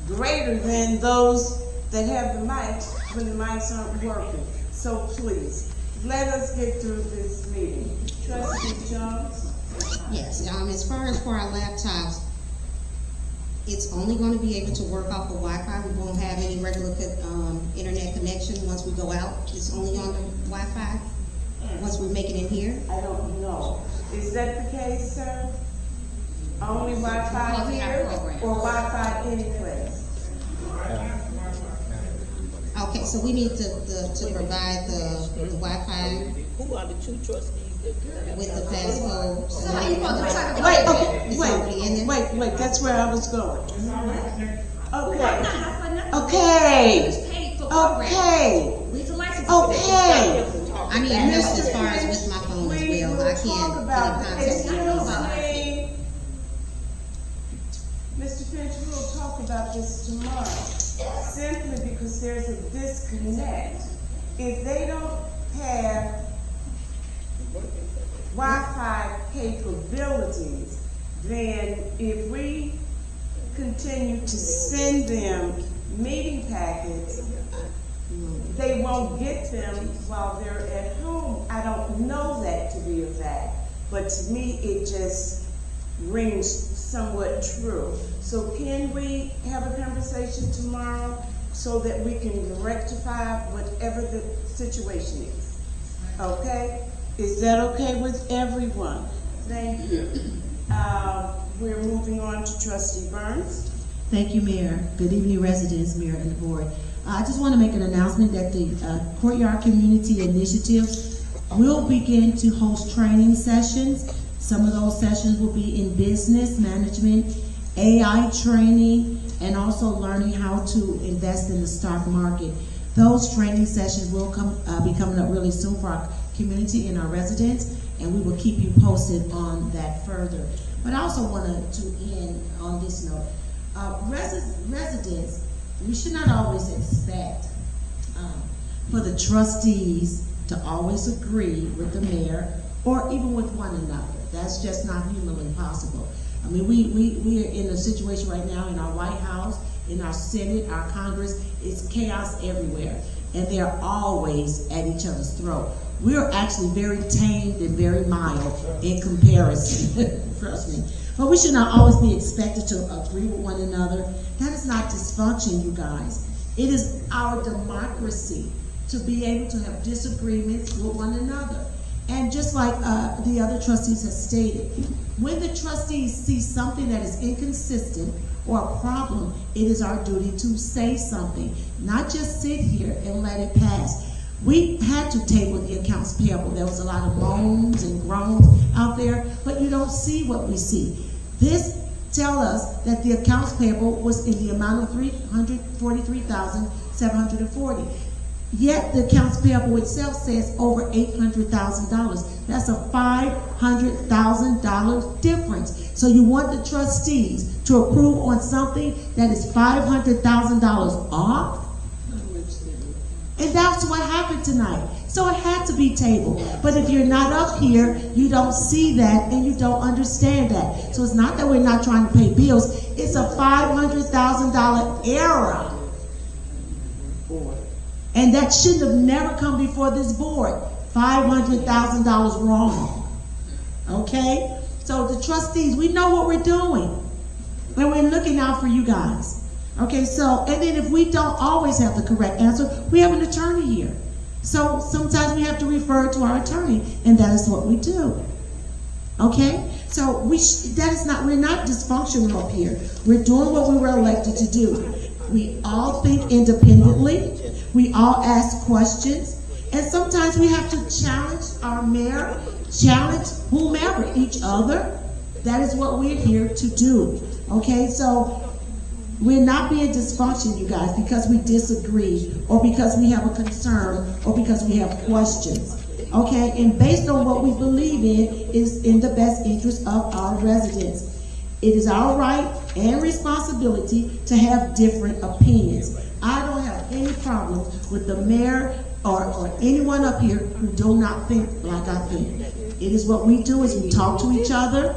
greater than those that have the mics when the mics aren't working. So please, let us get through this meeting. Trustee Jones?
Yes, as far as for our laptops, it's only going to be able to work off of Wi-Fi. We won't have any regular internet connection once we go out. It's only on the Wi-Fi once we make it in here.
I don't know. Is that the case, sir? Only Wi-Fi here or Wi-Fi anyplace?
Okay, so we need to provide the Wi-Fi.
Who are the two trustees
with the passcode?
Wait, that's where I was going. Okay.
I need help as far as with my phone as well. I can't get in contact with nobody.
Mr. Finch, we'll talk about this tomorrow. Simply because there's a disconnect. If they don't have Wi-Fi capabilities, then if we continue to send them meeting packets, they won't get them while they're at home. I don't know that to be a fact, but to me it just rings somewhat true. So can we have a conversation tomorrow so that we can rectify whatever the situation is? Okay? Is that okay with everyone? Thank you. We're moving on to Trustee Burns.
Thank you, Mayor. Good evening, residents, Mayor, and the board. I just want to make an announcement that the Courtyard Community Initiative will begin to host training sessions. Some of those sessions will be in business management, AI training, and also learning how to invest in the stock market. Those training sessions will be coming up really soon for our community and our residents, and we will keep you posted on that further. But I also wanted to end on this note. Residents, we should not always expect for the trustees to always agree with the mayor or even with one another. That's just not humanly possible. I mean, we are in a situation right now in our White House, in our Senate, our Congress. It's chaos everywhere, and they're always at each other's throat. We're actually very tamed and very mild in comparison, trust me. But we should not always be expected to agree with one another. That is not dysfunction, you guys. It is our democracy to be able to have disagreements with one another. And just like the other trustees have stated, when the trustees see something that is inconsistent or a problem, it is our duty to say something, not just sit here and let it pass. We had to table the accounts payable. There was a lot of moans and groans out there, but you don't see what we see. This tells us that the accounts payable was in the amount of $343,740. Yet the accounts payable itself says over $800,000. That's a $500,000 difference. So you want the trustees to approve on something that is $500,000 off? And that's what happened tonight. So it had to be tabled. But if you're not up here, you don't see that and you don't understand that. So it's not that we're not trying to pay bills. It's a $500,000 error. And that should have never come before this board. $500,000 wrong. Okay? So the trustees, we know what we're doing. And we're looking out for you guys. Okay, so, and then if we don't always have the correct answer, we have an attorney here. So sometimes we have to refer to our attorney, and that is what we do. Okay? So we're not dysfunctional up here. We're doing what we were elected to do. We all think independently. We all ask questions. And sometimes we have to challenge our mayor, challenge whomever, each other. That is what we're here to do. Okay, so we're not being dysfunctional, you guys, because we disagree or because we have a concern or because we have questions. Okay, and based on what we believe in is in the best interest of our residents. It is our right and responsibility to have different opinions. I don't have any problem with the mayor or anyone up here who do not think like I think. It is what we do is we talk to each other.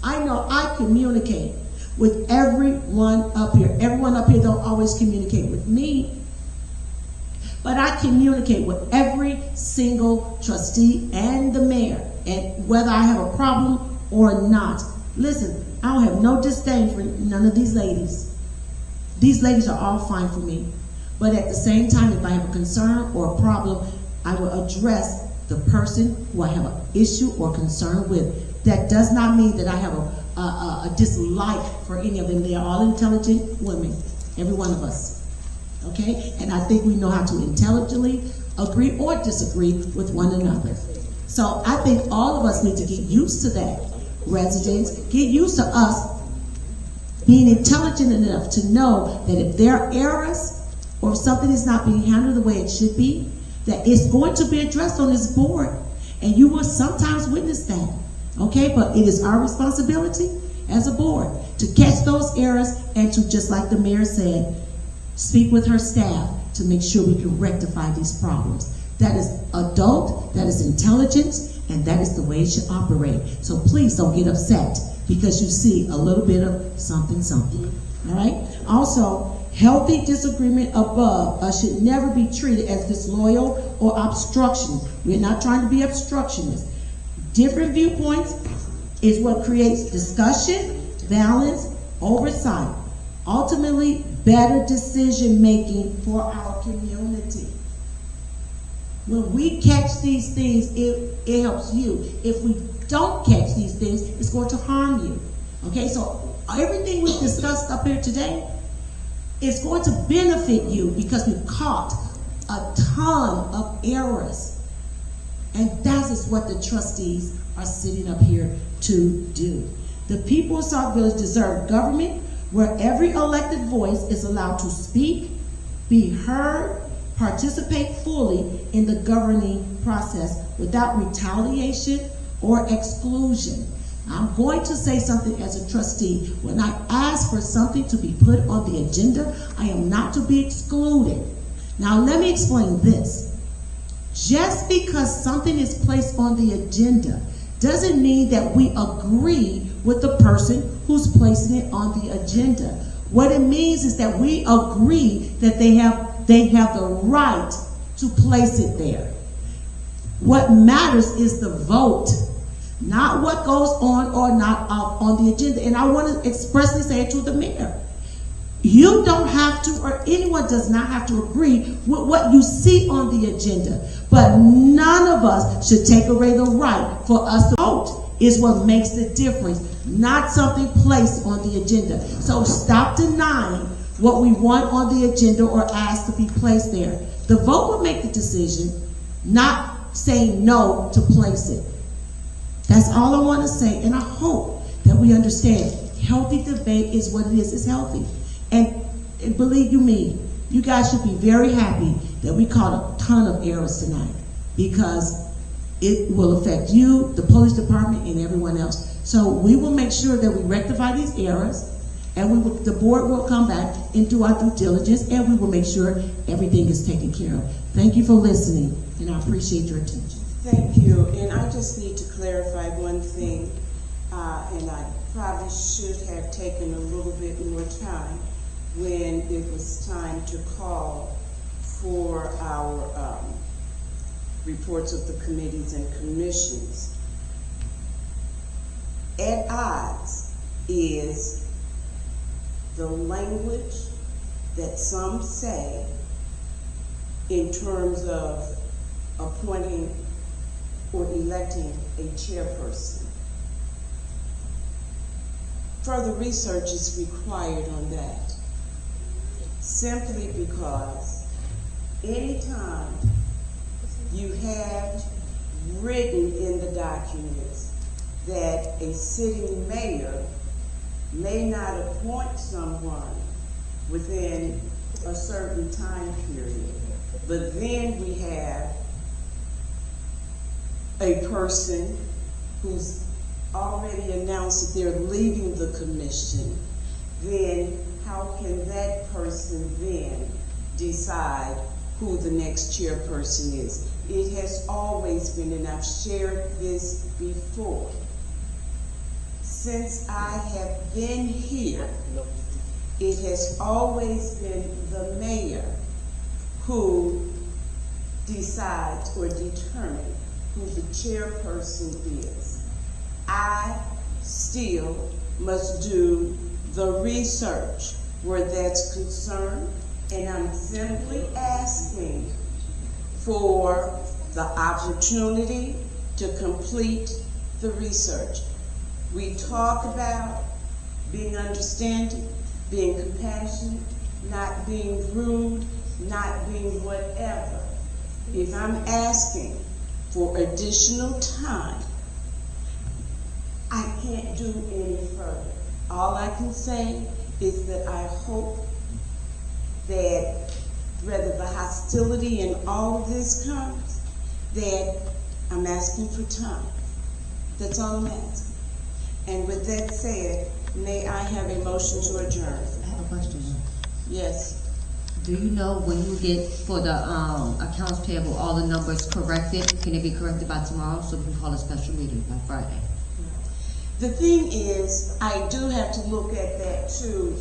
I know I communicate with everyone up here. Everyone up here don't always communicate with me, but I communicate with every single trustee and the mayor, and whether I have a problem or not. Listen, I don't have no disdain for none of these ladies. These ladies are all fine for me. But at the same time, if I have a concern or a problem, I will address the person who I have an issue or concern with. That does not mean that I have a dislike for any of them. They are all intelligent women, every one of us. Okay? And I think we know how to intelligently agree or disagree with one another. So I think all of us need to get used to that. Residents, get used to us being intelligent enough to know that if there are errors or if something is not being handled the way it should be, that it's going to be addressed on this board. And you will sometimes witness that. Okay, but it is our responsibility as a board to catch those errors and to, just like the mayor said, speak with her staff to make sure we can rectify these problems. That is adult, that is intelligence, and that is the way it should operate. So please don't get upset because you see a little bit of something, something. All right? Also, healthy disagreement above should never be treated as disloyal or obstructionist. We're not trying to be obstructionists. Different viewpoints is what creates discussion, balance, oversight. Ultimately, better decision making for our community. When we catch these things, it helps you. If we don't catch these things, it's going to harm you. Okay, so everything we've discussed up here today is going to benefit you because we've caught a ton of errors. And that is what the trustees are sitting up here to do. The people of Sauk Village deserve government where every elected voice is allowed to speak, be heard, participate fully in the governing process without retaliation or exclusion. I'm going to say something as a trustee. When I ask for something to be put on the agenda, I am not to be excluded. Now let me explain this. Just because something is placed on the agenda doesn't mean that we agree with the person who's placing it on the agenda. What it means is that we agree that they have the right to place it there. What matters is the vote, not what goes on or not on the agenda. And I want to expressly say it to the mayor. You don't have to, or anyone does not have to agree with what you see on the agenda. But none of us should take away the right for us to vote is what makes the difference, not something placed on the agenda. So stop denying what we want on the agenda or ask to be placed there. The vote will make the decision, not saying no to place it. That's all I want to say, and I hope that we understand. Healthy debate is what it is. It's healthy. And believe you me, you guys should be very happy that we caught a ton of errors tonight, because it will affect you, the police department, and everyone else. So we will make sure that we rectify these errors, and the board will come back and do our due diligence, and we will make sure everything is taken care of. Thank you for listening, and I appreciate your attention.
Thank you, and I just need to clarify one thing, and I probably should have taken a little bit more time when it was time to call for our reports of the committees and commissions. At odds is the language that some say in terms of appointing or electing a chairperson. Further research is required on that, simply because anytime you have written in the documents that a sitting mayor may not appoint someone within a certain time period, but then we have a person who's already announced that they're leaving the commission, then how can that person then decide who the next chairperson is? It has always been, and I've shared this before, since I have been here, it has always been the mayor who decides or determines who the chairperson is. I still must do the research where that's concerned, and I'm simply asking for the opportunity to complete the research. We talk about being understanding, being compassionate, not being rude, not being whatever. If I'm asking for additional time, I can't do any further. All I can say is that I hope that whether the hostility in all of this comes, that I'm asking for time. That's all I'm asking. And with that said, may I have a motion to adjourn?
I have a question.
Yes.
Do you know when you get for the accounts payable all the numbers corrected? Can it be corrected by tomorrow so we can call a special meeting by Friday?
The thing is, I do have to look at that too.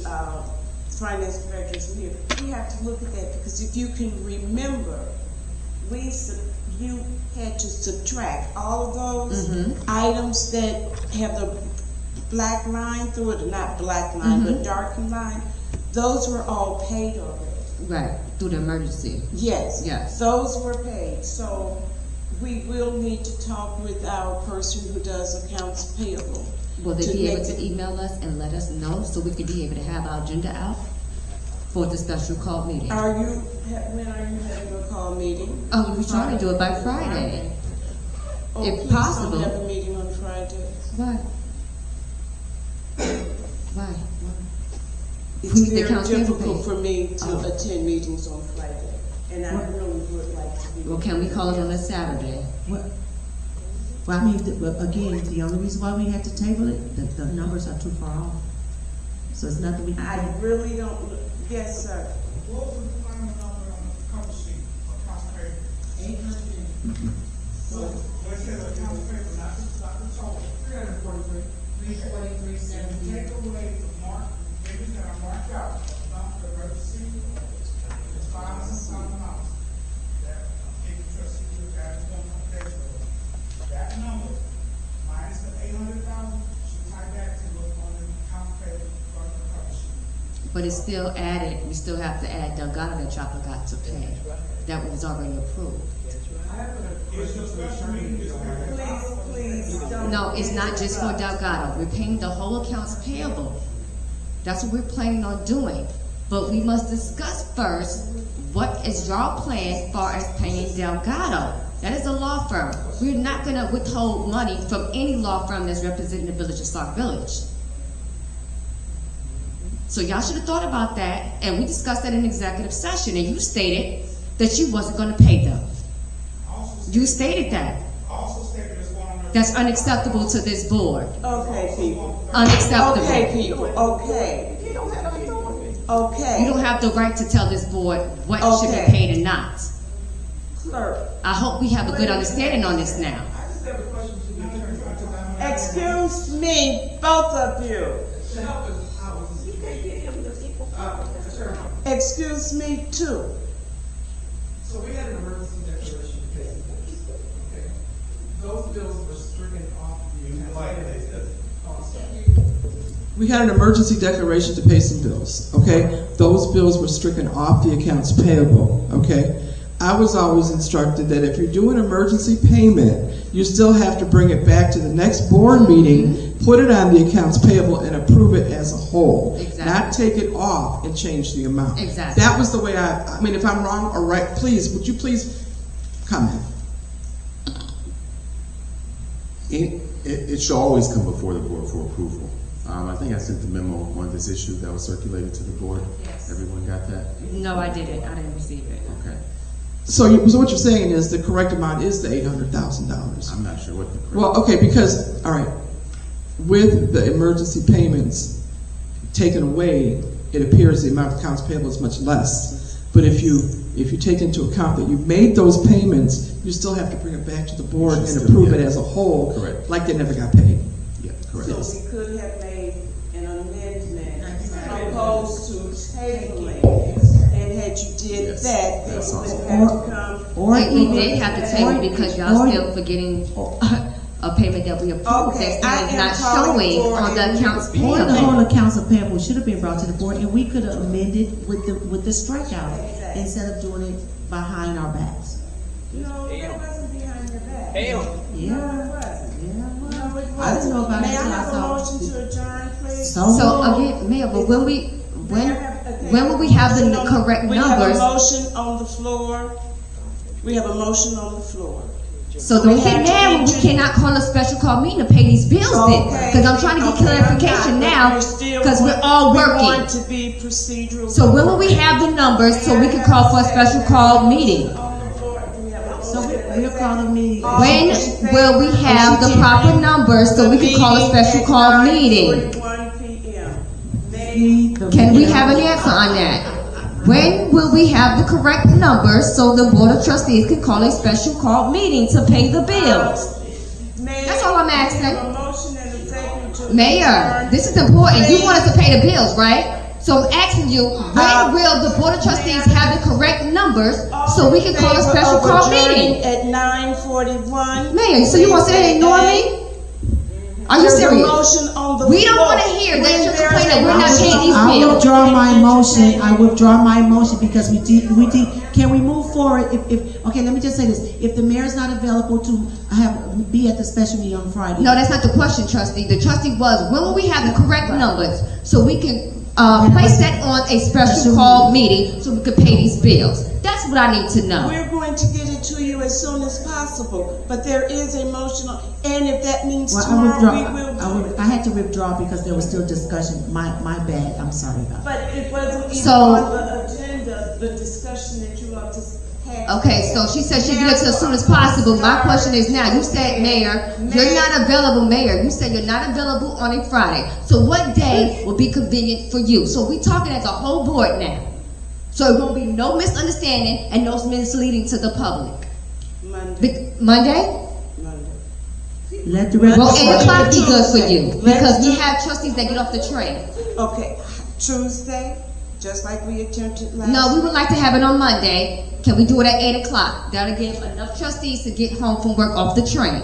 Finance directors here. We have to look at that because if you can remember, you had to subtract all of those items that have the black line through it, or not black line, but darkened line. Those were all paid already.
Right, through the emergency.
Yes.
Yes.
Those were paid. So we will need to talk with our person who does accounts payable.
Will they be able to email us and let us know so we could be able to have our agenda out for the special call meeting?
When are you having a call meeting?
Oh, we're trying to do it by Friday.
Oh,
if
please
possible.
don't have a meeting on Friday.
Why? Why?
It's very difficult for me to attend meetings on Friday, and I really would like to be.
Well, can we call it on a Saturday?
Well, I mean, again, the only reason why we had to table it, the numbers are too far off. So it's nothing we can do.
I really don't. Yes, sir.
What was the final number on the cover sheet for accounts payable? 800. So, what it says accounts payable, not the total. 343. 343.70. Take away the mark, maybe that I marked out, the emergency, it's $500 amounts. That the trustee took out is going to pay for. That number, minus the $800,000, should tie back to what's on the account payable from the cover sheet.
But it's still added, we still have to add Delgado that y'all forgot to pay. That was already approved.
Please, don't.
No, it's not just for Delgado. We're paying the whole accounts payable. That's what we're planning on doing. But we must discuss first, what is your plan as far as paying Delgado? That is a law firm. We're not gonna withhold money from any law firm that's representing the village of Sauk Village. So y'all should have thought about that, and we discussed that in executive session, and you stated that you wasn't gonna pay them. You stated that. That's unacceptable to this board.
Okay, people.
Unacceptable.
Okay, people, okay. Okay.
You don't have the right to tell this board what should be paid and not.
Clerk.
I hope we have a good understanding on this now.
Excuse me, both of you. Excuse me too.
So we had an emergency declaration to pay some bills, okay? Those bills were stricken off We had an emergency declaration to pay some bills, okay? Those bills were stricken off the accounts payable, okay? I was always instructed that if you're doing emergency payment, you still have to bring it back to the next board meeting, put it on the accounts payable, and approve it as a whole.
Exactly.
Not take it off and change the amount.
Exactly.
That was the way I mean, if I'm wrong or right, please, would you please comment?
It should always come before the board for approval. I think I sent the memo on this issue that was circulated to the board.
Yes.
Everyone got that?
No, I didn't. I didn't receive it.
Okay.
So what you're saying is the correct amount is the $800,000.
I'm not sure what the correct.
Well, okay, because, all right, with the emergency payments taken away, it appears the amount of accounts payable is much less. But if you take into account that you made those payments, you still have to bring it back to the board and approve it as a whole.
Correct.
Like they never got paid.
Yeah, correct.
So we could have made an amendment opposed to tabling. And had you did that, then you would have to come.
We did have to table because y'all still forgetting a payment that we approved that still is not showing on the accounts
Or the whole
payable.
accounts payable should have been brought to the board, and we could have amended with the strikeout instead of doing it behind our backs.
No, that wasn't behind your back.
Yeah.
No, it wasn't. No, it wasn't.
I didn't know about
May
it
I
till I
have a
saw.
motion to adjourn, please?
So again, Mayor, but when will we have the correct
We have a
numbers?
motion on the floor. We have a motion on the floor.
So don't get mad when we cannot call a special call meeting to pay these bills then. Because I'm trying to get clarification now, because we're all
We
working.
want to be procedural.
So when will we have the numbers so we can call for a special call meeting?
So we'll call the meeting.
When will we have the proper numbers so we can call a special call meeting?
9:41 p.m.
Can we have an answer on that? When will we have the correct numbers so the Board of Trustees can call a special call meeting to pay the bills? That's all I'm asking. Mayor, this is important. You want us to pay the bills, right? So I'm asking you, when will the Board of Trustees have the correct numbers so we can call a special call meeting?
At 9:41.
Mayor, so you want to say they ignore me? Are you
There's a
serious?
motion on the
We don't
floor.
want to hear that
When
you're
there's
complaining
a
we're not
motion
paying these
I
bills.
withdraw my motion. I withdraw my motion because can we move forward? Okay, let me just say this. If the mayor's not available to be at the special meeting on Friday.
No, that's not the question, trustee. The trustee was, when will we have the correct numbers so we can place that on a special call meeting so we can pay these bills? That's what I need to know.
We're going to get it to you as soon as possible, but there is a motion, and if that means tomorrow, we will.
I had to withdraw because there was still discussion. My bad. I'm sorry about that.
But it wasn't even
So-
on the agenda, the discussion that you ought to have.
Okay, so she said she'll get it to as soon as possible. My question is now, you said, Mayor, you're not available, Mayor. You said you're not available on a Friday. So what day will be convenient for you? So we're talking as a whole board now. So it won't be no misunderstanding and no misleading to the public. Monday?
Let the rest.
Well, 8 o'clock be good for you because we have trustees that get off the train.
Okay, Tuesday, just like we attempted last.
No, we would like to have it on Monday. Can we do it at 8 o'clock? That'll give enough trustees to get home from work off the train.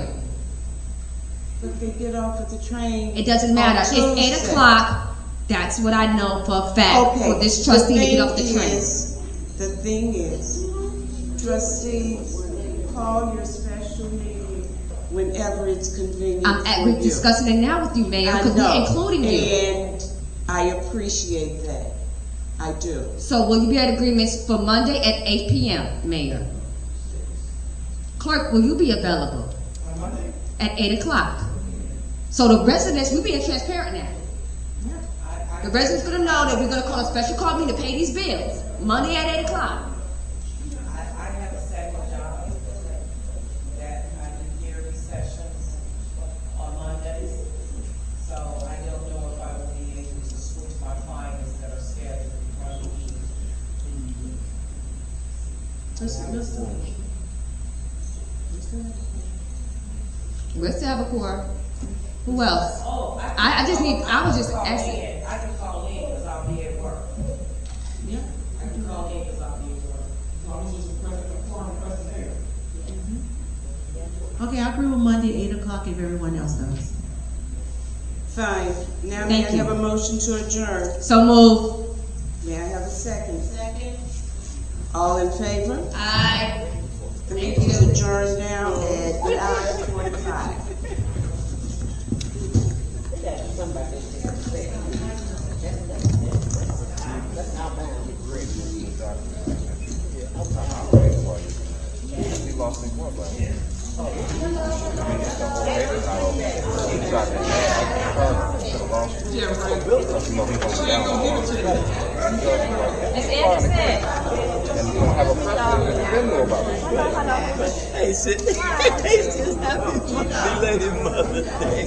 But they get off at the train.
It doesn't matter.
on
It's 8
Tuesday.
o'clock That's what I know for a fact for this trustee to get off the train.
The thing is, trustees, call your special meeting whenever it's convenient
We're discussing it now with you, Mayor, because we're including you.
And I appreciate that. I do.
So will you be at agreements for Monday at 8 p.m., Mayor? Clerk, will you be available?
On Monday?
At 8 o'clock. So the residents, we're being transparent now. The residents gonna know that we're gonna call a special call meeting to pay these bills. Monday at 8 o'clock.
I have a second job that I do yearly sessions on Mondays. So I don't know if I will be able to switch my clients that are scheduled for the meeting.
We'll still have a quorum. Who else?
Oh,
I was just asking.
I can call in because I'll be at work.
Yeah.
I can call in because I'll be at work.
So I'm just a forum president.
Okay, I agree with Monday, 8 o'clock, if everyone else does.
Fine. Now may I have a motion to adjourn?
So move.
May I have a second? Second. All in favor?
Aye.
The meeting is adjourned now at 9:45.
Hey, sit. He's just happy. Belated Mother's Day.